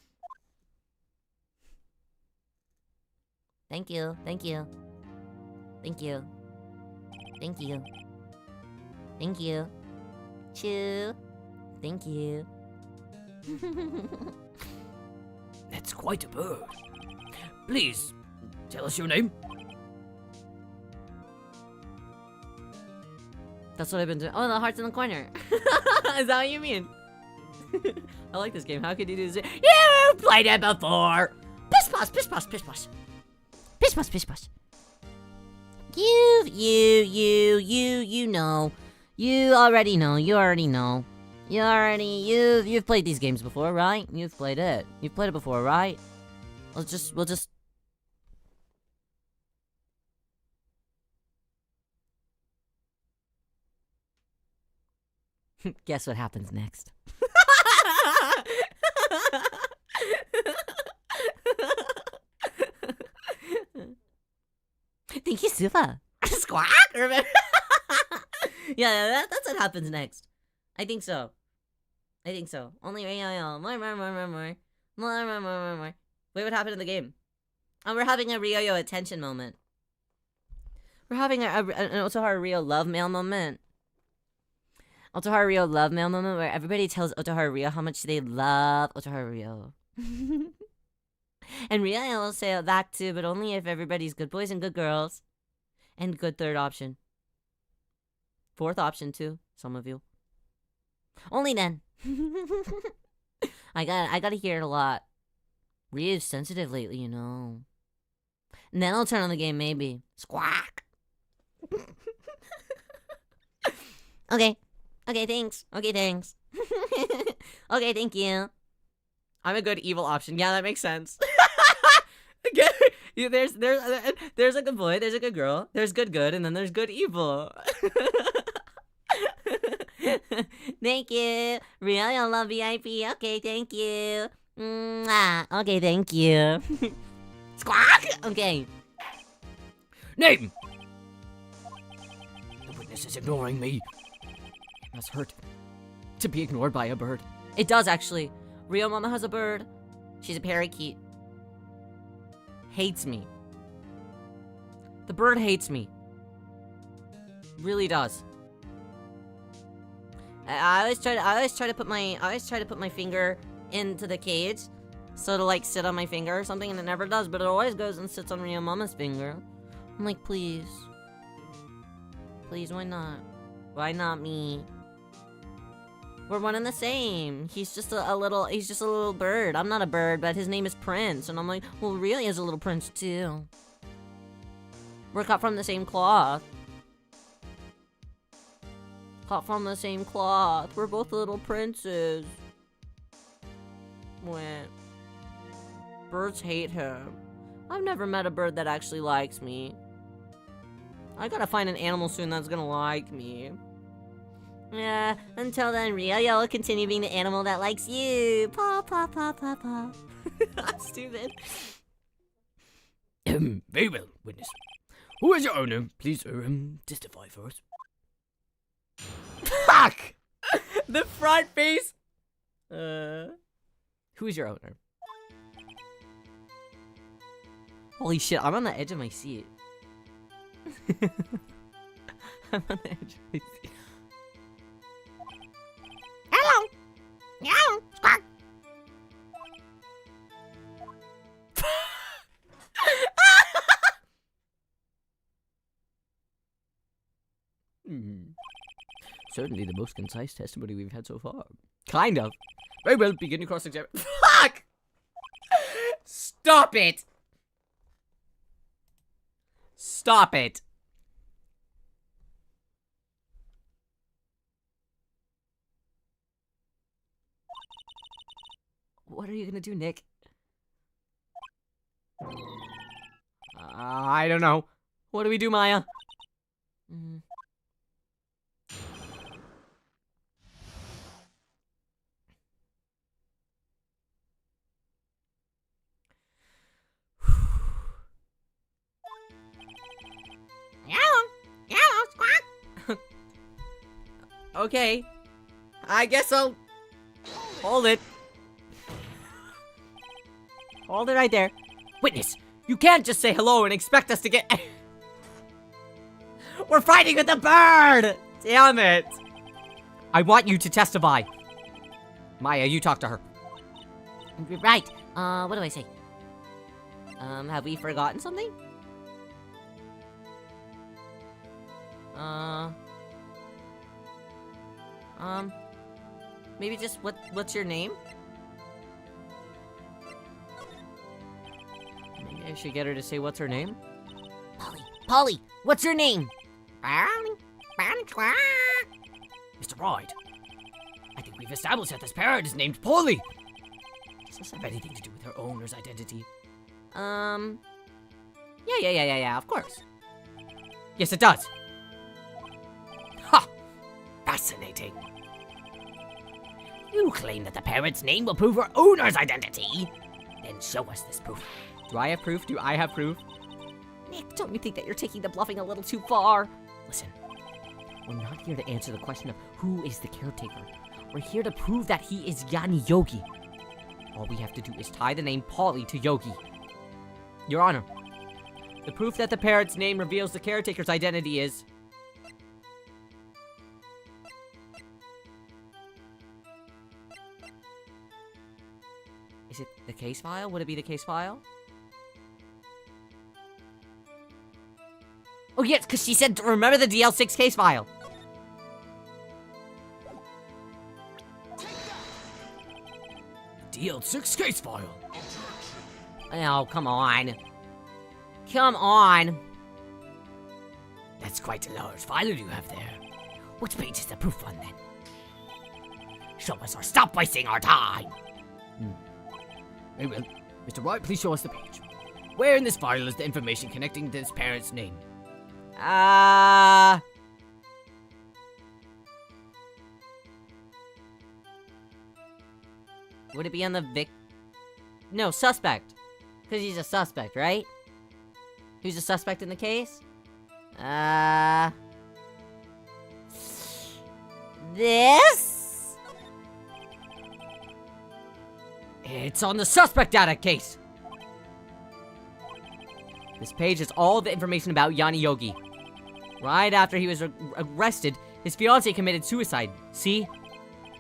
Thank you. Thank you. Thank you. Thank you. Thank you. Chew. Thank you. That's quite a bird. Please, tell us your name. That's what I've been doing. Oh, the heart's in the corner. Is that what you mean? I like this game. How could you do this? You played it before. Pish posh, pish posh, pish posh. Pish posh, pish posh. You know. You already know. You've played these games before, right? You've played it before, right? We'll just. Guess what happens next? Thank you, Suva. Squawk! Remember? Yeah, that's what happens next. I think so. Only Ryo. More. Wait, what happened in the game? Oh, we're having a Ryo attention moment. We're having an Otoharu Riyo love mail moment. Otoharu Riyo love mail moment where everybody tells Otoharu Riyo how much they love Otoharu Riyo. And Riyo will say it back too, but only if everybody's good boys and good girls. And good third option. Fourth option too, some of you. Only then. I gotta hear it a lot. Ryo's sensitive lately, you know. And then I'll turn on the game, maybe. Squawk! Okay, thanks. Okay, thank you. I'm a good evil option. Yeah, that makes sense. Again, there's a good boy, there's a good girl, there's good, and then there's good evil. Thank you. Real love VIP. Okay, thank you. Mwah. Okay, thank you. Squawk! Okay. Name! The witness is ignoring me. It must hurt to be ignored by a bird. It does, actually. Rio Mama has a bird. She's a parakeet. Hates me. The bird hates me. Really does. I always try to put my finger into the cage, so to like sit on my finger or something, and it never does. But it always goes and sits on Rio Mama's finger. I'm like, please, why not? Why not me? We're one and the same. He's just a little bird. I'm not a bird, but his name is Prince, and I'm like, well, really is a little prince too. We're cut from the same cloth. Cut from the same cloth. We're both little princes. When birds hate him. I've never met a bird that actually likes me. I gotta find an animal soon that's gonna like me. Yeah, until then, Rio will continue being the animal that likes you. Paw, paw, paw, paw, paw. I'm stupid. Very well, witness. Who is your owner? Please, testify first. Fuck! The front face. Who is your owner? Holy shit, I'm on the edge of my seat. I'm on the edge of my seat. Hello. Meow. Squawk. Certainly the most concise testimony we've had so far. Kind of. Very well, begin your cross-examination. Fuck! Stop it! Stop it! What are you gonna do, Nick? I don't know. What do we do, Maya? Okay. I guess I'll hold it. Hold it right there. Witness, you can't just say hello and expect us to get... We're fighting with the bird! Damn it. I want you to testify. Maya, you talk to her. Right. What do I say? Have we forgotten something? Maybe just what's your name? Maybe I should get her to say what's her name. Polly, what's your name? Mr. Wright, I think we've established that this parrot is named Polly. Does this have anything to do with her owner's identity? Yeah, of course. Yes, it does. Ha! Fascinating. You claim that the parent's name will prove her owner's identity? Then show us this proof. Do I have proof? Do I have proof? Nick, don't you think that you're taking the bluffing a little too far? Listen, we're not here to answer the question of who is the caretaker. We're here to prove that he is Yani Yogi. All we have to do is tie the name Polly to Yogi. Your Honor, the proof that the parrot's name reveals the caretaker's identity is... Is it the case file? Would it be the case file? Oh yes, because she said, remember the DL6 case file. DL6 case file. Oh, come on. Come on. That's quite a large file you have there. Which page is the proof on, then? Show us or stop wasting our time! Very well. Mr. Wright, please show us the page. Where in this file is the information connecting this parent's name? Would it be on the No, suspect. Because he's a suspect, right? Who's a suspect in the case? This? It's on the suspect data case. This page is all the information about Yani Yogi. Right after he was arrested, his fiancée committed suicide. See?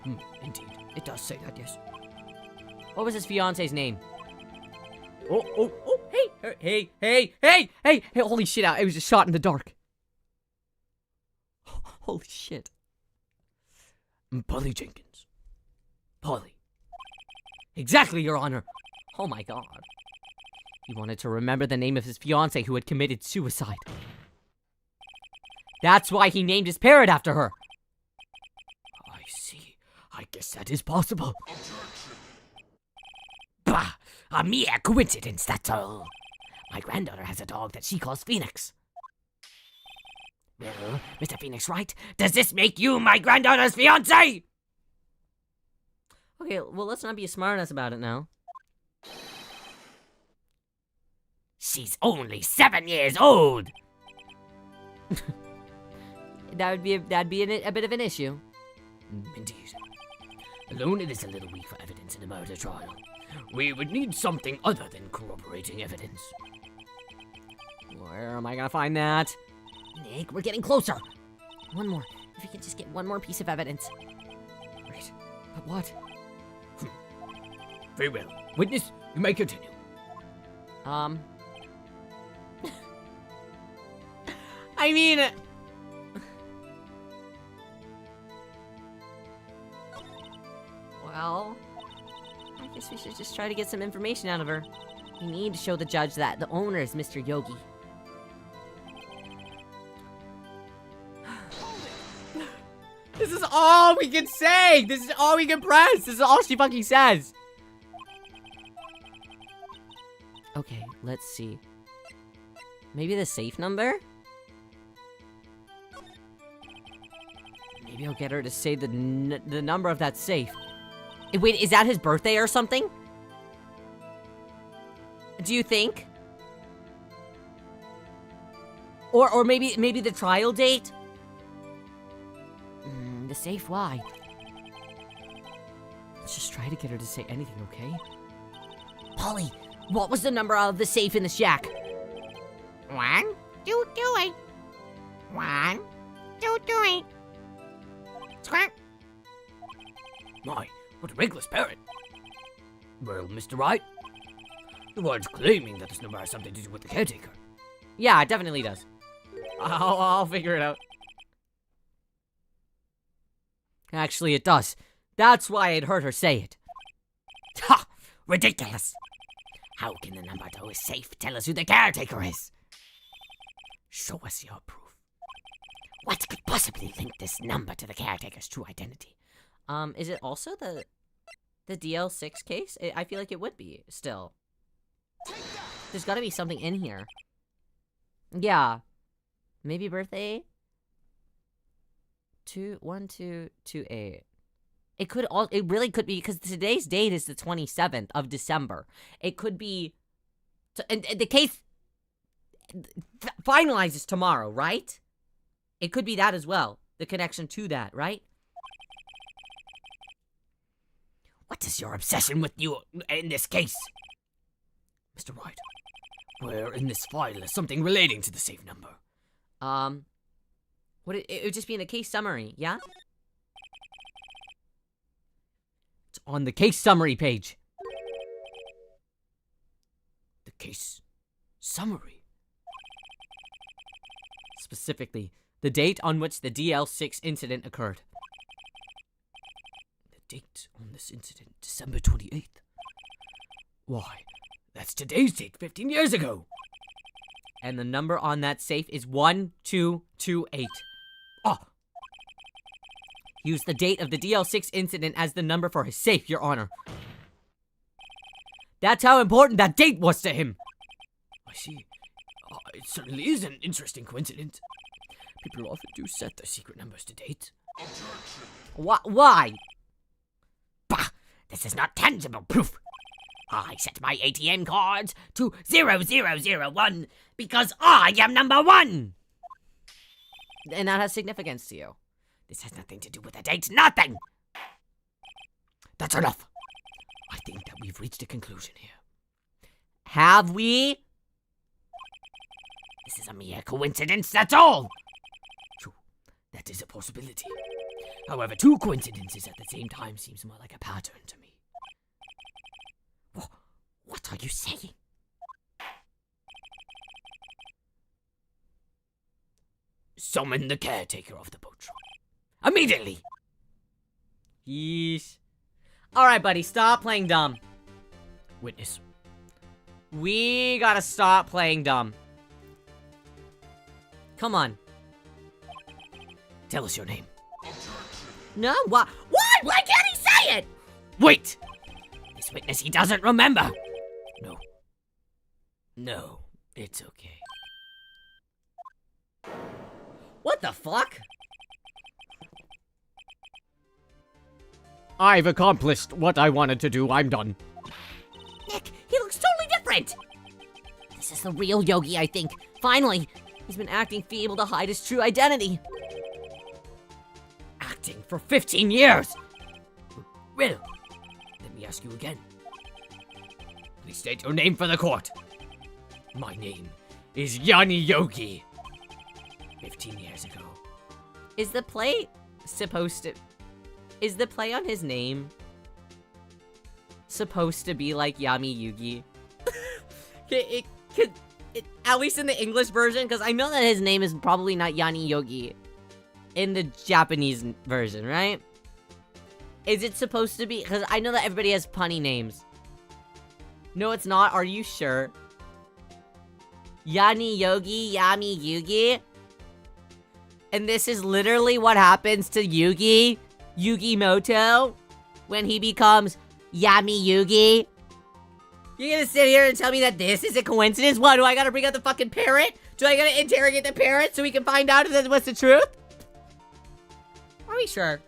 Indeed. It does say that, yes. What was his fiancée's name? Oh, hey, holy shit, it was just shot in the dark. Holy shit. Polly Jenkins. Polly. Exactly, Your Honor. Oh my god. He wanted to remember the name of his fiancée who had committed suicide. That's why he named his parrot after her. I see. I guess that is possible. Bah! A mere coincidence, that's all. My granddaughter has a dog that she calls Phoenix. Well, Mr. Phoenix Wright, does this make you my granddaughter's fiancé? Okay, well, let's not be a smartass about it now. She's only 7 years old! That'd be a bit of an issue. Indeed. Alone, it is a little weak for evidence in a murder trial. We would need something other than corroborating evidence. Where am I gonna find that? Nick, we're getting closer. One more. If we could just get one more piece of evidence. Right. But what? Very well. Witness, you may continue. I mean... Well, I guess we should just try to get some information out of her. We need to show the judge that the owner is Mr. Yogi. This is all we can say! This is all we can press! This is all she fucking says! Okay, let's see. Maybe the safe number? Maybe I'll get her to say the number of that safe. Wait, is that his birthday or something? Do you think? Or maybe the trial date? The safe, why? Let's just try to get her to say anything, okay? Polly, what was the number of the safe in the shack? 1, 2, 2, 8. 1, 2, 2, 8. Squirt. My, what a reckless parrot. Well, Mr. Wright, the word's claiming that this number has something to do with the caretaker. Yeah, it definitely does. I'll figure it out. Actually, it does. That's why I'd heard her say it. Ha! Ridiculous! How can the number to his safe tell us who the caretaker is? Show us your proof. What could possibly link this number to the caretaker's true identity? Is it also the DL6 case? I feel like it would be, still. There's gotta be something in here. Yeah. Maybe birthday? 1228. It really could be, because today's date is the 27th of December. It could be, and the case finalizes tomorrow, right? It could be that as well. The connection to that, right? What is your obsession with you in this case? Mr. White, where in this file is something relating to the safe number? It would just be in the case summary, yeah? It's on the case summary page. The case summary? Specifically, the date on which the DL6 incident occurred. The date on this incident, December 28th. Why, that's today's date, 15 years ago. And the number on that safe is 1228. Ah, Use the date of the DL6 incident as the number for his safe, Your Honor. That's how important that date was to him. I see. It certainly is an interesting coincidence. People often do set their secret numbers to date. Why? Bah! This is not tangible proof. I set my ATM cards to 0001 because I am number 1. And that has significance to you. This has nothing to do with the date. Nothing! That's enough. I think that we've reached a conclusion here. Have we? This is a mere coincidence, that's all. True, that is a possibility. However, 2 coincidences at the same time seems more like a pattern to me. What are you saying? Summon the caretaker of the boat truck. Immediately! Yeesh. Alright, buddy, stop playing dumb. Witness. We gotta stop playing dumb. Come on. Tell us your name. No, what? What? Why can't he say it? Wait! This witness, he doesn't remember. No, it's okay. What the fuck? I've accomplished what I wanted to do. I'm done. Nick, he looks totally different. This is the real Yogi, I think. Finally, he's been acting feeble to hide his true identity. Acting for 15 years! Well, let me ask you again. Please state your name for the court. My name is Yanni Yogi. 15 years ago. Is the play supposed to... Is the play on his name supposed to be like Yami Yugi? At least in the English version, because I know that his name is probably not Yani Yogi in the Japanese version, right? Is it supposed to be? Because I know that everybody has punny names. No, it's not. Are you sure? Yani Yogi, Yami Yugi? And this is literally what happens to Yugi, Yugimoto, when he becomes Yami Yugi? You're gonna sit here and tell me that this is a coincidence? What, do I gotta bring out the fucking parrot? Do I gotta interrogate the parrot so we can find out if that's what's the truth? Are we sure?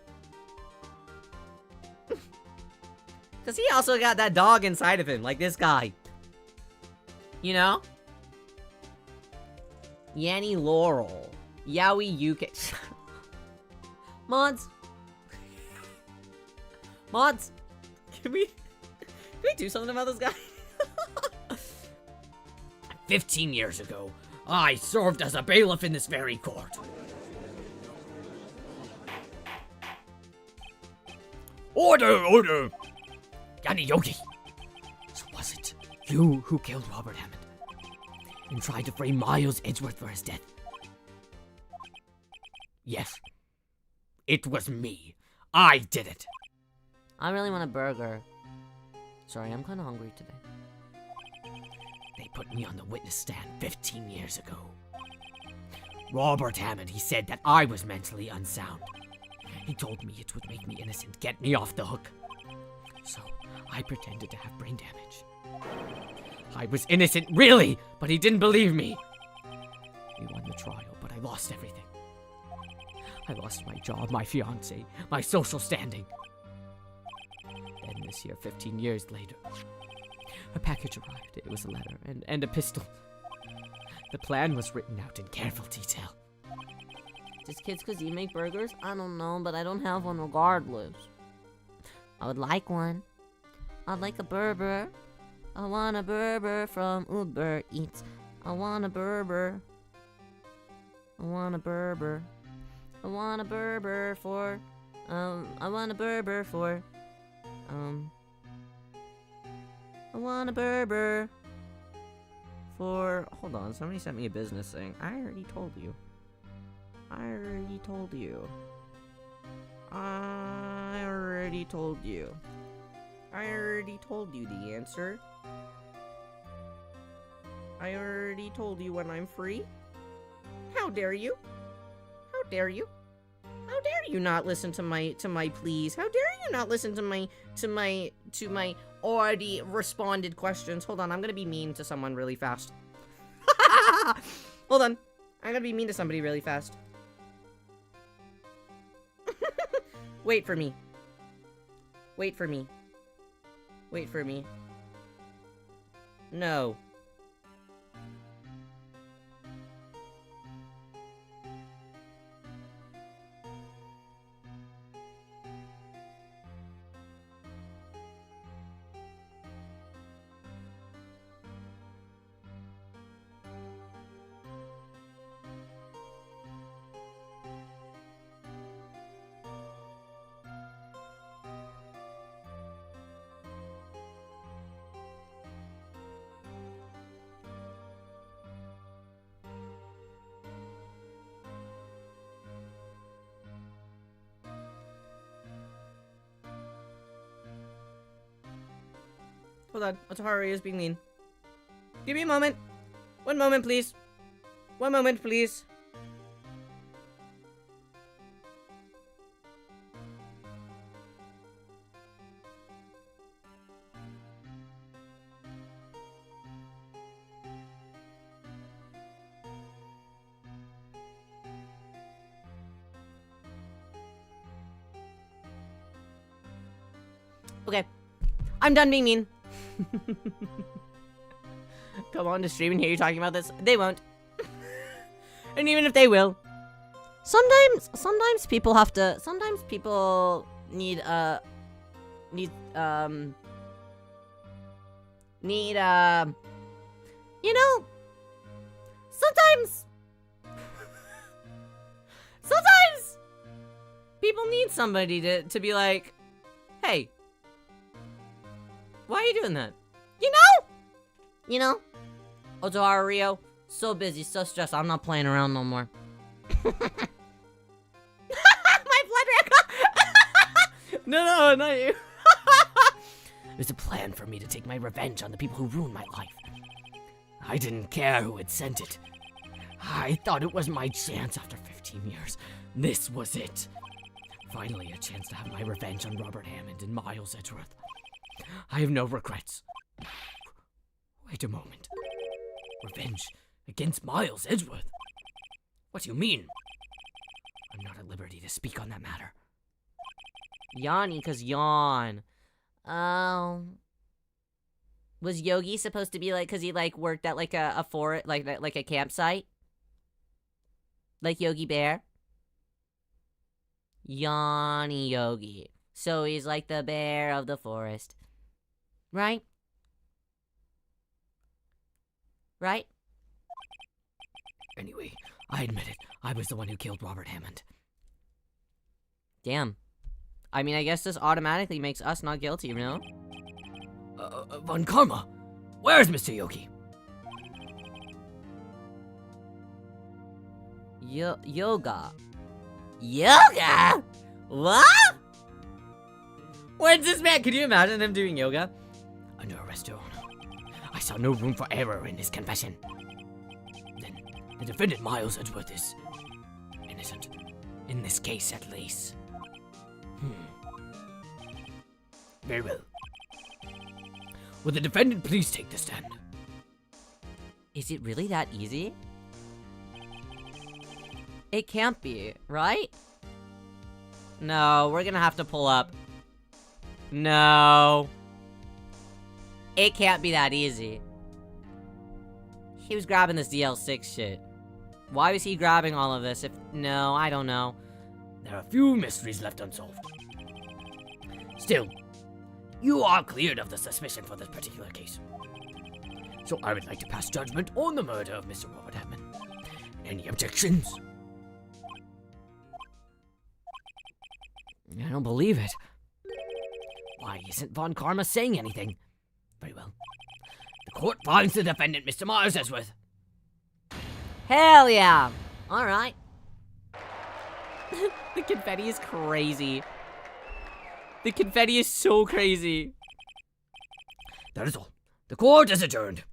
Because he also got that dog inside of him, like this guy. You know? Yanni Laurel. Yowie UK. Mods. Mods. Can we do something about this guy? 15 years ago, I served as a bailiff in this very court. Order, order! Yanni Yogi! So was it you who killed Robert Hammond and tried to frame Miles Edgeworth for his death? Yes, it was me. I did it. I really want a burger. Sorry, I'm kind of hungry today. They put me on the witness stand 15 years ago. Robert Hammond, he said that I was mentally unsound. He told me it would make me innocent, get me off the hook. So, I pretended to have brain damage. I was innocent, really, but he didn't believe me. We won the trial, but I lost everything. I lost my job, my fiancé, my social standing. Then this year, 15 years later, a package arrived. It was a letter and a pistol. The plan was written out in careful detail. Just kids cause you make burgers? I don't know, but I don't have one regardless. I would like one. I'd like a burger. I want a burger from Uber Eats. I want a burger. I want a burger. I want a burger for, I want a burger for, I want a burger for, hold on, somebody sent me a business thing. I already told you. I already told you. I already told you. I already told you the answer. I already told you when I'm free. How dare you? How dare you? How dare you not listen to my pleas? How dare you not listen to my already responded questions? Hold on, I'm gonna be mean to someone really fast. Hold on. I'm gonna be mean to somebody really fast. Wait for me. Wait for me. Wait for me. No. Hold on, Otoharu is being mean. Give me a moment. 1 moment, please. 1 moment, please. Okay. I'm done being mean. Come on to stream and hear you talking about this. They won't. And even if they will, sometimes people have to. Sometimes people need you know. Sometimes people need somebody to be like, hey. Why are you doing that? You know? Otoharu Riyo, so busy, so stressed, I'm not playing around no more. My blood ran. No, not you. There's a plan for me to take my revenge on the people who ruined my life. I didn't care who had sent it. I thought it was my chance after 15 years. This was it. Finally, a chance to have my revenge on Robert Hammond and Miles Edgeworth. I have no regrets. Wait a moment. Revenge against Miles Edgeworth? What do you mean? I'm not at liberty to speak on that matter. Yawny, cause yawn. Was Yogi supposed to be like, cause he like worked at like a forest, like a campsite? Like Yogi Bear? Yawny Yogi. So he's like the bear of the forest. Right? Right? Anyway, I admit it. I was the one who killed Robert Hammond. Damn. I mean, I guess this automatically makes us not guilty, you know? Von Karma, where's Mr. Yogi? Yoga. Yoga? What? When's this man? Could you imagine him doing yoga? Under arrest, Your Honor. I saw no room for error in his confession. Then, the defendant Miles Edgeworth is innocent. In this case, at least. Very well. Will the defendant please take the stand? Is it really that easy? It can't be, right? No, we're gonna have to pull up. No. It can't be that easy. He was grabbing this DL6 shit. Why was he grabbing all of this if... No, I don't know. There are a few mysteries left unsolved. Still, you are cleared of the suspicion for this particular case. So I would like to pass judgment on the murder of Mr. Robert Hammond. Any objections? I don't believe it. Why isn't Von Karma saying anything? Very well. The court finds the defendant, Mr. Myers Edgeworth. Hell yeah! Alright. The confetti is crazy. The confetti is so crazy. That is all. The court is adjourned.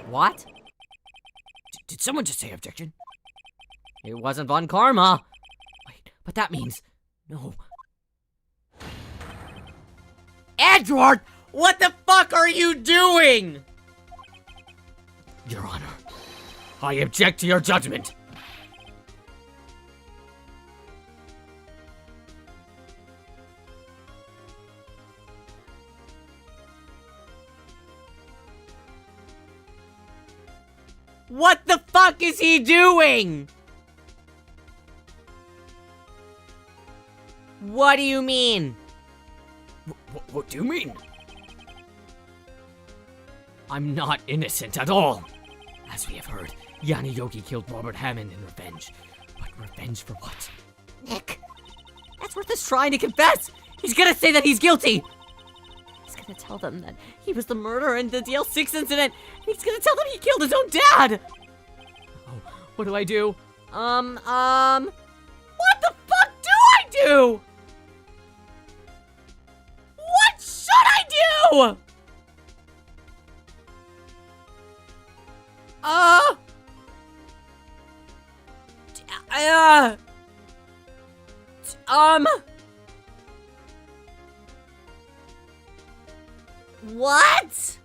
What? Did someone just say objection? It wasn't Von Karma. Wait, but that means... No. Edgeworth! What the fuck are you doing? Your Honor, I object to your judgment. What the fuck is he doing? What do you mean? What do you mean? I'm not innocent at all. As we have heard, Yanni Yogi killed Robert Hammond in revenge. But revenge for what? Nick, Edgeworth is trying to confess! He's gonna say that he's guilty! He's gonna tell them that he was the murderer in the DL6 incident! And he's gonna tell them he killed his own dad! Oh, what do I do? What the fuck do I do? What should I do? What?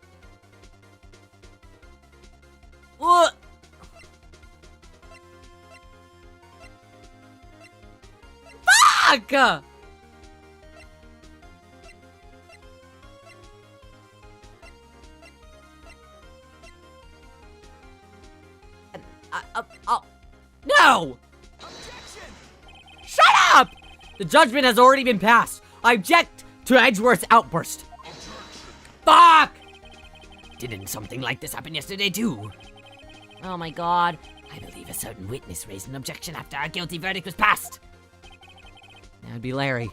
What? Fuck! No! Shut up! The judgment has already been passed. I object to Edgeworth's outburst. Fuck! Didn't something like this happen yesterday too? Oh my god. I believe a certain witness raised an objection after our guilty verdict was passed. That'd be Larry.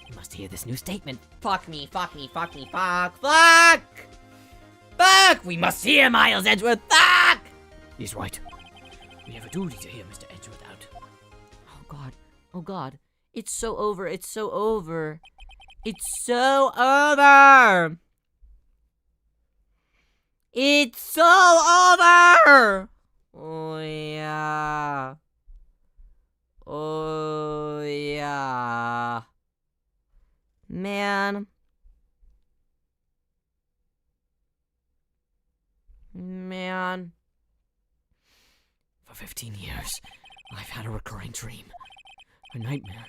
You must hear this new statement. Fuck me, fuck me, fuck me, fuck, fuck! Fuck! We must hear Miles Edgeworth, fuck! He's right. We have a duty to hear Mr. Edgeworth out. Oh god. Oh god. It's so over. It's so over. It's so over. It's so over. Oh yeah. Oh yeah. Man. Man. For 15 years, I've had a recurring dream. A nightmare.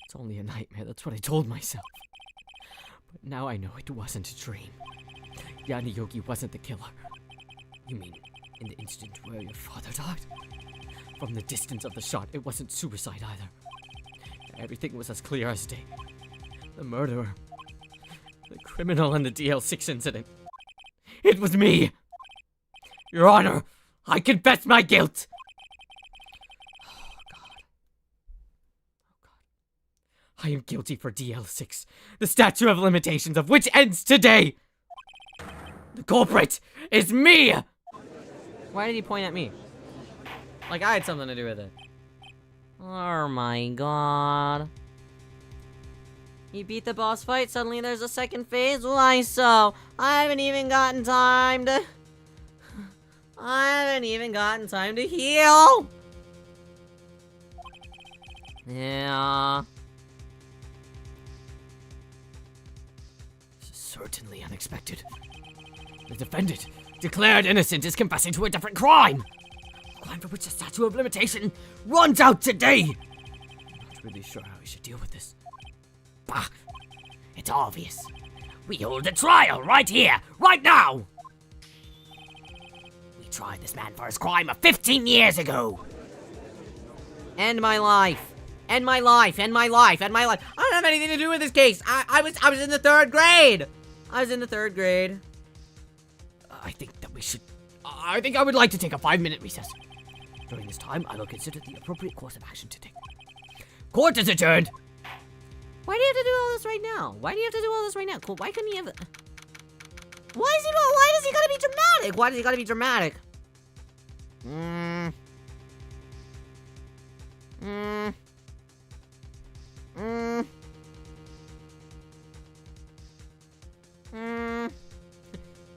It's only a nightmare, that's what I told myself. But now I know it wasn't a dream. Yanni Yogi wasn't the killer. You mean, in the instant where your father died? From the distance of the shot, it wasn't suicide either. Everything was as clear as day. The murderer. The criminal in the DL6 incident. It was me! Your Honor, I confess my guilt! I am guilty for DL6, the statute of limitations of which ends today! The culprit is me! Why did he point at me? Like I had something to do with it. Oh my god. You beat the boss fight, suddenly there's a second phase? Why so? I haven't even gotten time to... heal! Yeah. certainly unexpected. The defendant, declared innocent, is confessing to a different crime. A crime for which the statute of limitation runs out today. I'm not really sure how we should deal with this. Bah! It's obvious. We hold a trial right here, right now! We tried this man for his crime of 15 years ago. End my life. End my life. End my life. End my life. I don't have anything to do with this case. I was in the 3rd grade. I was in the 3rd grade. I think that we should... I think I would like to take a 5-minute recess. During this time, I will consider the appropriate course of action to take. Court is adjourned! Why do you have to do all this right now? Why do you have to do all this right now? Cool. Why couldn't he have... Why does he gotta be dramatic? Why does he gotta be dramatic?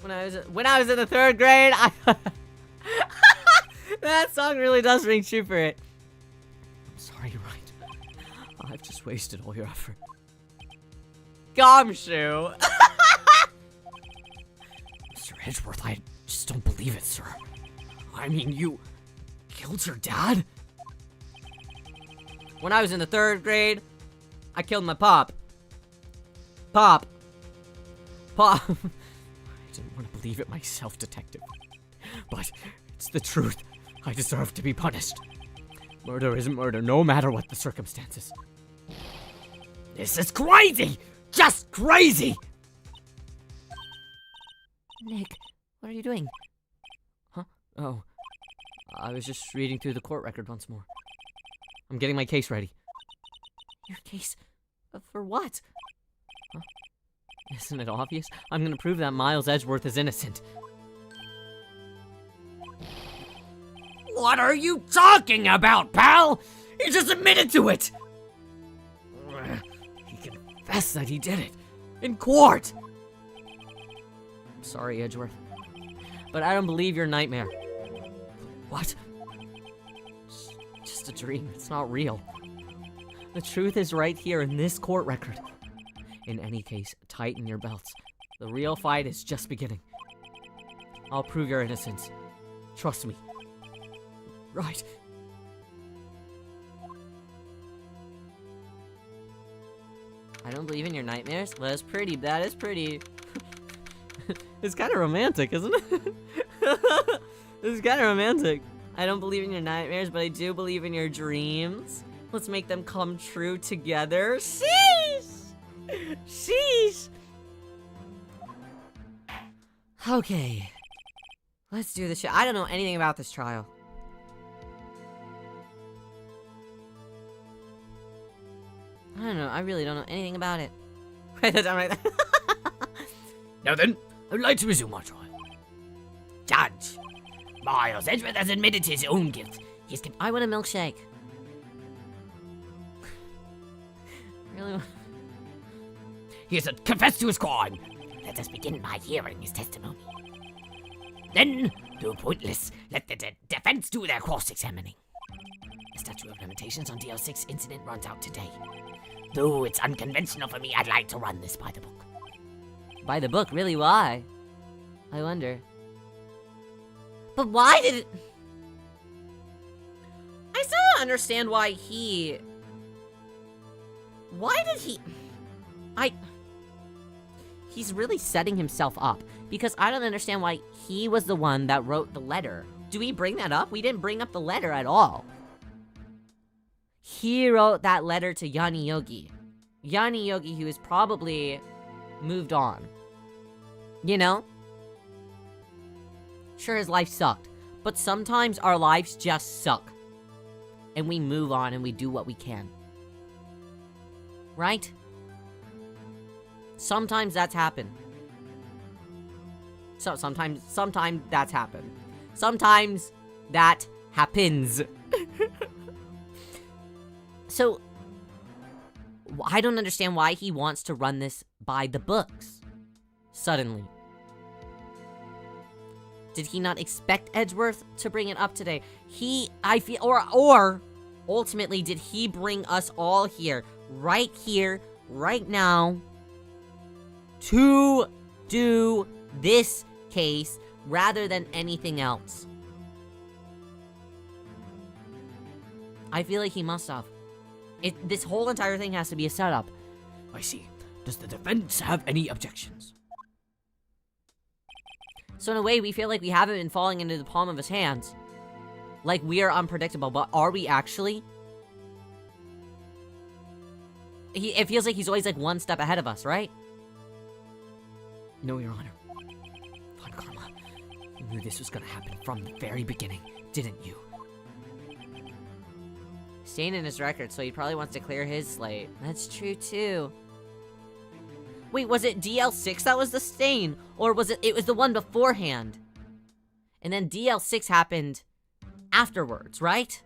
When I was in the 3rd grade, that song really does ring true for it. I'm sorry, you're right. I've just wasted all your effort. Gumshoe. Mr. Edgeworth, I just don't believe it, sir. I mean, you killed your dad? When I was in the 3rd grade, I killed my pop. Pop. I didn't want to believe it myself, Detective. But it's the truth. I deserve to be punished. Murder isn't murder, no matter what the circumstances. This is crazy! Just crazy! Nick, what are you doing? Huh? Oh. I was just reading through the court record once more. I'm getting my case ready. Your case? For what? Huh? Isn't it obvious? I'm gonna prove that Miles Edgeworth is innocent. What are you talking about, pal? He just admitted to it! He confessed that he did it. In court! I'm sorry, Edgeworth. But I don't believe your nightmare. What? It's just a dream. It's not real. The truth is right here in this court record. In any case, tighten your belts. The real fight is just beginning. I'll prove your innocence. Trust me. Right. I don't believe in your nightmares? Well, that is pretty... It's kind of romantic, isn't it? It's kind of romantic. I don't believe in your nightmares, but I do believe in your dreams. Let's make them come true together. Sheesh! Sheesh! Okay. Let's do this shit. I don't know anything about this trial. I don't know. I really don't know anything about it. Write that down right there. Now then, I would like to resume our trial. Judge, Miles Edgeworth has admitted to his own guilt. I want a milkshake. Really? He has confessed to his crime. Let us begin by hearing his testimony. Then, though pointless, let the defense do their cross-examining. The statute of limitations on DL6 incident runs out today. Though it's unconventional for me, I'd like to run this by the book. By the book? Really? Why? I wonder. But why did it... I still don't understand why he... Why did he... He's really setting himself up. Because I don't understand why he was the one that wrote the letter. Do we bring that up? We didn't bring up the letter at all. He wrote that letter to Yanni Yogi. Yanni Yogi, who is probably moved on. You know? Sure, his life sucked. But sometimes our lives just suck. And we move on and we do what we can. Right? Sometimes that's happened. So sometimes that's happened. Sometimes that happens. So, I don't understand why he wants to run this by the books. Suddenly. Did he not expect Edgeworth to bring it up today? Or, ultimately, did he bring us all here, right now, to do this case rather than anything else. I feel like he must have. This whole entire thing has to be a setup. I see. Does the defense have any objections? So in a way, we feel like we haven't been falling into the palm of his hands. Like we are unpredictable, but are we actually? It feels like he's always like one step ahead of us, right? No, Your Honor. Von Karma, you knew this was gonna happen from the very beginning, didn't you? Stain in his record, so he probably wants to clear his slate. That's true too. Wait, was it DL6 that was the stain? Or was it was the one beforehand? And then DL6 happened afterwards, right?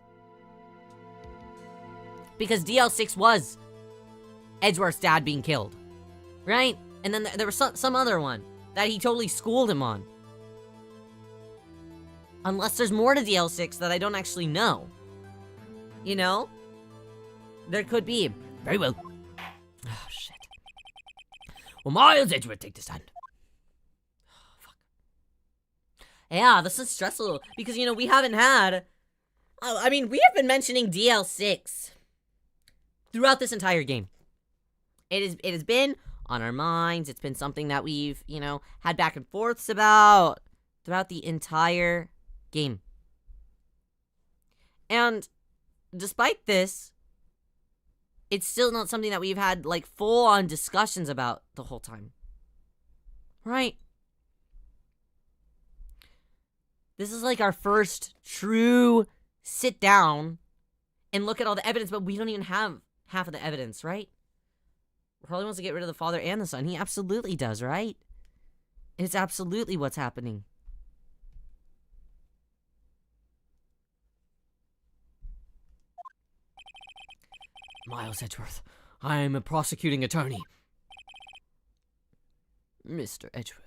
Because DL6 was Edgeworth's dad being killed, right? And then there was some other one that he totally schooled him on. Unless there's more to DL6 that I don't actually know. You know? There could be. Very well. Oh, shit. Well, Miles Edgeworth, take the stand. Oh, fuck. Yeah, this is stressful. Because, you know, we haven't had... I mean, we have been mentioning DL6 throughout this entire game. It has been on our minds. It's been something that we've, you know, had back and forths about throughout the entire game. And despite this, it's still not something that we've had, like, full-on discussions about the whole time. Right? This is, like, our first true sit down and look at all the evidence, but we don't even have half of the evidence, right? Probably wants to get rid of the father and the son. He absolutely does, right? It's absolutely what's happening. Miles Edgeworth, I am a prosecuting attorney. Mr. Edgeworth,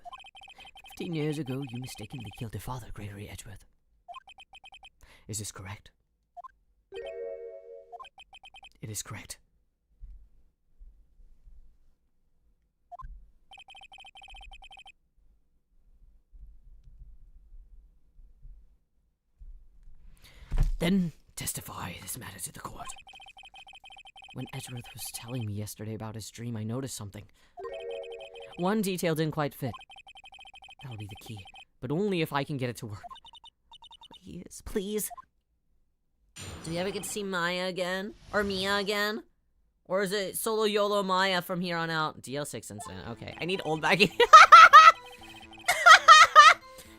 15 years ago you mistakenly killed your father, Gregory Edgeworth. Is this correct? It is correct. Then testify this matter to the court. When Edgeworth was telling me yesterday about his dream, I noticed something. One detail didn't quite fit. That'll be the key, but only if I can get it to work. Please, please. Do we ever get to see Maya again? Or Mia again? Or is it solo YOLO Maya from here on out? DL6 incident. Okay, I need old baggy.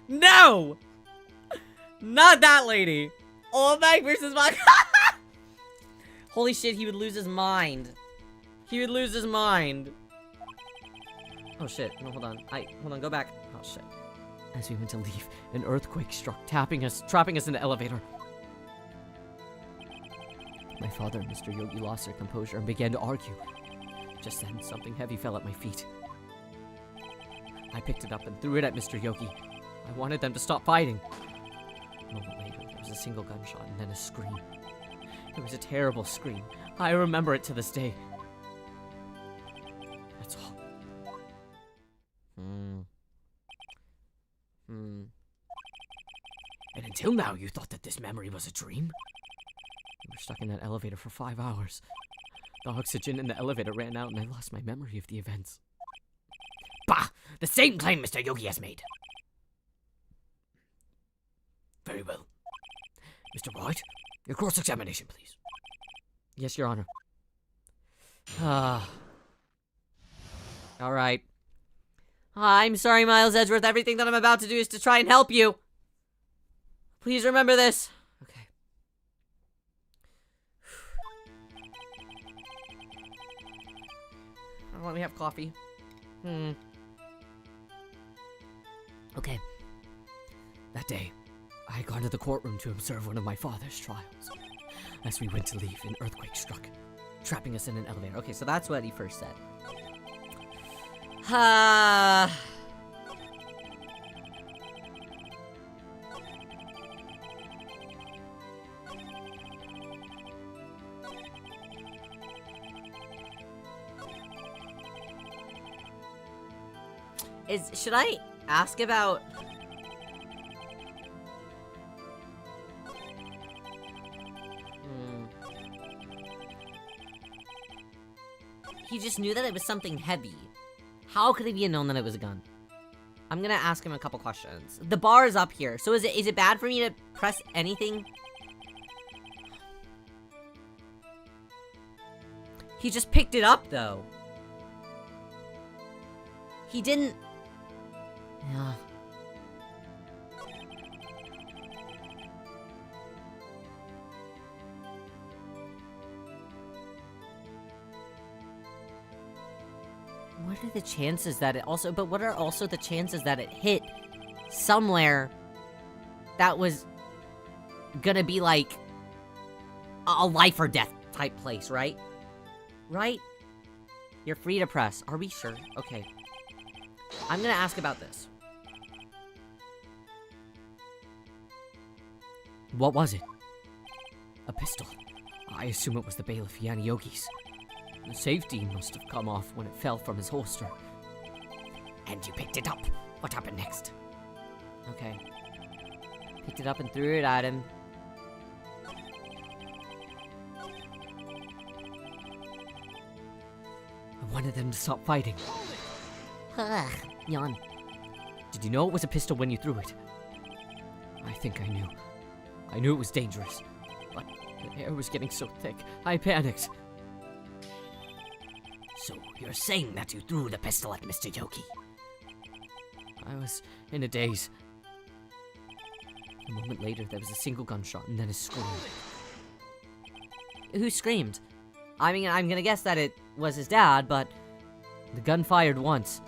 No! Not that lady. Old bag versus my... Holy shit, he would lose his mind. He would lose his mind. Oh shit, no, hold on, go back. Oh shit. As we went to leave, an earthquake struck, trapping us in the elevator. My father and Mr. Yogi lost their composure and began to argue. Just then, something heavy fell at my feet. I picked it up and threw it at Mr. Yogi. I wanted them to stop fighting. A moment later, there was a single gunshot and then a scream. It was a terrible scream. I remember it to this day. That's all. And until now, you thought that this memory was a dream? We were stuck in that elevator for 5 hours. The oxygen in the elevator ran out and I lost my memory of the events. Bah! The same claim Mr. Yogi has made. Very well. Mr. White, your cross-examination, please. Yes, Your Honor. Alright. I'm sorry, Miles Edgeworth. Everything that I'm about to do is to try and help you. Please remember this. Okay. Oh, let me have coffee. Okay. That day, I had gone to the courtroom to observe one of my father's trials. As we went to leave, an earthquake struck, trapping us in an elevator. Okay, so that's what he first said. Should I ask about... He just knew that it was something heavy. How could he have known that it was a gun? I'm gonna ask him a couple questions. The bar is up here, so is it bad for me to press anything? He just picked it up, though. He didn't... Yeah. What are the chances that it also... But what are also the chances that it hit somewhere that was gonna be like a life or death type place, right? Right? You're free to press. Are we sure? Okay. I'm gonna ask about this. What was it? A pistol. I assume it was the bailiff Yaniyogi's. The safety must have come off when it fell from his holster. And you picked it up. What happened next? Okay. Picked it up and threw it at him. I wanted them to stop fighting. Ugh, yawn. Did you know it was a pistol when you threw it? I think I knew. I knew it was dangerous. But the air was getting so thick, I panicked. So you're saying that you threw the pistol at Mr. Yogi? I was in a daze. A moment later, there was a single gunshot and then a scream. Who screamed? I mean, I'm gonna guess that it was his dad, but... The gun fired once.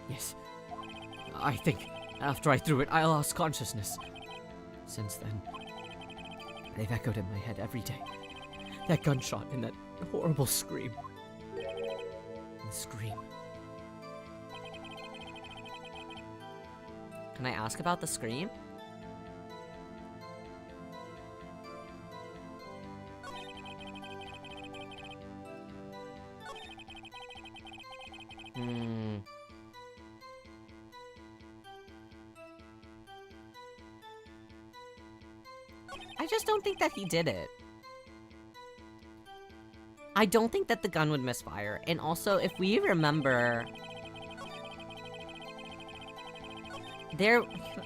Yes. I think after I threw it, I lost consciousness. Since then, they've echoed in my head every day. That gunshot and that horrible scream. The scream. Can I ask about the scream? I just don't think that he did it. I don't think that the gun would misfire. And also, if we remember...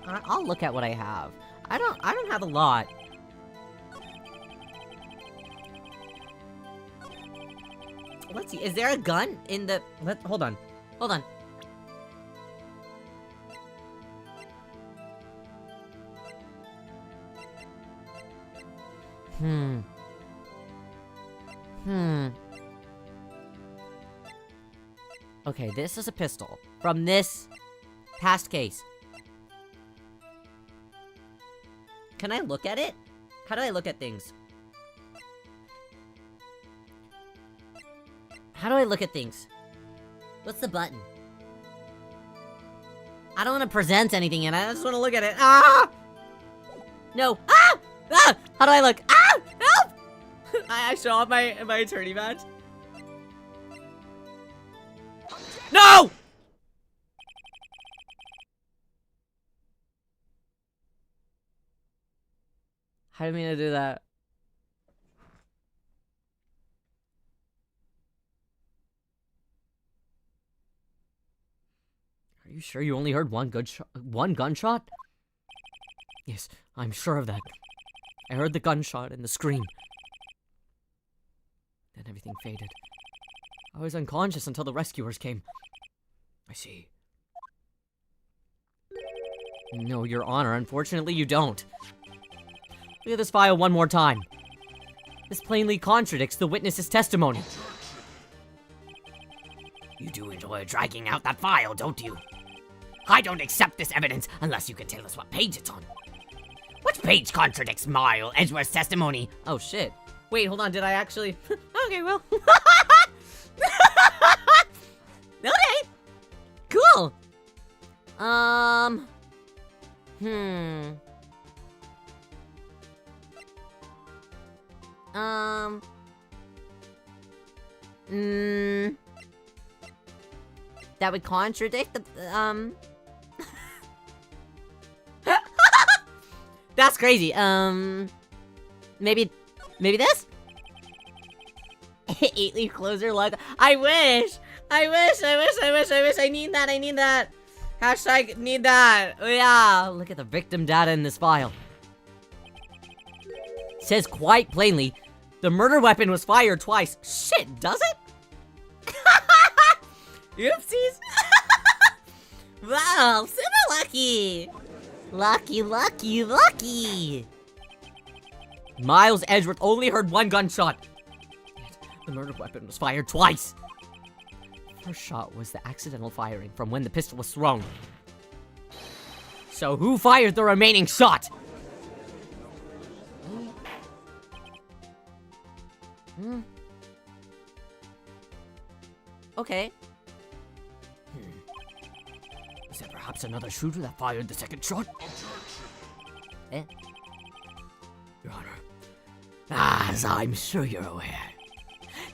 I'll look at what I have. I don't have a lot. Let's see, is there a gun in the... Hold on. Hold on. Okay, this is a pistol. From this past case. Can I look at it? How do I look at things? How do I look at things? What's the button? I don't want to present anything in it. I just want to look at it. Ah! No. Ah! Ah! How do I look? Ah! Help! I show off my attorney badge. No! How do you mean to do that? Are you sure you only heard one gunshot? Yes, I'm sure of that. I heard the gunshot and the scream. Then everything faded. I was unconscious until the rescuers came. I see. No, Your Honor, unfortunately you don't. Look at this file one more time. This plainly contradicts the witness's testimony. You do enjoy dragging out that file, don't you? I don't accept this evidence unless you can tell us what page it's on. Which page contradicts Mile Edgeworth's testimony? Oh shit. Wait, hold on, did I actually... Okay, well... Okay! Cool! that would contradict the, That's crazy. Maybe this? 8-leaf closer luck. I wish. I need that. Hashtag need that. Oh, yeah. Look at the victim data in this file. It says quite plainly, the murder weapon was fired twice. Shit, does it? Oopsies. Wow, super lucky. Lucky. Miles Edgeworth only heard one gunshot. Yet, the murder weapon was fired twice. First shot was the accidental firing from when the pistol was thrown. So who fired the remaining shot? Okay. Is there perhaps another shooter that fired the second shot? Eh? Your Honor, as I'm sure you're aware,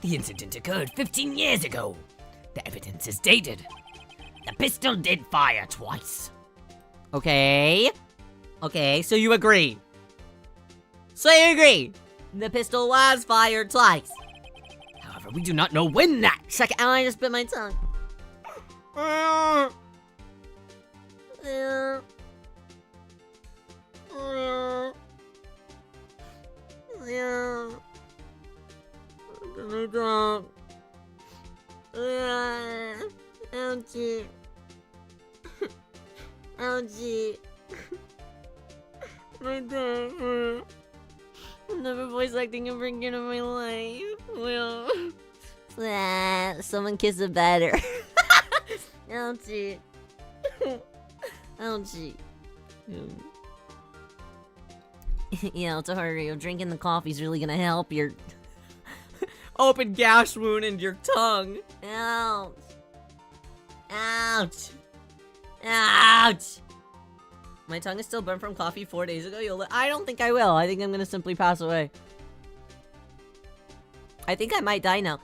the incident occurred 15 years ago. The evidence is dated. The pistol did fire twice. Okay, so you agree. The pistol was fired twice. However, we do not know when that. Second, I just bit my tongue. Ouchie. Ouchie. My tongue. I'm never voice acting ever again in my life. Well. Someone kiss it better. Ouchie. Ouchie. Yeah, Otoharu Riyo, drinking the coffee's really gonna help your open gash wound in your tongue. Ouch. My tongue is still burnt from coffee 4 days ago. I don't think I will. I think I'm gonna simply pass away. I think I might die now.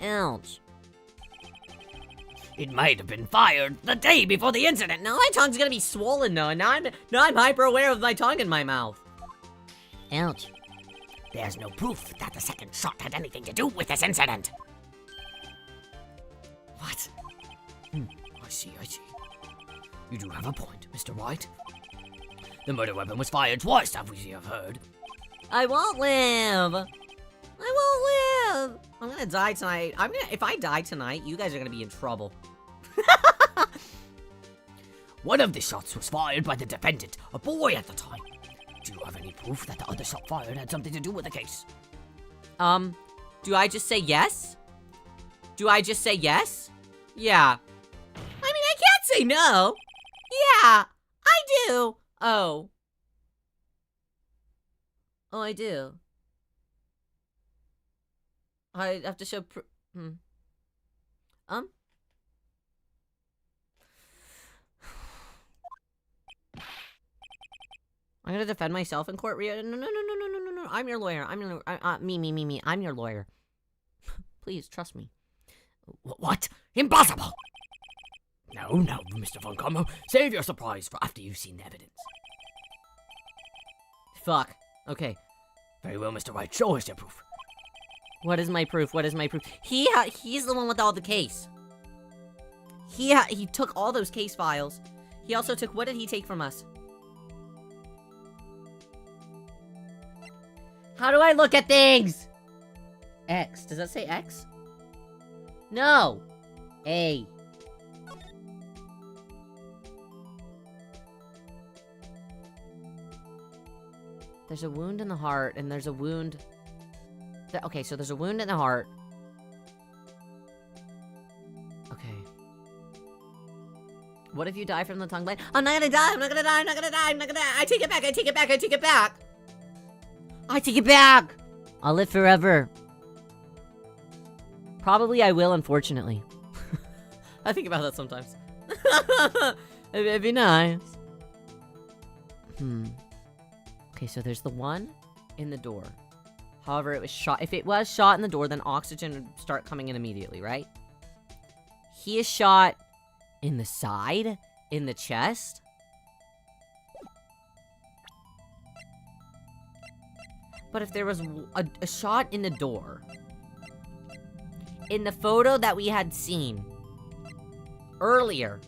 Ouch. It might have been fired the day before the incident. Now my tongue's gonna be swollen though, and now I'm hyper aware of my tongue in my mouth. Ouch. There's no proof that the second shot had anything to do with this incident. What? I see. You do have a point, Mr. White. The murder weapon was fired twice, as we have heard. I won't live. I'm gonna die tonight. If I die tonight, you guys are gonna be in trouble. One of the shots was fired by the defendant, a boy at the time. Do you have any proof that the other shot fired had something to do with the case? Do I just say yes? Yeah. I mean, I can't say no. Yeah, I do. Oh, I do. I have to show I'm gonna defend myself in court, Riyo. No. I'm your lawyer. Me. I'm your lawyer. Please, trust me. What? Impossible! No, Mr. Von Como. Save your surprise for after you've seen the evidence. Fuck. Okay. Very well, Mr. White. Show us your proof. What is my proof? He's the one with all the case. He took all those case files. He also took, what did he take from us? How do I look at things? X. Does that say X? No. A. There's a wound in the heart, and there's a wound... Okay, so there's a wound in the heart. Okay. What if you die from the tongue blade? I'm not gonna die! I take it back! I'll live forever. Probably I will, unfortunately. I think about that sometimes. It'd be nice. Okay, so there's the one in the door. However, it was shot. If it was shot in the door, then oxygen would start coming in immediately, right? He is shot in the side, in the chest. But if there was a shot in the door, in the photo that we had seen earlier,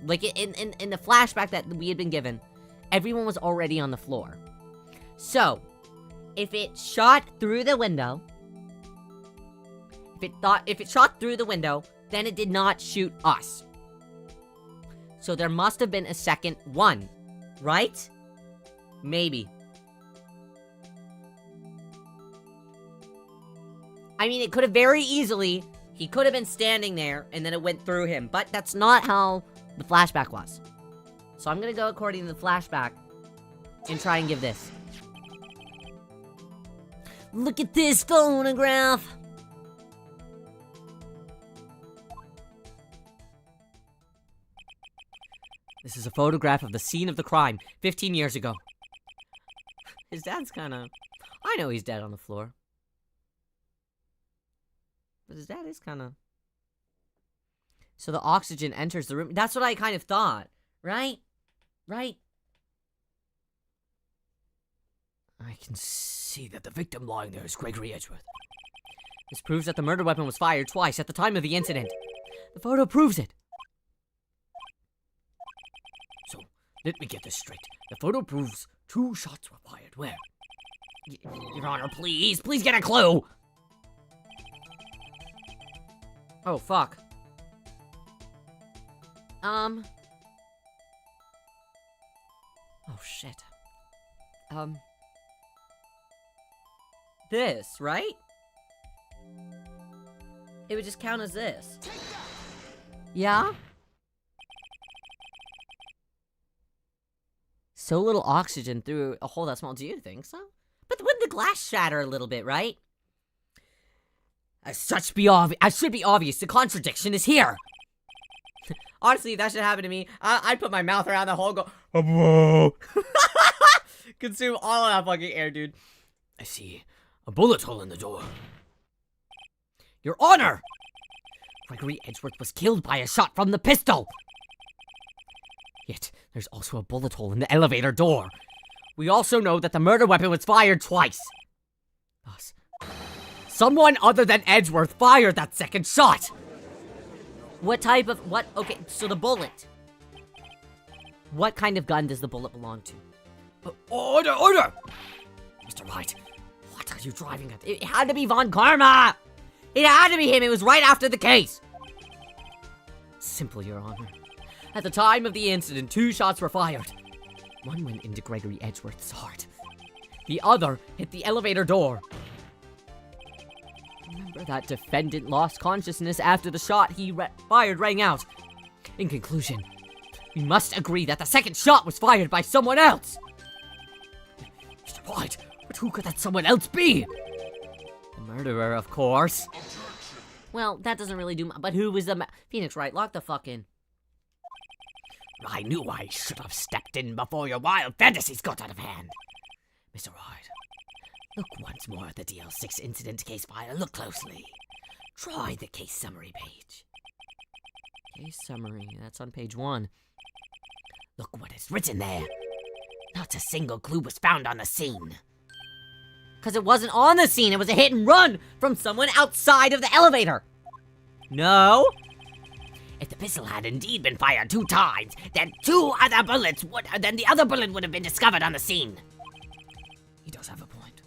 like in the flashback that we had been given, everyone was already on the floor. So, if it shot through the window, if it shot through the window, then it did not shoot us. So there must have been a second one, right? Maybe. I mean, it could have very easily, he could have been standing there, and then it went through him. But that's not how the flashback was. So I'm gonna go according to the flashback, and try and give this. Look at this photograph! This is a photograph of the scene of the crime, 15 years ago. His dad's kinda... I know he's dead on the floor. But his dad is kinda... So the oxygen enters the room. That's what I kind of thought, right? Right? I can see that the victim lying there is Gregory Edgeworth. This proves that the murder weapon was fired twice at the time of the incident. The photo proves it. So, let me get this straight. The photo proves 2 shots were fired. Where? Your Honor, please get a clue! Oh, fuck. Oh, shit. This, right? It would just count as this. Yeah? So little oxygen through a hole that small. Do you think so? But wouldn't the glass shatter a little bit, right? As such should be obvious, the contradiction is here! Honestly, if that should happen to me, I'd put my mouth around the hole and go, whoa. Consume all of that fucking air, dude. I see a bullet hole in the door. Your Honor! Gregory Edgeworth was killed by a shot from the pistol! Yet, there's also a bullet hole in the elevator door. We also know that the murder weapon was fired twice. Thus, someone other than Edgeworth fired that second shot! What type of... what? Okay, so the bullet. What kind of gun does the bullet belong to? Order! Mr. Wright, what are you driving at? It had to be Von Karma! It had to be him! It was right after the case! Simple, Your Honor. At the time of the incident, 2 shots were fired. One went into Gregory Edgeworth's heart. The other hit the elevator door. Remember that defendant lost consciousness after the shot he fired rang out. In conclusion, we must agree that the second shot was fired by someone else. Mr. White, but who could that someone else be? The murderer, of course. Well, that doesn't really do but who was the Phoenix Wright, lock the fuck in. I knew I should have stepped in before your wild fantasies got out of hand. Mr. Wright, look once more at the DL6 incident case file. Look closely. Try the case summary page. Case summary, that's on page 1. Look what is written there. Not a single clue was found on the scene. Because it wasn't on the scene, it was a hit and run from someone outside of the elevator. No. If the pistol had indeed been fired 2 times, then the other bullet would have been discovered on the scene. He does have a point.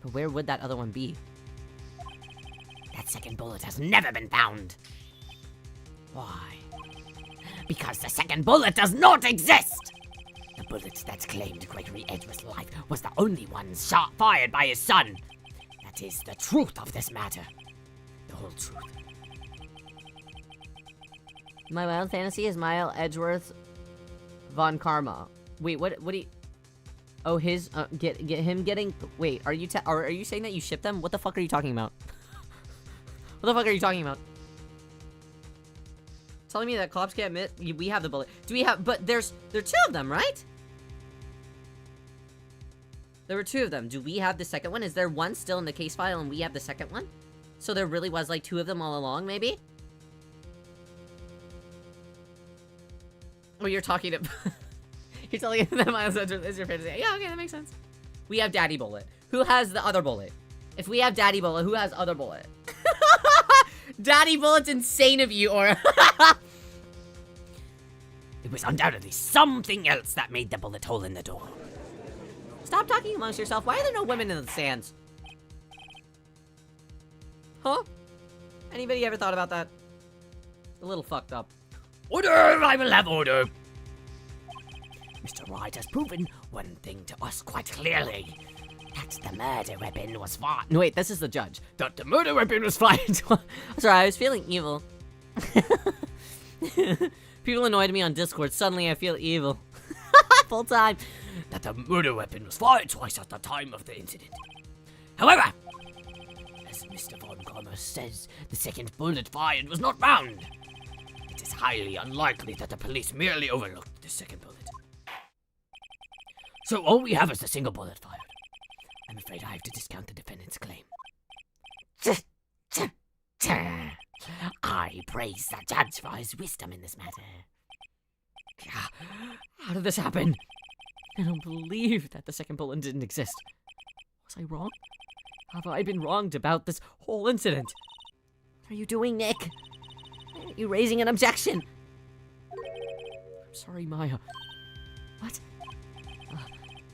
But where would that other one be? That second bullet has never been found. Why? Because the second bullet does not exist! The bullet that claimed Gregory Edgeworth's life was the only one fired by his son. That is the truth of this matter. The whole truth. My wild fantasy is Mile Edgeworth Von Karma. Wait, what do you... Oh, his, get him getting... Wait, are you saying that you ship them? What the fuck are you talking about? What the fuck are you talking about? telling me that cops can't admit we have the bullet. Do we have, but there are 2 of them, right? There were 2 of them. Do we have the second one? Is there one still in the case file and we have the second one? So there really was like 2 of them all along, maybe? Oh, you're talking to... You're telling them Miles Edgeworth is your fantasy. Yeah, okay, that makes sense. We have Daddy Bullet. Who has the other bullet? If we have Daddy Bullet, who has other bullet? Daddy Bullet's insane of you, or... It was undoubtedly something else that made the bullet hole in the door. Stop talking amongst yourself. Why are there no women in the stands? Huh? Anybody ever thought about that? A little fucked up. Order! I will have order! Mr. Wright has proven one thing to us quite clearly. That the murder weapon was fired. No, wait, this is the judge. That the murder weapon was fired. Sorry, I was feeling evil. People annoyed me on Discord. Suddenly I feel evil. Full time. That the murder weapon was fired twice at the time of the incident. However, as Mr. Von Commerce says, the second bullet fired was not found. It is highly unlikely that the police merely overlooked the second bullet. So all we have is the single bullet fired. I'm afraid I have to discount the defendant's claim. I praise the judge for his wisdom in this matter. How did this happen? I don't believe that the second bullet didn't exist. Was I wrong? Have I been wronged about this whole incident? What are you doing, Nick? Why aren't you raising an objection? I'm sorry, Maya. What?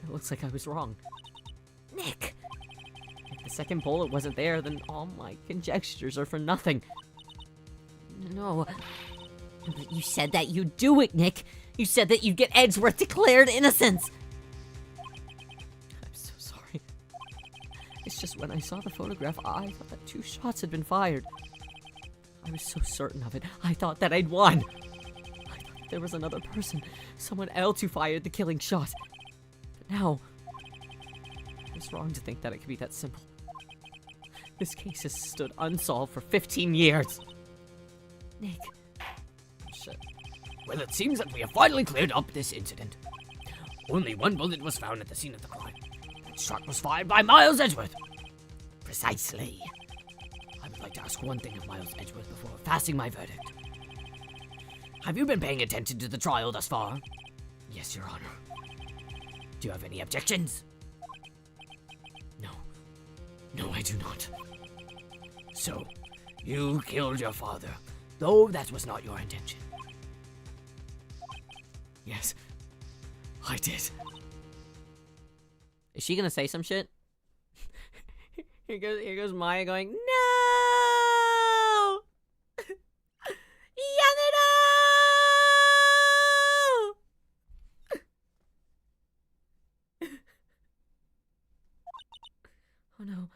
It looks like I was wrong. Nick! If the second bullet wasn't there, then all my conjectures are for nothing. No. But you said that you'd do it, Nick. You said that you'd get Edgeworth declared innocent. I'm so sorry. It's just when I saw the photograph, I thought that 2 shots had been fired. I was so certain of it. I thought that I'd won. I thought there was another person, someone else who fired the killing shot. But now, it's wrong to think that it could be that simple. This case has stood unsolved for 15 years. Nick. Shit. Well, it seems that we have finally cleared up this incident. Only 1 bullet was found at the scene of the crime. That shot was fired by Miles Edgeworth. Precisely. I would like to ask one thing of Miles Edgeworth before passing my verdict. Have you been paying attention to the trial thus far? Yes, Your Honor. Do you have any objections? No. No, I do not. So, you killed your father, though that was not your intention. Yes, I did. Is she gonna say some shit? Here goes Maya going, no! Yanero! Oh no.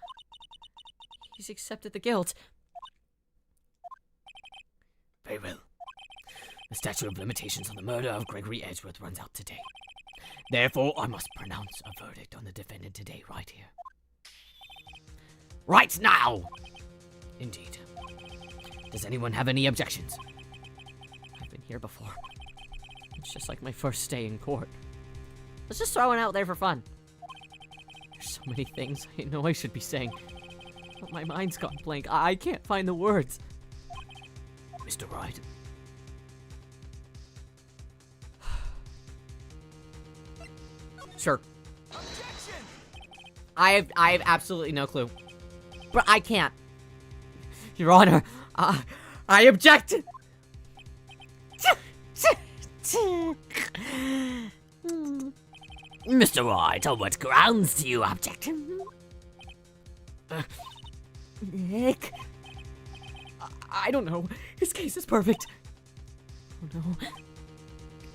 He's accepted the guilt. Very well. The statute of limitations on the murder of Gregory Edgeworth runs out today. Therefore, I must pronounce a verdict on the defendant today, right here. Right now! Indeed. Does anyone have any objections? I've been here before. It's just like my first day in court. Let's just throw it out there for fun. There's so many things I know I should be saying, but my mind's gone blank. I can't find the words. Mr. Wright. Sure. I have absolutely no clue. But I can't. Your Honor, I object! Mr. Wright, on what grounds do you object? Nick. I don't know. His case is perfect. Oh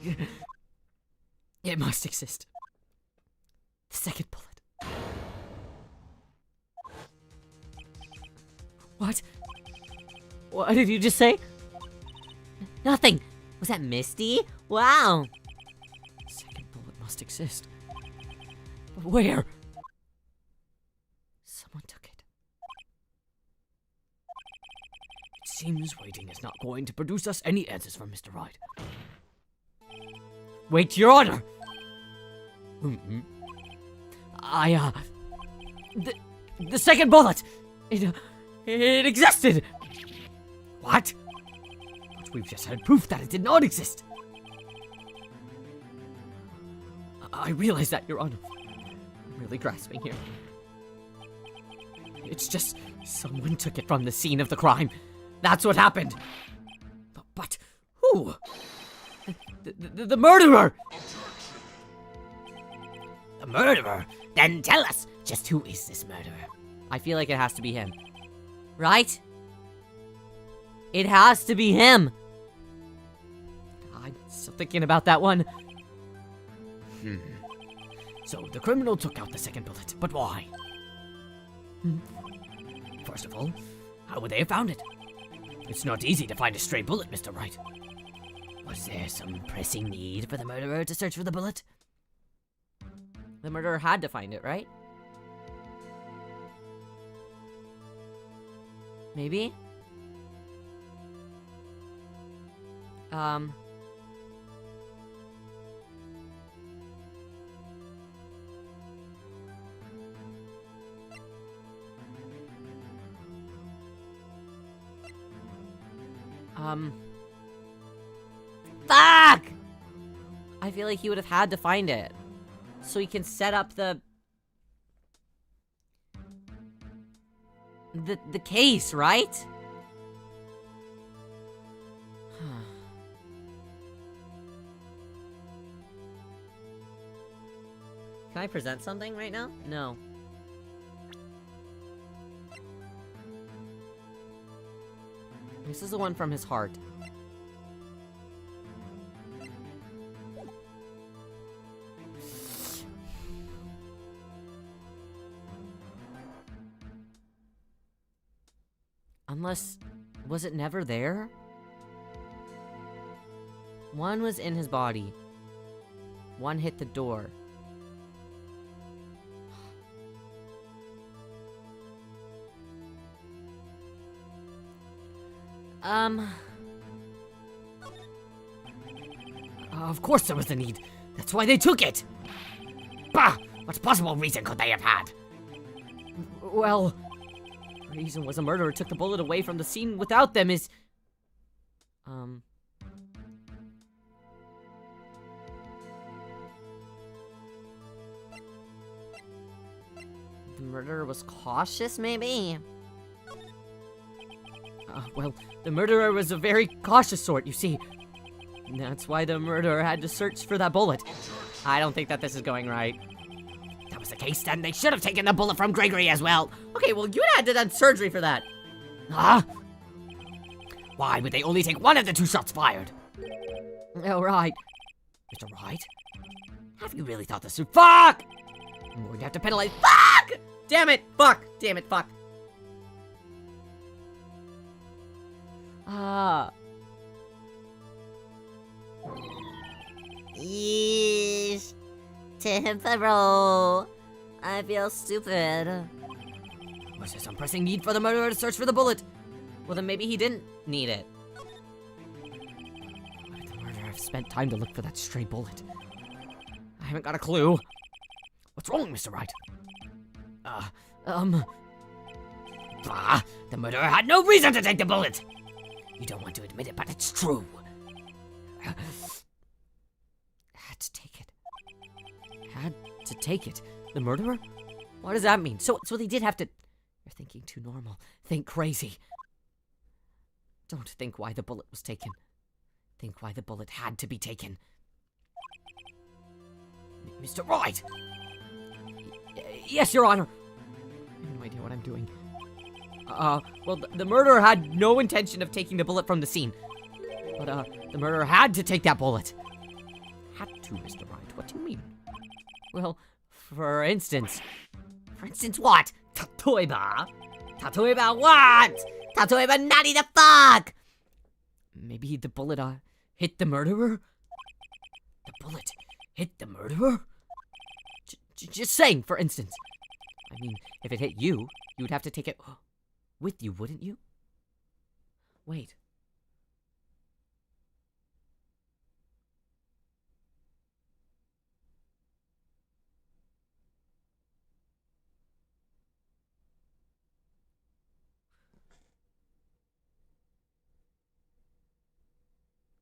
no. It must exist. The second bullet. What? What did you just say? Nothing. Was that Misty? Wow. The second bullet must exist. But where? Someone took it. It's seems waiting is not going to produce us any answers from Mr. Wright. Wait, Your Honor! The second bullet! It existed! What? But we've just had proof that it did not exist. I realize that, Your Honor. I'm really grasping here. It's just someone took it from the scene of the crime. That's what happened. But who? The murderer! The murderer? Then tell us, just who is this murderer? I feel like it has to be him. Right? It has to be him. I'm still thinking about that one. So the criminal took out the second bullet, but why? First of all, how would they have found it? It's not easy to find a stray bullet, Mr. Wright. Was there some pressing need for the murderer to search for the bullet? The murderer had to find it, right? Maybe? Fuck! I feel like he would have had to find it. So he can set up the case, right? Can I present something right now? No. This is the one from his heart. Unless, was it never there? One was in his body. One hit the door. Of course there was a need. That's why they took it. Bah! What possible reason could they have had? Well, the reason was a murderer took the bullet away from the scene without them is... The murderer was cautious, maybe? Well, the murderer was a very cautious sort, you see. That's why the murderer had to search for that bullet. I don't think that this is going right. If that was the case, then they should have taken the bullet from Gregory as well. Okay, well, you had to done surgery for that. Huh? Why would they only take one of the two shots fired? Oh, right. Mr. Wright? Have you really thought this through? Fuck! I'm going to have to penalize. Fuck! Damn it! Fuck! Damn it! Fuck! Yeesh. Temporal. I feel stupid. Was there some pressing need for the murderer to search for the bullet? Well, then maybe he didn't need it. Why did the murderer have spent time to look for that stray bullet? I haven't got a clue. What's wrong, Mr. Wright? Bah! The murderer had no reason to take the bullet! You don't want to admit it, but it's true. Had to take it. Had to take it. The murderer? What does that mean? So they did have to... You're thinking too normal. Think crazy. Don't think why the bullet was taken. Think why the bullet had to be taken. Mr. Wright! Yes, Your Honor. I have no idea what I'm doing. Well, the murderer had no intention of taking the bullet from the scene. But, the murderer had to take that bullet. Had to, Mr. Wright. What do you mean? Well, for instance... For instance, what? Tatoeba. Tatoeba what? Tatoeba nani the fuck? Maybe the bullet, hit the murderer? The bullet hit the murderer? Just saying, for instance. I mean, if it hit you, you would have to take it with you, wouldn't you? Wait.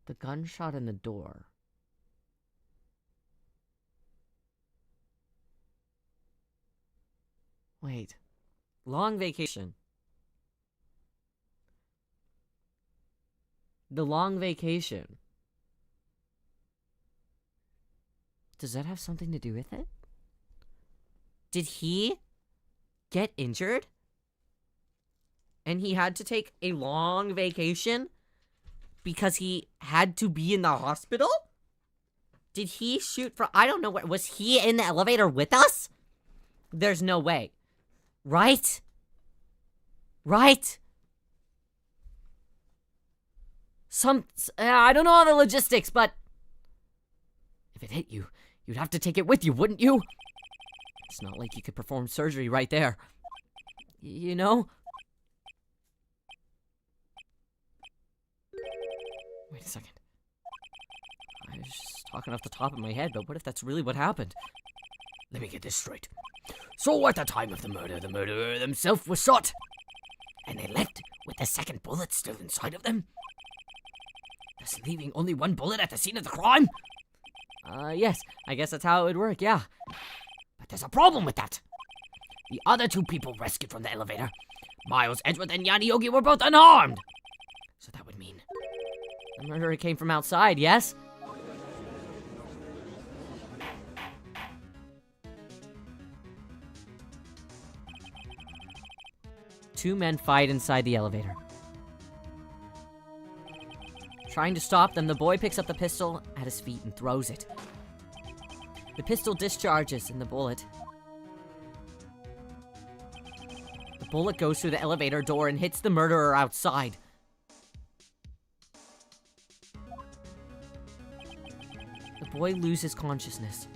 The gunshot in the door. Wait. Long vacation. The long vacation. Does that have something to do with it? Did he get injured? And he had to take a long vacation because he had to be in the hospital? Did he shoot for... I don't know what... Was he in the elevator with us? There's no way. Right? Right? I don't know all the logistics, but... If it hit you, you'd have to take it with you, wouldn't you? It's not like you could perform surgery right there. You know? Wait a second. I was just talking off the top of my head, but what if that's really what happened? Let me get this straight. So at the time of the murderer themselves was shot. And they left with the second bullet still inside of them? Thus leaving only one bullet at the scene of the crime? Yes. I guess that's how it would work, yeah. But there's a problem with that. The other two people rescued from the elevator, Miles Edgeworth and Yanni Yogi, were both unarmed. So that would mean... The murderer came from outside, yes? Two men fight inside the elevator. Trying to stop them, the boy picks up the pistol at his feet and throws it. The pistol discharges and the bullet goes through the elevator door and hits the murderer outside. The boy loses consciousness.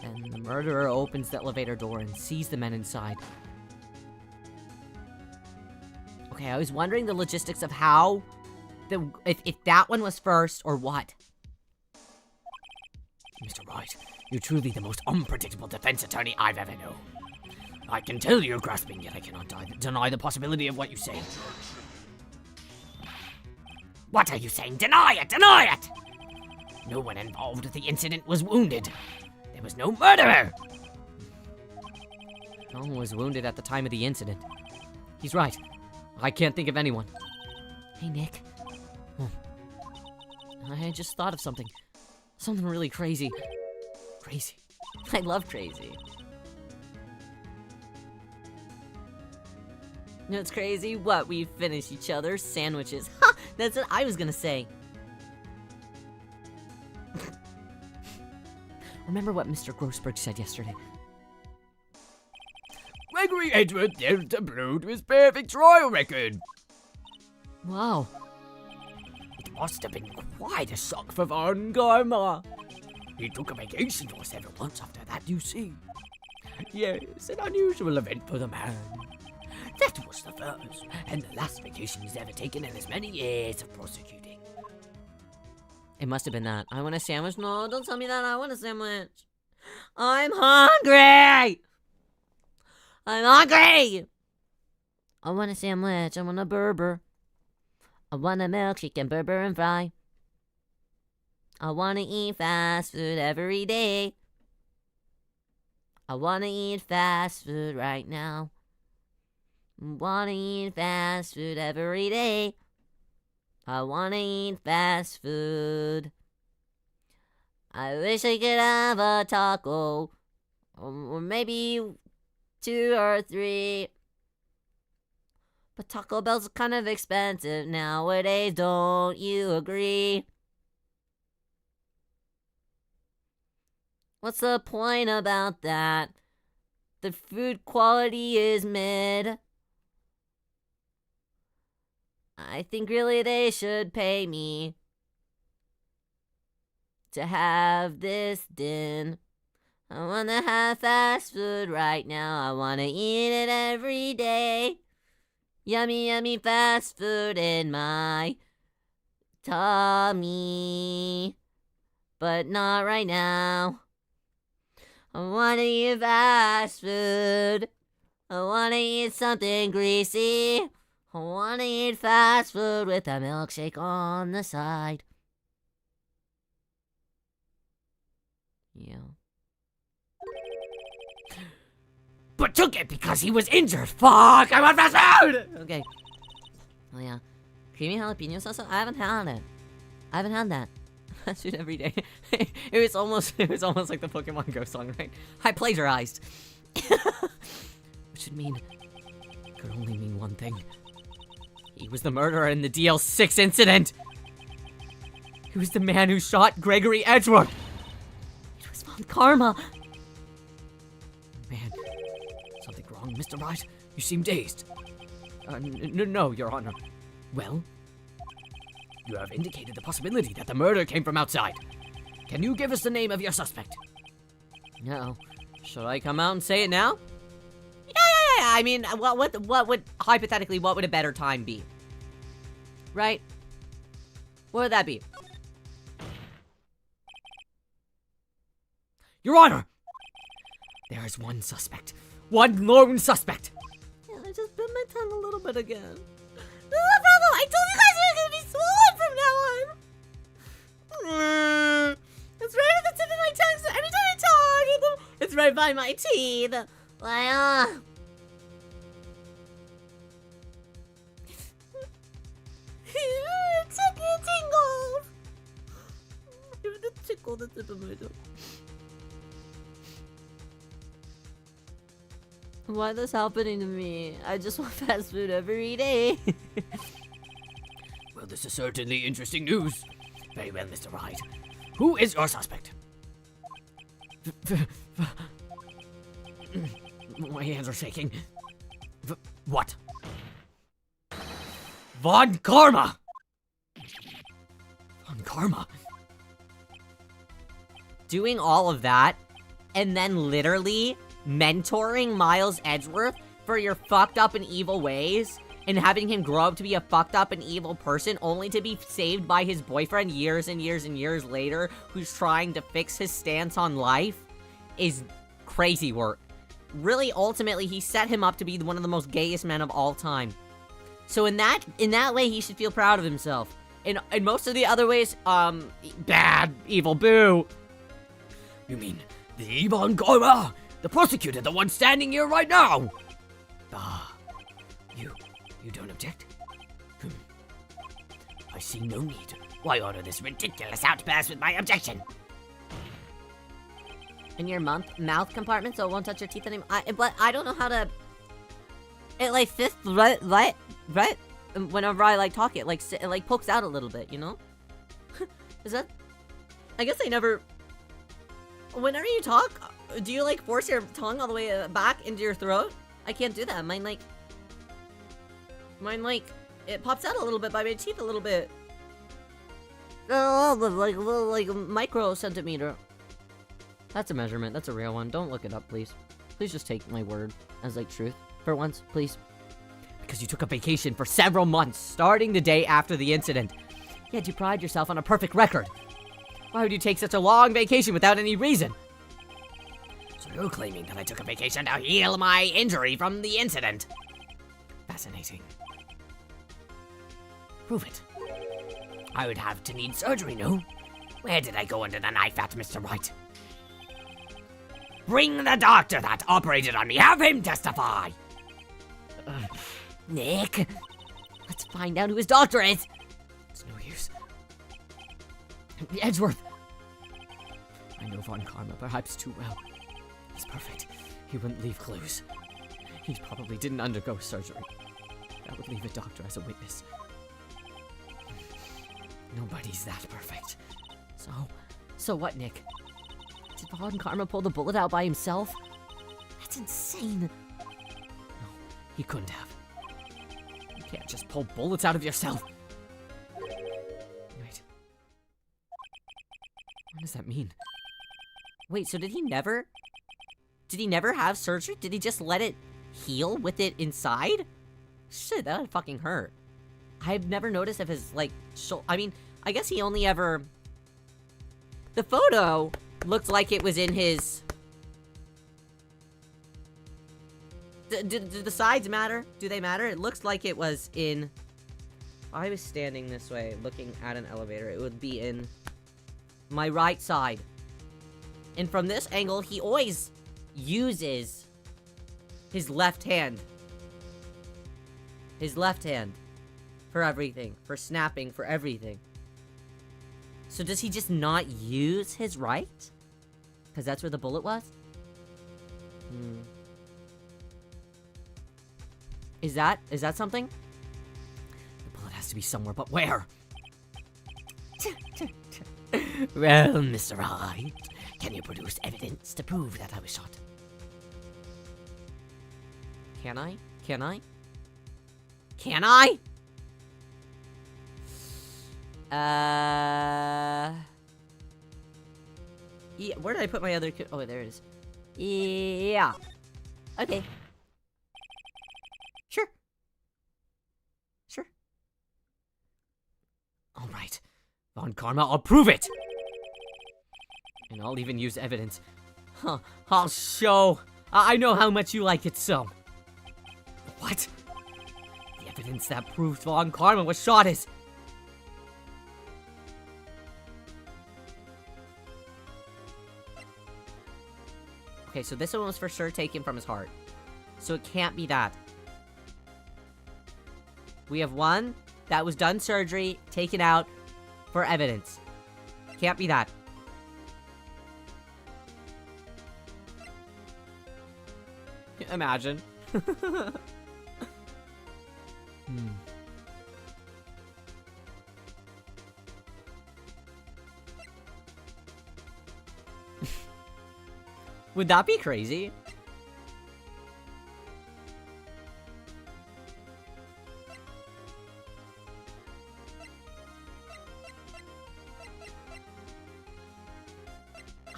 And the murderer opens the elevator door and sees the men inside. Okay, I was wondering the logistics of how... If that one was first, or what. Mr. Wright, you're truly the most unpredictable defense attorney I've ever known. I can tell you're grasping, yet I cannot deny the possibility of what you say. What are you saying? Deny it! Deny it! No one involved with the incident was wounded. There was no murderer! No one was wounded at the time of the incident. He's right. I can't think of anyone. Hey, Nick. Oh. I just thought of something. Something really crazy. Crazy. I love crazy. You know what's crazy? What? We finish each other's sandwiches. Ha! That's what I was gonna say. Remember what Mr. Grossberg said yesterday? Gregory Edgeworth dealt a blow to his perfect trial record. Wow. It must have been quite a shock for Von Garma. He took a vacation for several months after that, you see. Yes, an unusual event for the man. That was the first and the last vacation he's ever taken in his many years of prosecuting. It must have been that. I want a sandwich. No, don't tell me that. I want a sandwich. I'm hungry! I'm hungry! I want a sandwich. I want a burger. I want a milkshake and burger and fry. I want to eat fast food every day. I want to eat fast food right now. I want to eat fast food every day. I want to eat fast food. I wish I could have a taco. Or maybe 2 or 3. But Taco Bell's kind of expensive nowadays, don't you agree? What's the point about that? The food quality is mid. I think really they should pay me to have this din. I wanna have fast food right now. I wanna eat it every day. Yummy, yummy fast food in my tummy. But not right now. I wanna eat fast food. I wanna eat something greasy. I wanna eat fast food with a milkshake on the side. Yeah. But took it because he was injured. Fuck, I want fast food! Okay. Oh yeah. Creamy jalapeno salsa? I haven't had it. I haven't had that. Fast food every day. it was almost like the Pokemon Go song, right? I plagiarized. Which could only mean one thing. He was the murderer in the DL6 incident. He was the man who shot Gregory Edgeworth. It was Von Karma. Man, something wrong, Mr. Wright? You seem dazed. No, Your Honor. Well, you have indicated the possibility that the murder came from outside. Can you give us the name of your suspect? No. Should I come out and say it now? Yeah. I mean, what would, hypothetically, what would a better time be? Right? What would that be? Your Honor! There is one suspect. One lone suspect! Yeah, I just bit my tongue a little bit again. This is the problem. I told you guys it was gonna be swollen from now on. It's right at the tip of my tongue, so every time I talk, it's right by my teeth. Like, it tingles. It tickle the tip of my tongue. Why this happening to me? I just want fast food every day. Well, this is certainly interesting news. Very well, Mr. Wright. Who is your suspect? My hands are shaking. What? Von Karma! Von Karma? Doing all of that, and then literally mentoring Miles Edgeworth for your fucked up and evil ways, and having him grow up to be a fucked up and evil person, only to be saved by his boyfriend years and years and years later, who's trying to fix his stance on life, is crazy work. Really, ultimately, he set him up to be one of the most gayest men of all time. So in that way, he should feel proud of himself. In most of the other ways, bad, evil, boo. You mean the Von Karma? The prosecutor, the one standing here right now? You don't object? I see no need. Why order this ridiculous outburst with my objection? In your mouth compartment, so it won't touch your teeth anymore. But I don't know how to. It like fits right. Whenever I like talk, it like pokes out a little bit, you know. Is that? I guess I never. Whenever you talk, do you like force your tongue all the way back into your throat? I can't do that. Mine like it pops out a little bit by my teeth a little bit. Oh, like micro centimeter. That's a measurement. That's a real one. Don't look it up, please. Please just take my word as like truth for once, please. Because you took a vacation for several months, starting the day after the incident. Yet you pride yourself on a perfect record. Why would you take such a long vacation without any reason? So you're claiming that I took a vacation to heal my injury from the incident? Fascinating. Prove it. I would have to need surgery, no? Where did I go under the knife at, Mr. Wright? Bring the doctor that operated on me. Have him testify. Nick, let's find out who his doctor is. It's no use. Edgeworth! I know Von Karma perhaps too well. He's perfect. He wouldn't leave clues. He probably didn't undergo surgery. That would leave a doctor as a witness. Nobody's that perfect. So what, Nick? Did Von Karma pull the bullet out by himself? That's insane. No, he couldn't have. You can't just pull bullets out of yourself. Wait. What does that mean? Wait, so did he never have surgery? Did he just let it heal with it inside? Shit, that would fucking hurt. I've never noticed if his, like, I mean, I guess he only ever... The photo looked like it was in his... Do the sides matter? Do they matter? It looks like it was in... If I was standing this way, looking at an elevator, it would be in my right side. And from this angle, he always uses his left hand. His left hand. For everything. For snapping, for everything. So does he just not use his right? Because that's where the bullet was? Is that something? The bullet has to be somewhere, but where? Well, Mr. Right, can you produce evidence to prove that I was shot? Can I? Can I? Can I? Yeah, where did I put my other... Oh, there it is. Yeah. Okay. Sure. Sure. Alright. Von Karma, I'll prove it! And I'll even use evidence. Huh, I'll show. I know how much you like it so. What? The evidence that proves Von Karma was shot is... Okay, so this one was for sure taken from his heart. So it can't be that. We have one that was done surgery, taken out for evidence. Can't be that. Imagine. Would that be crazy?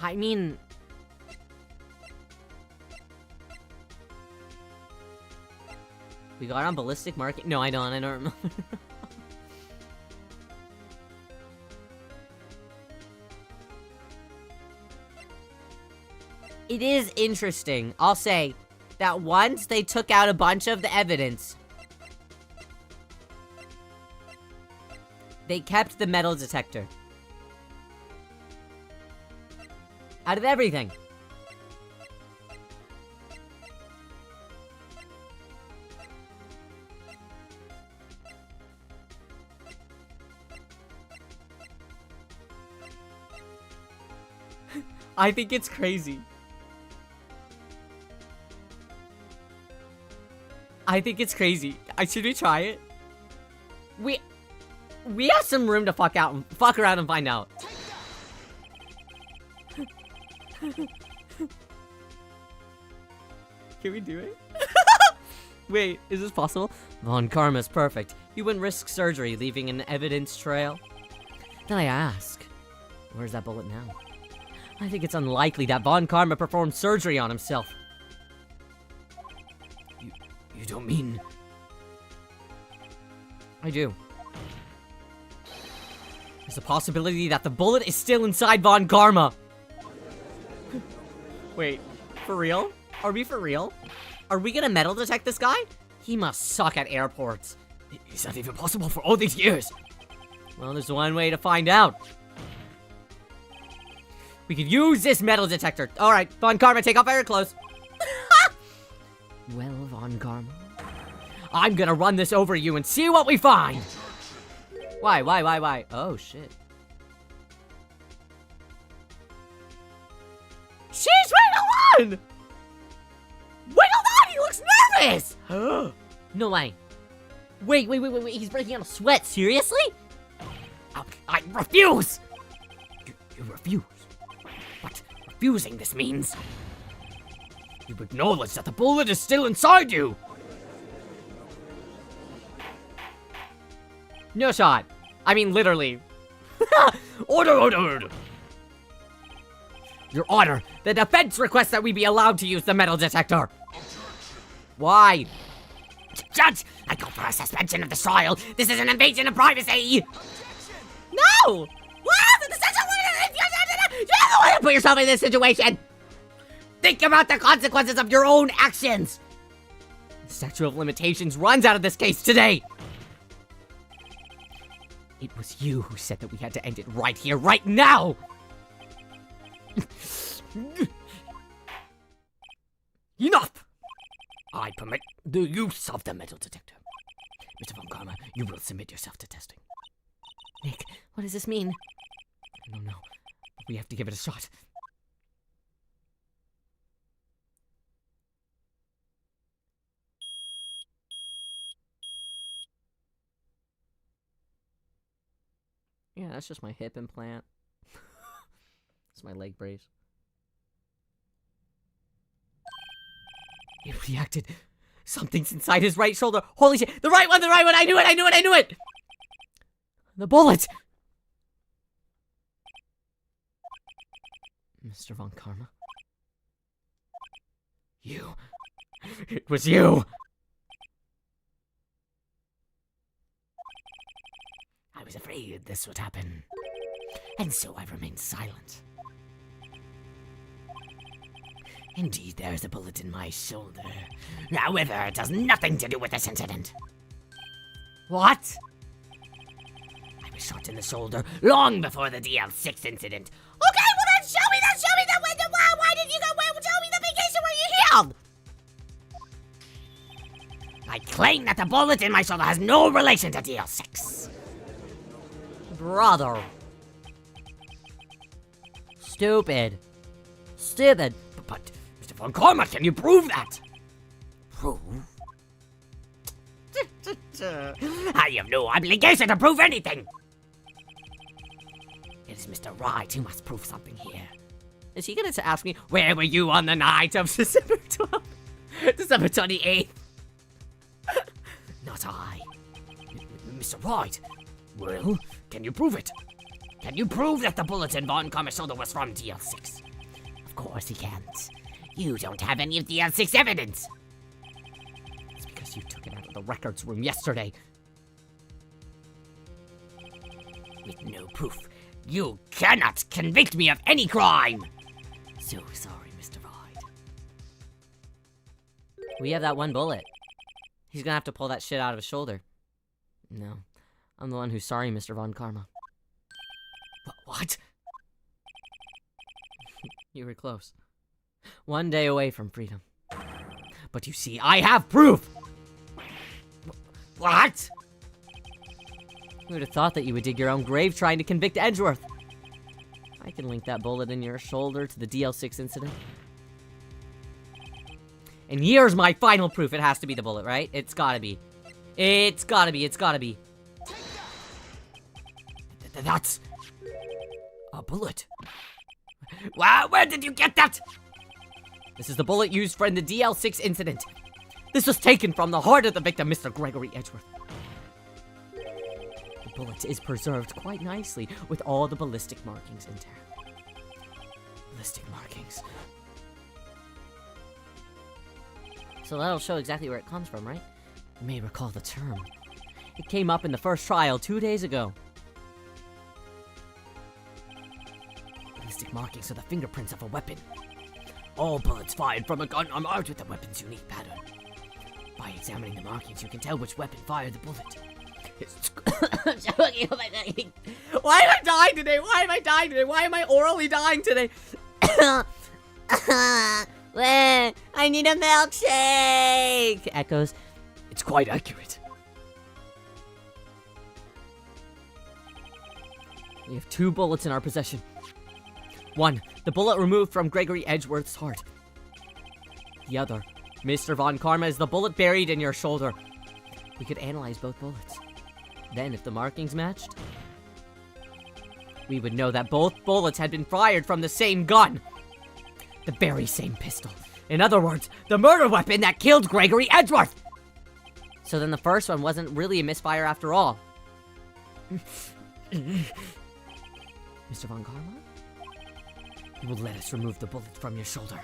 I mean... We got on ballistic marking? No, I don't remember. It is interesting, I'll say, that once they took out a bunch of the evidence, they kept the metal detector. Out of everything. I think it's crazy. I think it's crazy. Should we try it? We have some room to fuck around and find out. Can we do it? Wait, is this possible? Von Karma's perfect. He wouldn't risk surgery, leaving an evidence trail. Then I ask, where's that bullet now? I think it's unlikely that Von Karma performed surgery on himself. You don't mean... I do. There's a possibility that the bullet is still inside Von Karma. Wait, for real? Are we for real? Are we gonna metal detect this guy? He must suck at airports. Is that even possible for all these years? Well, there's one way to find out. We could use this metal detector. Alright, Von Karma, take off all your clothes. Well, Von Karma, I'm gonna run this over you and see what we find. Why? Oh, shit. She's wait on! Wait on! He looks nervous! No way. Wait. He's breaking out a sweat. Seriously? I refuse! You refuse? But refusing this means... You acknowledge that the bullet is still inside you! No shot. I mean, literally. Order! Your Honor, the defense requests that we be allowed to use the metal detector! Why? Judge, I call for a suspension of the trial. This is an invasion of privacy. No! What? You're the one to put yourself in this situation. Think about the consequences of your own actions. The statute of limitations runs out of this case today. It was you who said that we had to end it right here, right now. Enough! I permit the use of the metal detector. Mr. Von Karma, you will submit yourself to testing. Nick, what does this mean? I don't know, but we have to give it a shot. Yeah, that's just my hip implant. It's my leg brace. He reacted. Something's inside his right shoulder. Holy shit. The right one, the right one. I knew it. The bullet. Mr. Von Karma. You. It was you. I was afraid this would happen, and so I remained silent. Indeed, there is a bullet in my shoulder. However, it has nothing to do with this incident. What? I was shot in the shoulder long before the DL6 incident. Okay, well then show me the window. Why did you go? Show me the vacation where you healed. I claim that the bullet in my shoulder has no relation to DL6. Brother. Stupid. But, Mr. Von Karma, can you prove that? Prove? I have no obligation to prove anything. It is Mr. Wright who must prove something here. Is he going to ask me, where were you on the night of December 12th? December 28th? Not I. Mr. Wright. Well, can you prove it? Can you prove that the bullet in Von Karma's shoulder was from DL6? Of course he can't. You don't have any of DL6 evidence. It's because you took it out of the records room yesterday. With no proof, you cannot convict me of any crime. So sorry, Mr. Wright. We have that one bullet. He's gonna have to pull that shit out of his shoulder. No, I'm the one who's sorry, Mr. Von Karma. What? You were close. One day away from freedom. But you see, I have proof! What? Who would have thought that you would dig your own grave trying to convict Edgeworth? I can link that bullet in your shoulder to the DL6 incident. And here's my final proof. It has to be the bullet, right? It's gotta be. It's gotta be. That's a bullet. Wow, where did you get that? This is the bullet used in the DL6 incident. This was taken from the heart of the victim, Mr. Gregory Edgeworth. The bullet is preserved quite nicely with all the ballistic markings intact. Ballistic markings. So that'll show exactly where it comes from, right? You may recall the term. It came up in the first trial 2 days ago. Ballistic markings are the fingerprints of a weapon. All bullets fired from a gun are marked with the weapon's unique pattern. By examining the markings, you can tell which weapon fired the bullet. Why am I dying today? Why am I orally dying today? I need a milkshake! Echoes. It's quite accurate. We have 2 bullets in our possession. One, the bullet removed from Gregory Edgeworth's heart. The other, Mr. Von Karma, is the bullet buried in your shoulder. We could analyze both bullets. Then, if the markings matched, we would know that both bullets had been fired from the same gun. The very same pistol. In other words, the murder weapon that killed Gregory Edgeworth! So then the first one wasn't really a misfire after all. Mr. Von Karma? You will let us remove the bullet from your shoulder.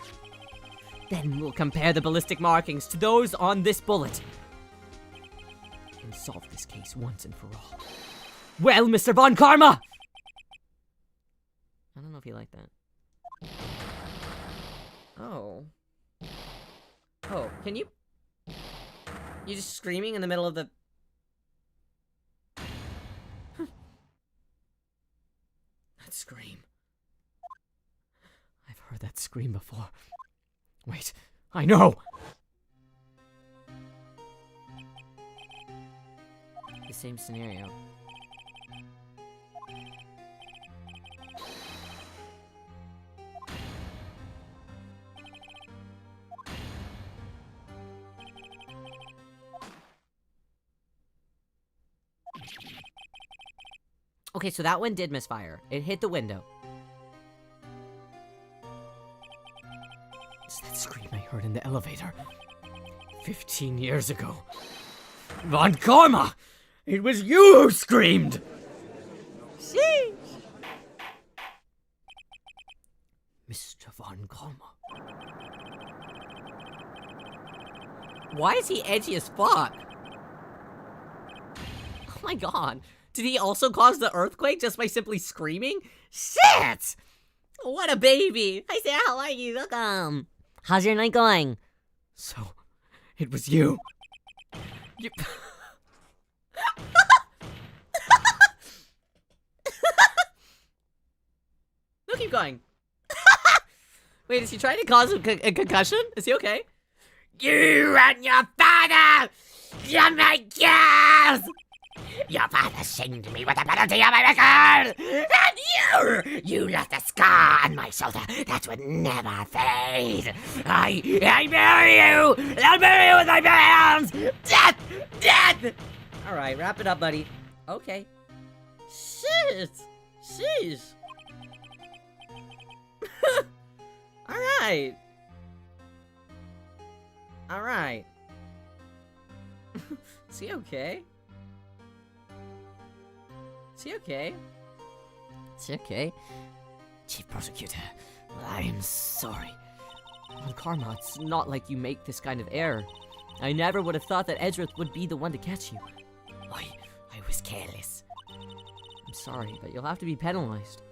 Then we'll compare the ballistic markings to those on this bullet. can solve this case once and for all. Well, Mr. Von Karma! I don't know if you like that. Oh. Oh, can you... You just screaming in the middle of the... That scream. I've heard that scream before. Wait, I know! The same scenario. Okay, so that one did misfire. It hit the window. It's that scream I heard in the elevator. 15 years ago. Von Karma! It was you who screamed! Sheesh! Mr. Von Karma. Why is he edgy as fuck? Oh my god. Did he also cause the earthquake just by simply screaming? Shit! What a baby! Hi, Sarah, how are you? Welcome. How's your night going? So, it was you. You... No, keep going. Wait, is he trying to cause a concussion? Is he okay? You and your father! You make girls! Your father shamed me with the penalty of my record! And you left a scar on my shoulder that would never fade! I bury you! I'll bury you with my bare hands! Death! Death! Alright, wrap it up, buddy. Okay. Shit! Sheesh. Alright. Alright. Is he okay? Is he okay? Is he okay? Chief Prosecutor, I am sorry. Von Karma, it's not like you make this kind of error. I never would have thought that Edgeworth would be the one to catch you. I was careless. I'm sorry, but you'll have to be penalized.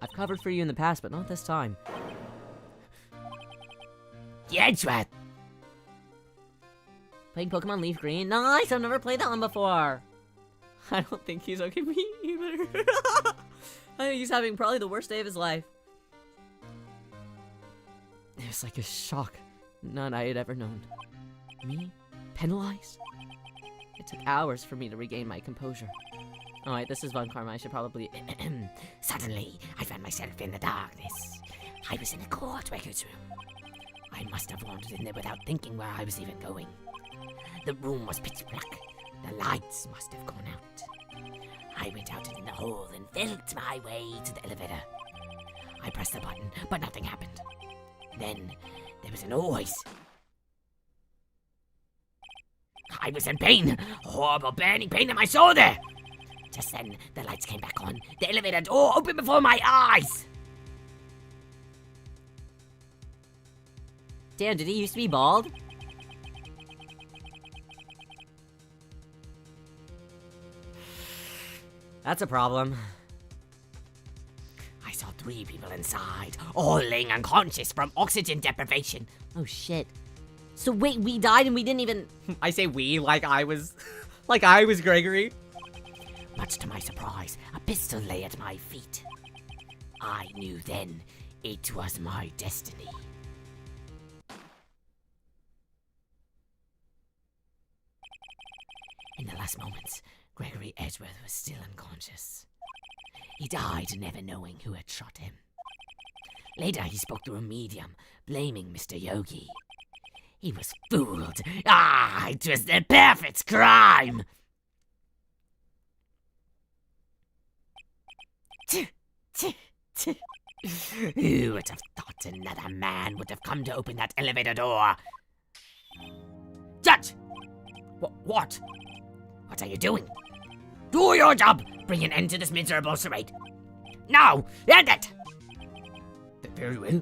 I've covered for you in the past, but not this time. Edgeworth! Playing Pokemon Leaf Green? Nice! I've never played that one before! I don't think he's okay with me either. I think he's having probably the worst day of his life. It was like a shock none I had ever known. Me? Penalized? It took hours for me to regain my composure. Alright, this is Von Karma. I should probably... Suddenly, I found myself in the darkness. I was in a court records room. I must have wandered in there without thinking where I was even going. The room was pitch black. The lights must have gone out. I went out in the hole and felt my way to the elevator. I pressed the button, but nothing happened. Then, there was a noise. I was in pain. Horrible burning pain in my shoulder. Just then, the lights came back on. The elevator door opened before my eyes. Damn, did he used to be bald? That's a problem. I saw 3 people inside, all laying unconscious from oxygen deprivation. Oh shit. So wait, we died and we didn't even... I say we like I was... like I was Gregory. Much to my surprise, a pistol lay at my feet. I knew then it was my destiny. In the last moments, Gregory Edgeworth was still unconscious. He died never knowing who had shot him. Later, he spoke through a medium, blaming Mr. Yogi. He was fooled. It was the perfect crime! Who would have thought another man would have come to open that elevator door? Judge! What? What are you doing? Do your job! Bring an end to this miserable charade. Now! End it! Very well.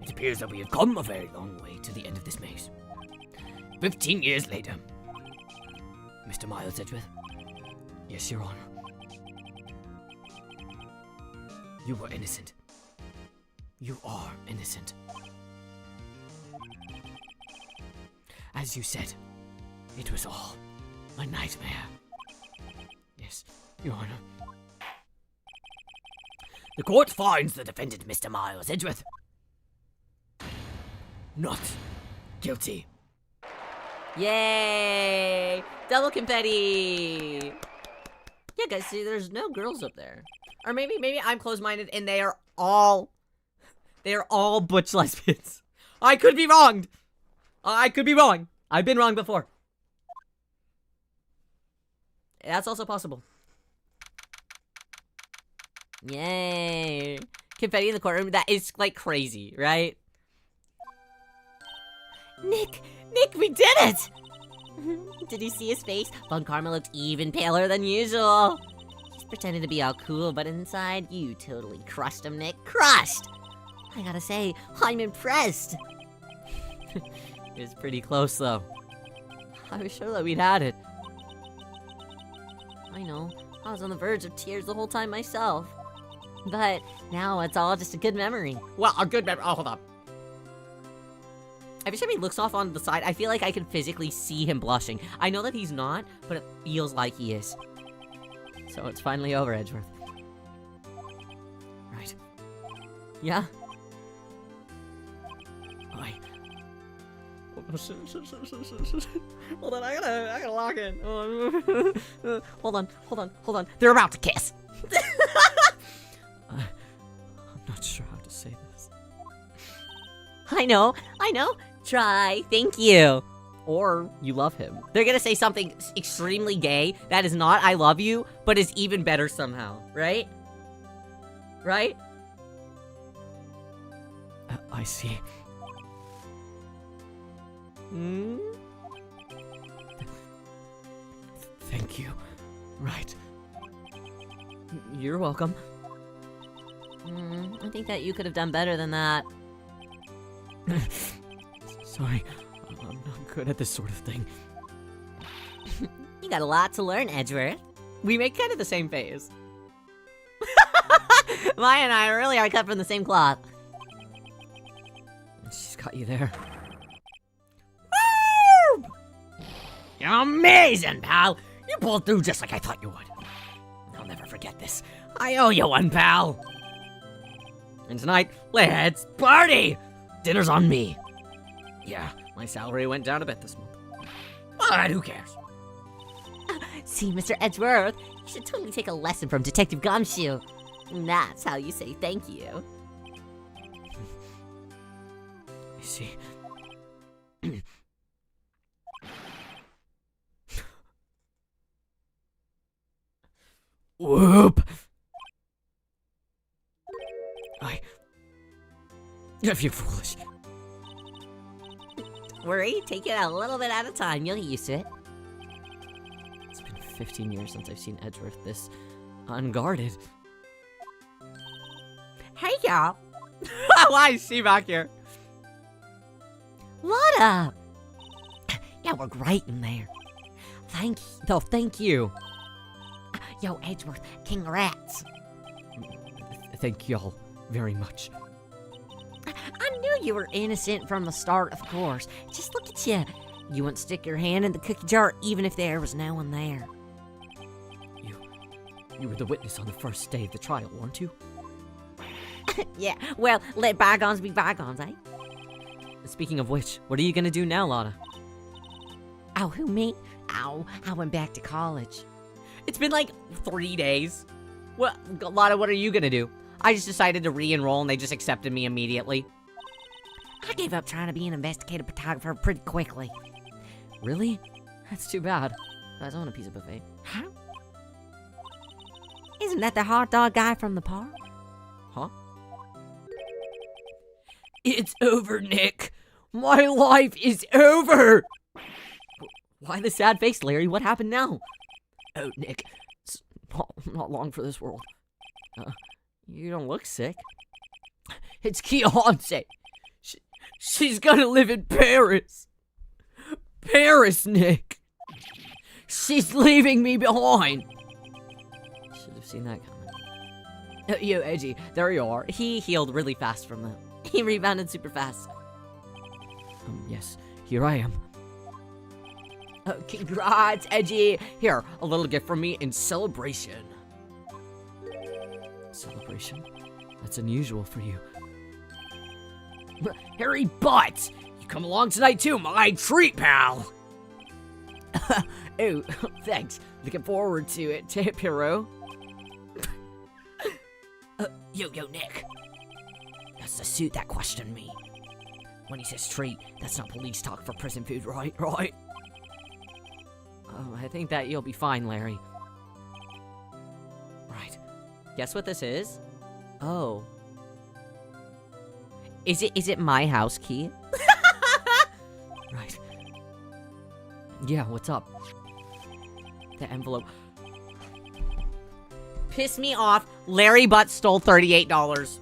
It appears that we have come a very long way to the end of this maze. 15 years later. Mr. Miles Edgeworth. Yes, Your Honor. You were innocent. You are innocent. As you said, it was all a nightmare. Yes, Your Honor. The court finds the defendant, Mr. Miles Edgeworth, not guilty. Yay! Double confetti! Yeah, guys, see, there's no girls up there. Or maybe I'm closed-minded and they are all butch lesbians. I could be wronged. I could be wrong. I've been wrong before. That's also possible. Yay! Confetti in the courtroom. That is, like, crazy, right? Nick, we did it! Did you see his face? Von Karma looked even paler than usual. He's pretending to be all cool, but inside, you totally crushed him, Nick. Crushed! I gotta say, I'm impressed. It was pretty close, though. I was sure that we'd had it. I know. I was on the verge of tears the whole time myself. But now it's all just a good memory. Well, a good memory. Oh, hold on. Every time he looks off on the side, I feel like I can physically see him blushing. I know that he's not, but it feels like he is. So it's finally over, Edgeworth. Right. Yeah? I... Hold on, I gotta lock in. Hold on. They're about to kiss. I'm not sure how to say this. I know. Try. Thank you. Or you love him. They're gonna say something extremely gay that is not I love you, but is even better somehow, right? Right? I see. Hmm? Thank you. Right. You're welcome. I think that you could have done better than that. Sorry, I'm not good at this sort of thing. You got a lot to learn, Edgeworth. We make kind of the same face. Maya and I really are cut from the same cloth. She's got you there. You're amazing, pal. You pulled through just like I thought you would. I'll never forget this. I owe you one, pal. And tonight, let's Party! Dinner's on me. Yeah, my salary went down a bit this month. But who cares? See, Mr. Edgeworth, you should totally take a lesson from Detective Gumshoe. That's how you say thank you. You see... Whoop! If you're foolish. Worry, take it a little bit at a time. You'll get used to it. It's been 15 years since I've seen Edgeworth this unguarded. Hey, y'all. Why is she back here? What up? Yeah, we're great in there. Thank you. Yo, Edgeworth, congrats. Thank y'all very much. I knew you were innocent from the start, of course. Just look at you. You wouldn't stick your hand in the cookie jar even if there was no one there. You were the witness on the first day of the trial, weren't you? Yeah, well, let bygones be bygones, eh? Speaking of which, what are you gonna do now, Lotta? Oh, who, me? Oh, I went back to college. It's been like 3 days. What, Lotta, what are you gonna do? I just decided to re-enroll and they just accepted me immediately. I gave up trying to be an investigative photographer pretty quickly. Really? That's too bad. Guys, I want a piece of buffet. Huh? Isn't that the hot dog guy from the park? Huh? It's over, Nick. My life is over. Why the sad face, Larry? What happened now? Oh, Nick, it's not long for this world. You don't look sick. It's Keonce. She's gonna live in Paris. Paris, Nick. She's leaving me behind. Should have seen that coming. Yo, Edgy, there you are. He healed really fast from that. He rebounded super fast. Yes, here I am. Congrats, Edgy. Here, a little gift from me in celebration. Celebration? That's unusual for you. Harry Butts! You come along tonight too, my treat, pal! Oh, thanks. Looking forward to it, Hero. Yo, Nick. That's the suit that questioned me. When he says treat, that's not police talk for prison food, right? Right? Oh, I think that you'll be fine, Larry. Right. Guess what this is? Oh. Is it my house key? Right. Yeah, what's up? The envelope. Piss me off. Larry Butt stole $38.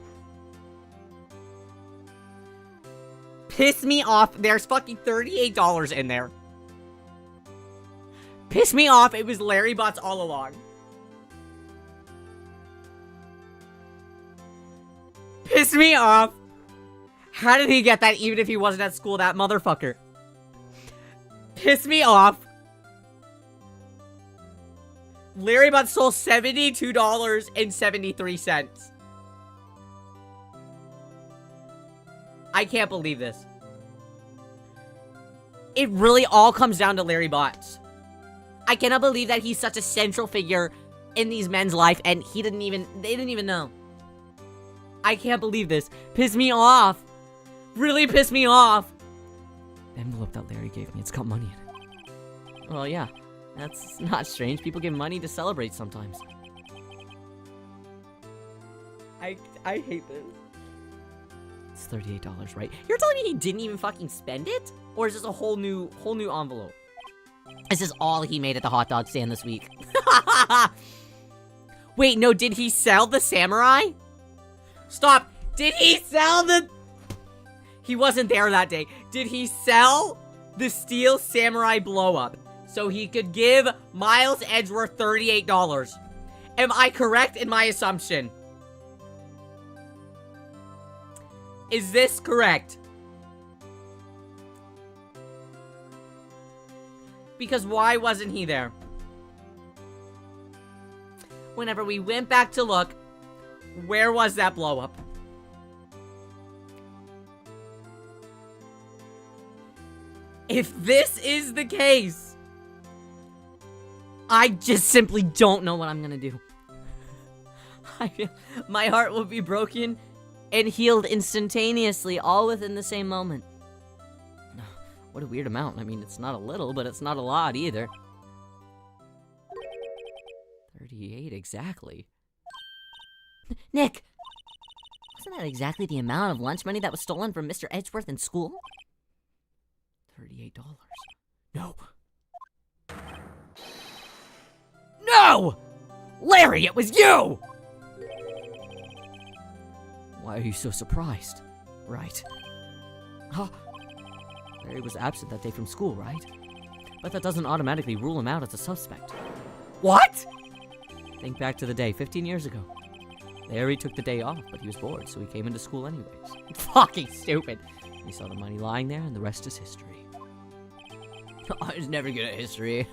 Piss me off. There's fucking $38 in there. Piss me off. It was Larry Butts all along. Piss me off. How did he get that even if he wasn't at school, that motherfucker? Piss me off. Larry Butts stole $72.73. I can't believe this. It really all comes down to Larry Butts. I cannot believe that he's such a central figure in these men's life and they didn't even know. I can't believe this. Piss me off. Really piss me off. The envelope that Larry gave me, it's got money in it. Well, yeah. That's not strange. People give money to celebrate sometimes. I hate this. It's $38, right? You're telling me he didn't even fucking spend it? Or is this a whole new envelope? This is all he made at the hot dog stand this week. Wait, no, did he sell the samurai? Stop! Did he sell the... He wasn't there that day. Did he sell the steel samurai blow-up so he could give Miles Edgeworth $38? Am I correct in my assumption? Is this correct? Because why wasn't he there? Whenever we went back to look, where was that blow-up? If this is the case, I just simply don't know what I'm gonna do. I feel my heart will be broken and healed instantaneously, all within the same moment. What a weird amount. I mean, it's not a little, but it's not a lot either. 38 exactly. Nick! Wasn't that exactly the amount of lunch money that was stolen from Mr. Edgeworth in school? $38. No. No! Larry, it was you! Why are you so surprised? Right. Huh? Larry was absent that day from school, right? But that doesn't automatically rule him out as a suspect. What? Think back to the day 15 years ago. Larry took the day off, but he was bored, so he came into school anyways. Fucking stupid. He saw the money lying there, and the rest is history. I was never good at history.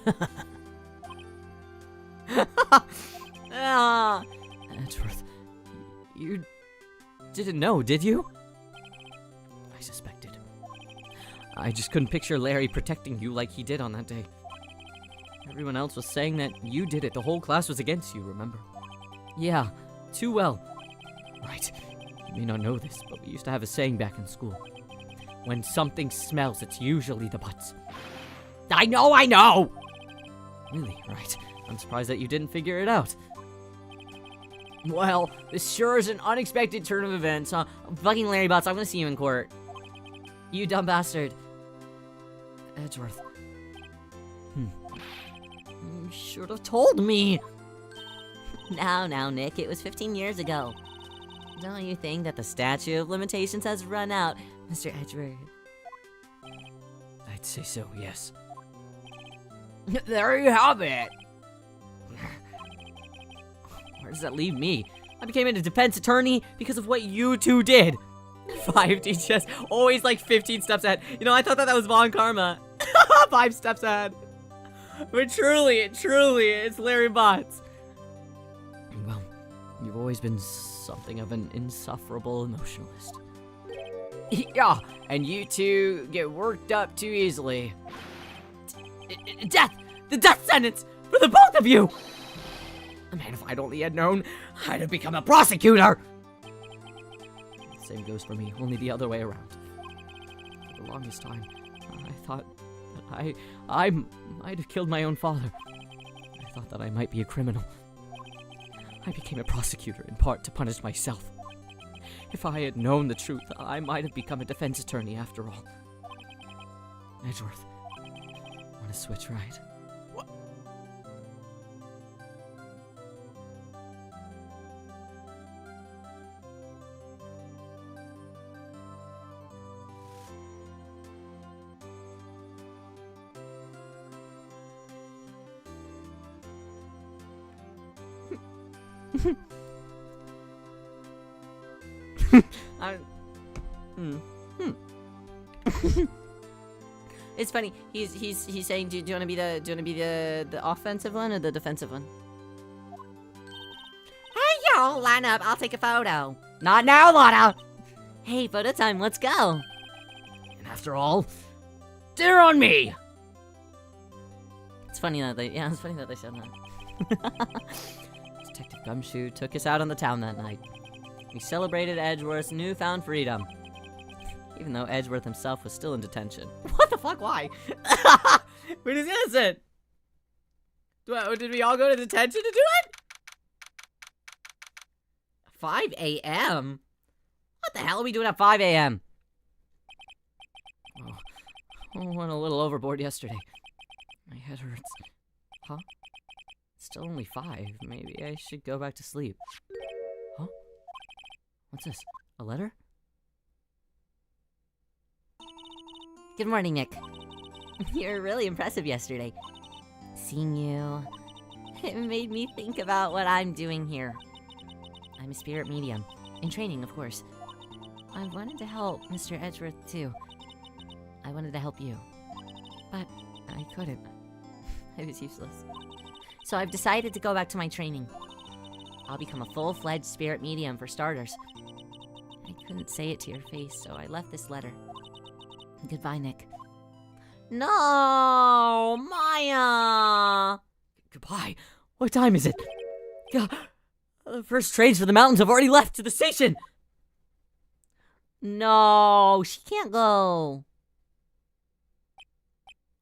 Edgeworth, you didn't know, did you? I suspected. I just couldn't picture Larry protecting you like he did on that day. Everyone else was saying that you did it. The whole class was against you, remember? Yeah, too well. Right. You may not know this, but we used to have a saying back in school. When something smells, it's usually the butts. I know! Really? Right. I'm surprised that you didn't figure it out. Well, this sure is an unexpected turn of events, huh? Fucking Larry Butts, I'm gonna see you in court. You dumb bastard. Edgeworth. You should have told me. Now, Nick, it was 15 years ago. Don't you think that the statute of limitations has run out Mr. Edgeworth. I'd say so, yes. There you have it. Where does that leave me? I became a defense attorney because of what you two did. 5 just always like 15 steps ahead. You know, I thought that was Von Karma. 5 steps ahead. But truly, it's Larry Bots. Well, you've always been something of an insufferable emotionalist. Yeah, and you two get worked up too easily. Death! The death sentence for the both of you! Man, if I'd only had known, I'd have become a prosecutor! Same goes for me, only the other way around. For the longest time, I thought that I might have killed my own father. I thought that I might be a criminal. I became a prosecutor in part to punish myself. If I had known the truth, I might have become a defense attorney after all. Edgeworth, want to switch, right? What? It's funny. He's saying, do you want to be the offensive one or the defensive one? Hey, y'all, line up. I'll take a photo. Not now, Lana! Hey, photo time. Let's go. And after all, dinner on me! It's funny that they said that. Detective Gumshoe took us out on the town that night. We celebrated Edgeworth's newfound freedom, even though Edgeworth himself was still in detention. What the fuck? Why? We're just innocent. Did we all go to detention to do it? 5 a.m.? What the hell are we doing at 5 a.m.? I went a little overboard yesterday. My head hurts. Huh? It's still only 5. Maybe I should go back to sleep. Huh? What's this? A letter? Good morning, Nick. You were really impressive yesterday. Seeing you, it made me think about what I'm doing here. I'm a spirit medium, in training, of course. I wanted to help Mr. Edgeworth, too. I wanted to help you, but I couldn't. I was useless. So I've decided to go back to my training. I'll become a full-fledged spirit medium for starters. I couldn't say it to your face, so I left this letter. Goodbye, Nick. No, Maya! Goodbye. What time is it? The first trains for the mountains have already left to the station. No, she can't go.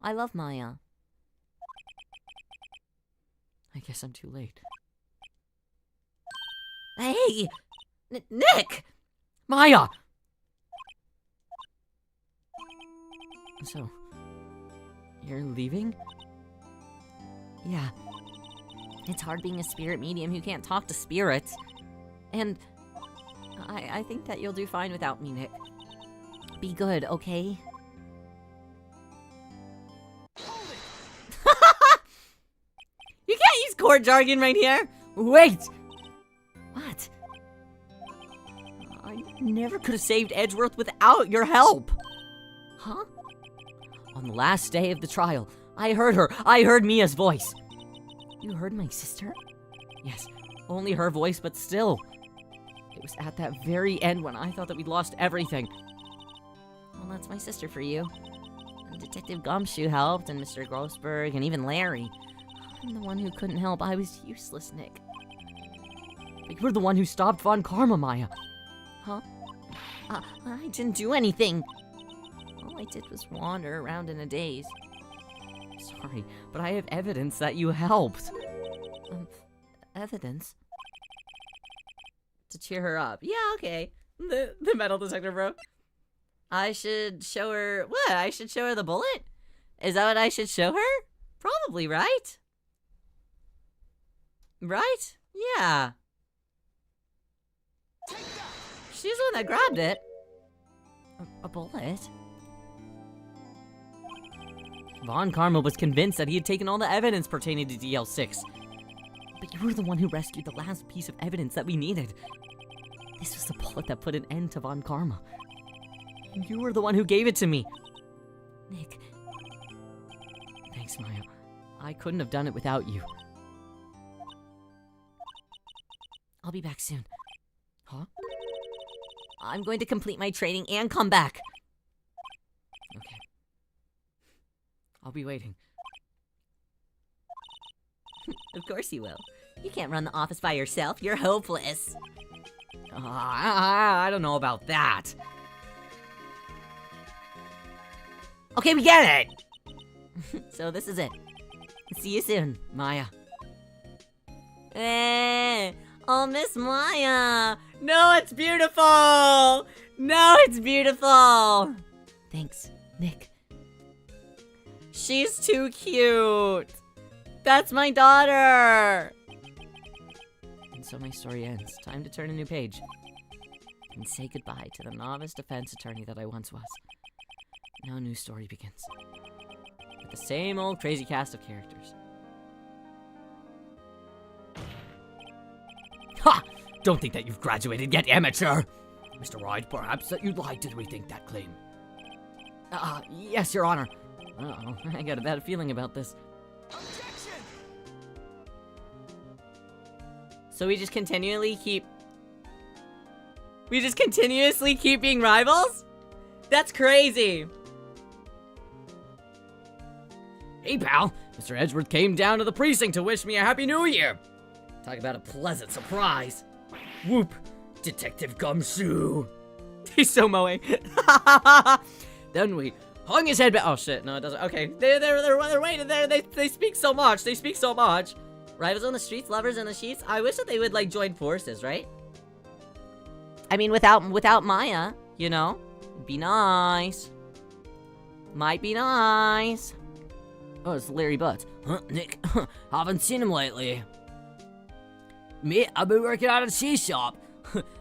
I love Maya. I guess I'm too late. Hey! Nick! Maya! So, you're leaving? Yeah. It's hard being a spirit medium who can't talk to spirits. And I think that you'll do fine without me, Nick. Be good, okay? You can't use court jargon right here. Wait! What? I never could have saved Edgeworth without your help. Huh? On the last day of the trial, I heard her. I heard Mia's voice. You heard my sister? Yes, only her voice, but still. It was at that very end when I thought that we'd lost everything. Well, that's my sister for you. And Detective Gumshoe helped, and Mr. Grossberg, and even Larry. I'm the one who couldn't help. I was useless, Nick. But you're the one who stopped Von Karma, Maya. Huh? I didn't do anything. All I did was wander around in a daze. Sorry, but I have evidence that you helped. Evidence? To cheer her up. Yeah, okay. The metal detector, bro. I should show her... What? I should show her the bullet? Is that what I should show her? Probably, right? Right? Yeah. She's the one that grabbed it. A bullet? Von Karma was convinced that he had taken all the evidence pertaining to DL6. But you were the one who rescued the last piece of evidence that we needed. This was the bullet that put an end to Von Karma. And you were the one who gave it to me. Nick. Thanks, Maya. I couldn't have done it without you. I'll be back soon. Huh? I'm going to complete my training and come back. Okay. I'll be waiting. Of course you will. You can't run the office by yourself. You're hopeless. I don't know about that. Okay, we get it! So this is it. See you soon. Maya. Oh, Miss Maya. No, it's beautiful. No, it's beautiful. Thanks, Nick. She's too cute. That's my daughter. And so my story ends. Time to turn a new page. And say goodbye to the novice defense attorney that I once was. Now a new story begins. With the same old crazy cast of characters. Ha! Don't think that you've graduated yet, amateur! Mr. Wright, perhaps that you'd like to rethink that claim. Yes, Your Honor. Uh-oh, I got a bad feeling about this. So we just continuously keep being rivals? That's crazy. Hey, pal! Mr. Edgeworth came down to the precinct to wish me a Happy New Year! Talk about a pleasant surprise. Whoop! Detective Gumshoe! He's so mowing. Then we hung his head back. Oh shit, no it doesn't. Okay, they're waiting there. They speak so much. They speak so much. Rivals on the streets, lovers in the sheets. I wish that they would like join forces, right? I mean, without Maya, you know, it'd be nice. Might be nice. Oh, it's Larry Butts. Huh, Nick? Haven't seen him lately. Mate, I've been working at a cheese shop.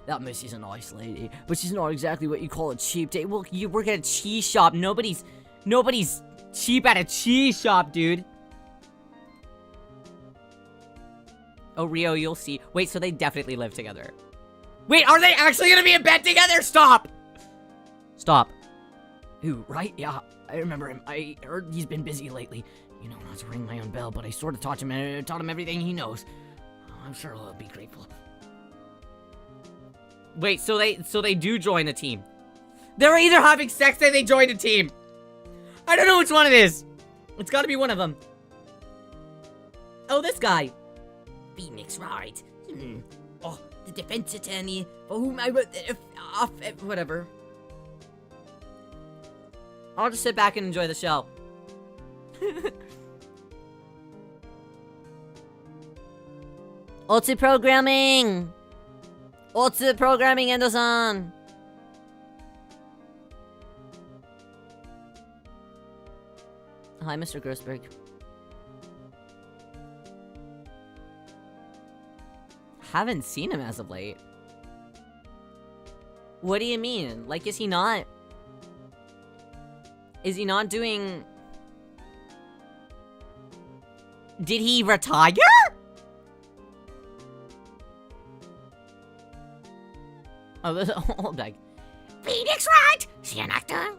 That missy's a nice lady, but she's not exactly what you call a cheap date. Well, you work at a cheese shop. Nobody's cheap at a cheese shop, dude. Oh, Rio, you'll see. Wait, so they definitely live together. Wait, are they actually gonna be in bed together? Stop! Stop. Who, right? Yeah, I remember him. I heard he's been busy lately. You know, not to ring my own bell, but I sort of taught him everything he knows. I'm sure he'll be grateful. Wait, so they do join a team. They're either having sex or they joined a team. I don't know which one it is. It's gotta be one of them. Oh, this guy. Phoenix Wright. Oh, the defense attorney for whom I wrote the... Whatever. I'll just sit back and enjoy the show. Otsu programming. Otsu programming, Endo-san. Hi, Mr. Grossberg. Haven't seen him as of late. What do you mean? Like, is he not doing... Did he retire? Oh, this old bag. Phoenix Wright? She an actor?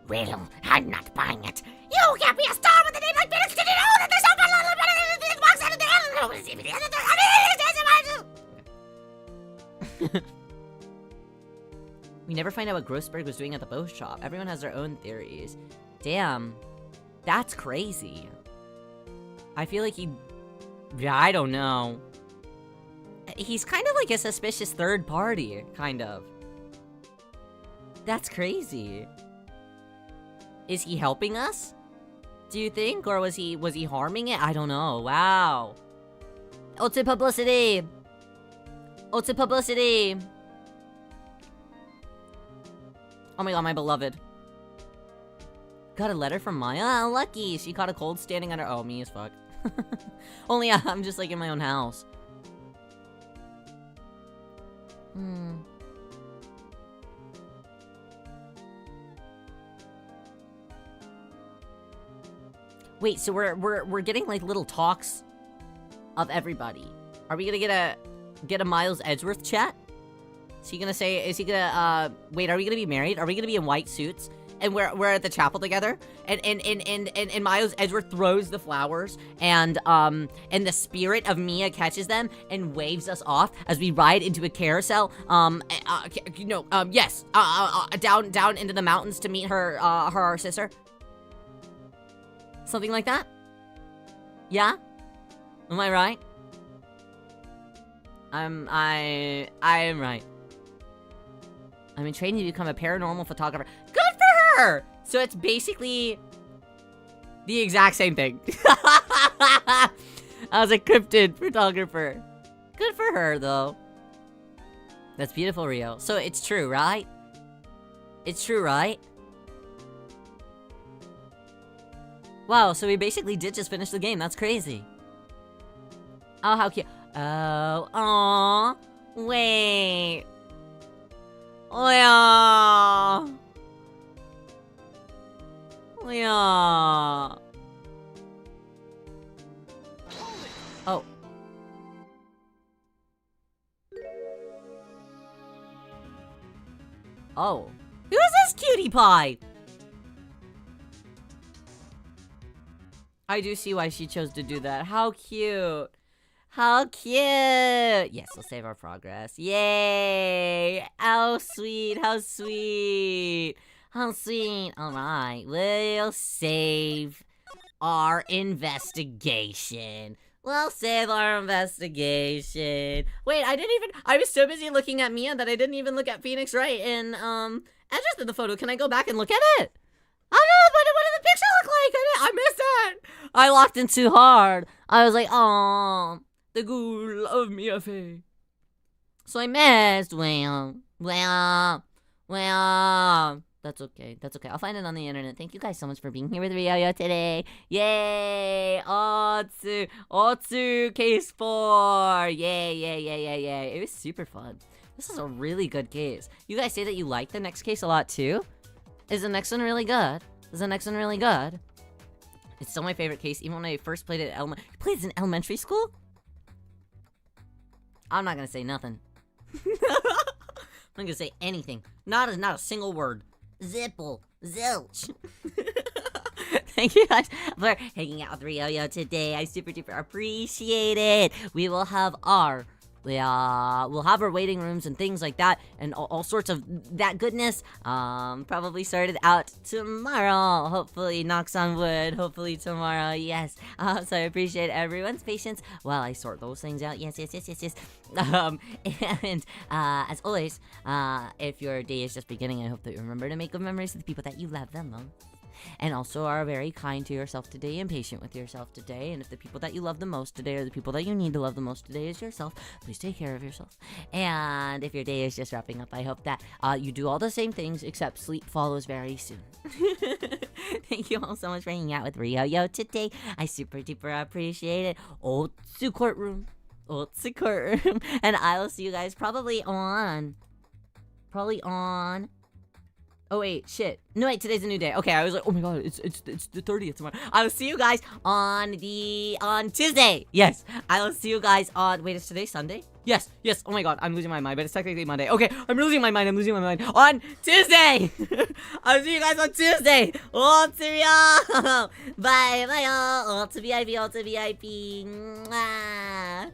Well, I'm not buying it. You can't be a star with a name like Phoenix. Did you know that there's so much box out of the We never find out what Grossberg was doing at the bow shop. Everyone has their own theories. Damn. That's crazy. I feel like I don't know. He's kind of like a suspicious third party, kind of. That's crazy. Is he helping us? Do you think? Or was he harming it? I don't know. Wow. Otsu publicity. Otsu publicity. Oh my god, my beloved. Got a letter from Maya? Oh, lucky. She caught a cold standing under... Oh, me as fuck. Only I'm just like in my own house. Wait, so we're getting like little talks of everybody. Are we gonna get a Miles Edgeworth chat? Is he gonna wait, are we gonna be married? Are we gonna be in white suits? And we're at the chapel together, and Miles Edgeworth throws the flowers, and the spirit of Mia catches them and waves us off as we ride into a carousel. Yes, down into the mountains to meet her sister. Something like that. Yeah, am I right? I am right. I'm in training to become a paranormal photographer. Good for her! So it's basically the exact same thing. I was a cryptid photographer. Good for her, though. That's beautiful, Rio. So it's true, right? It's true, right? Wow, so we basically did just finish the game. That's crazy. Oh, how cute. Oh, aw. Wait. Oh, yeah. Oh, yeah. Oh. Oh. Who is this cutie pie? I do see why she chose to do that. How cute. How cute! Yes, we'll save our progress. Yay! How sweet, how sweet! How sweet! Alright, we'll save our investigation. We'll save our investigation. Wait, I was so busy looking at Mia that I didn't even look at Phoenix Wright and, Edgeworth in the photo. Can I go back and look at it? I don't know, what did the picture look like? I missed it! I locked in too hard. I was like, oh. The ghoul of Mia Fey. So I missed. Well. That's okay. That's okay. I'll find it on the internet. Thank you guys so much for being here with Riyo today. Yay! Otsu case 4. Yay. It was super fun. This is a really good case. You guys say that you like the next case a lot too? Is the next one really good? It's still my favorite case, even when I first played it at in elementary school? I'm not gonna say nothing. I'm not gonna say anything. Not a single word. Zipple. Zilch. Thank you guys for hanging out with Riyo today. I super duper appreciate it. We will have our we'll have our waiting rooms and things like that, and all sorts of that goodness. Probably started out tomorrow. Hopefully, knocks on wood. Hopefully tomorrow. Yes. So I appreciate everyone's patience while I sort those things out. Yes. And as always, if your day is just beginning, I hope that you remember to make good memories with the people that you love the most. And also are very kind to yourself today and patient with yourself today. And if the people that you love the most today are the people that you need to love the most today is yourself, please take care of yourself. And if your day is just wrapping up, I hope that you do all the same things except sleep follows very soon. Thank you all so much for hanging out with Riyo today. I super duper appreciate it. Otsu courtroom. And I will see you guys probably on. Oh wait, shit. No wait, today's a new day. Okay, I was like, oh my god, it's the 30th tomorrow. I will see you guys on Tuesday. Yes, I will see you guys on. Wait, is today Sunday? Yes. Oh my god, I'm losing my mind, but it's technically Monday. Okay, I'm losing my mind on Tuesday. I'll see you guys on Tuesday. Bye, all. All to VIP. Mwah.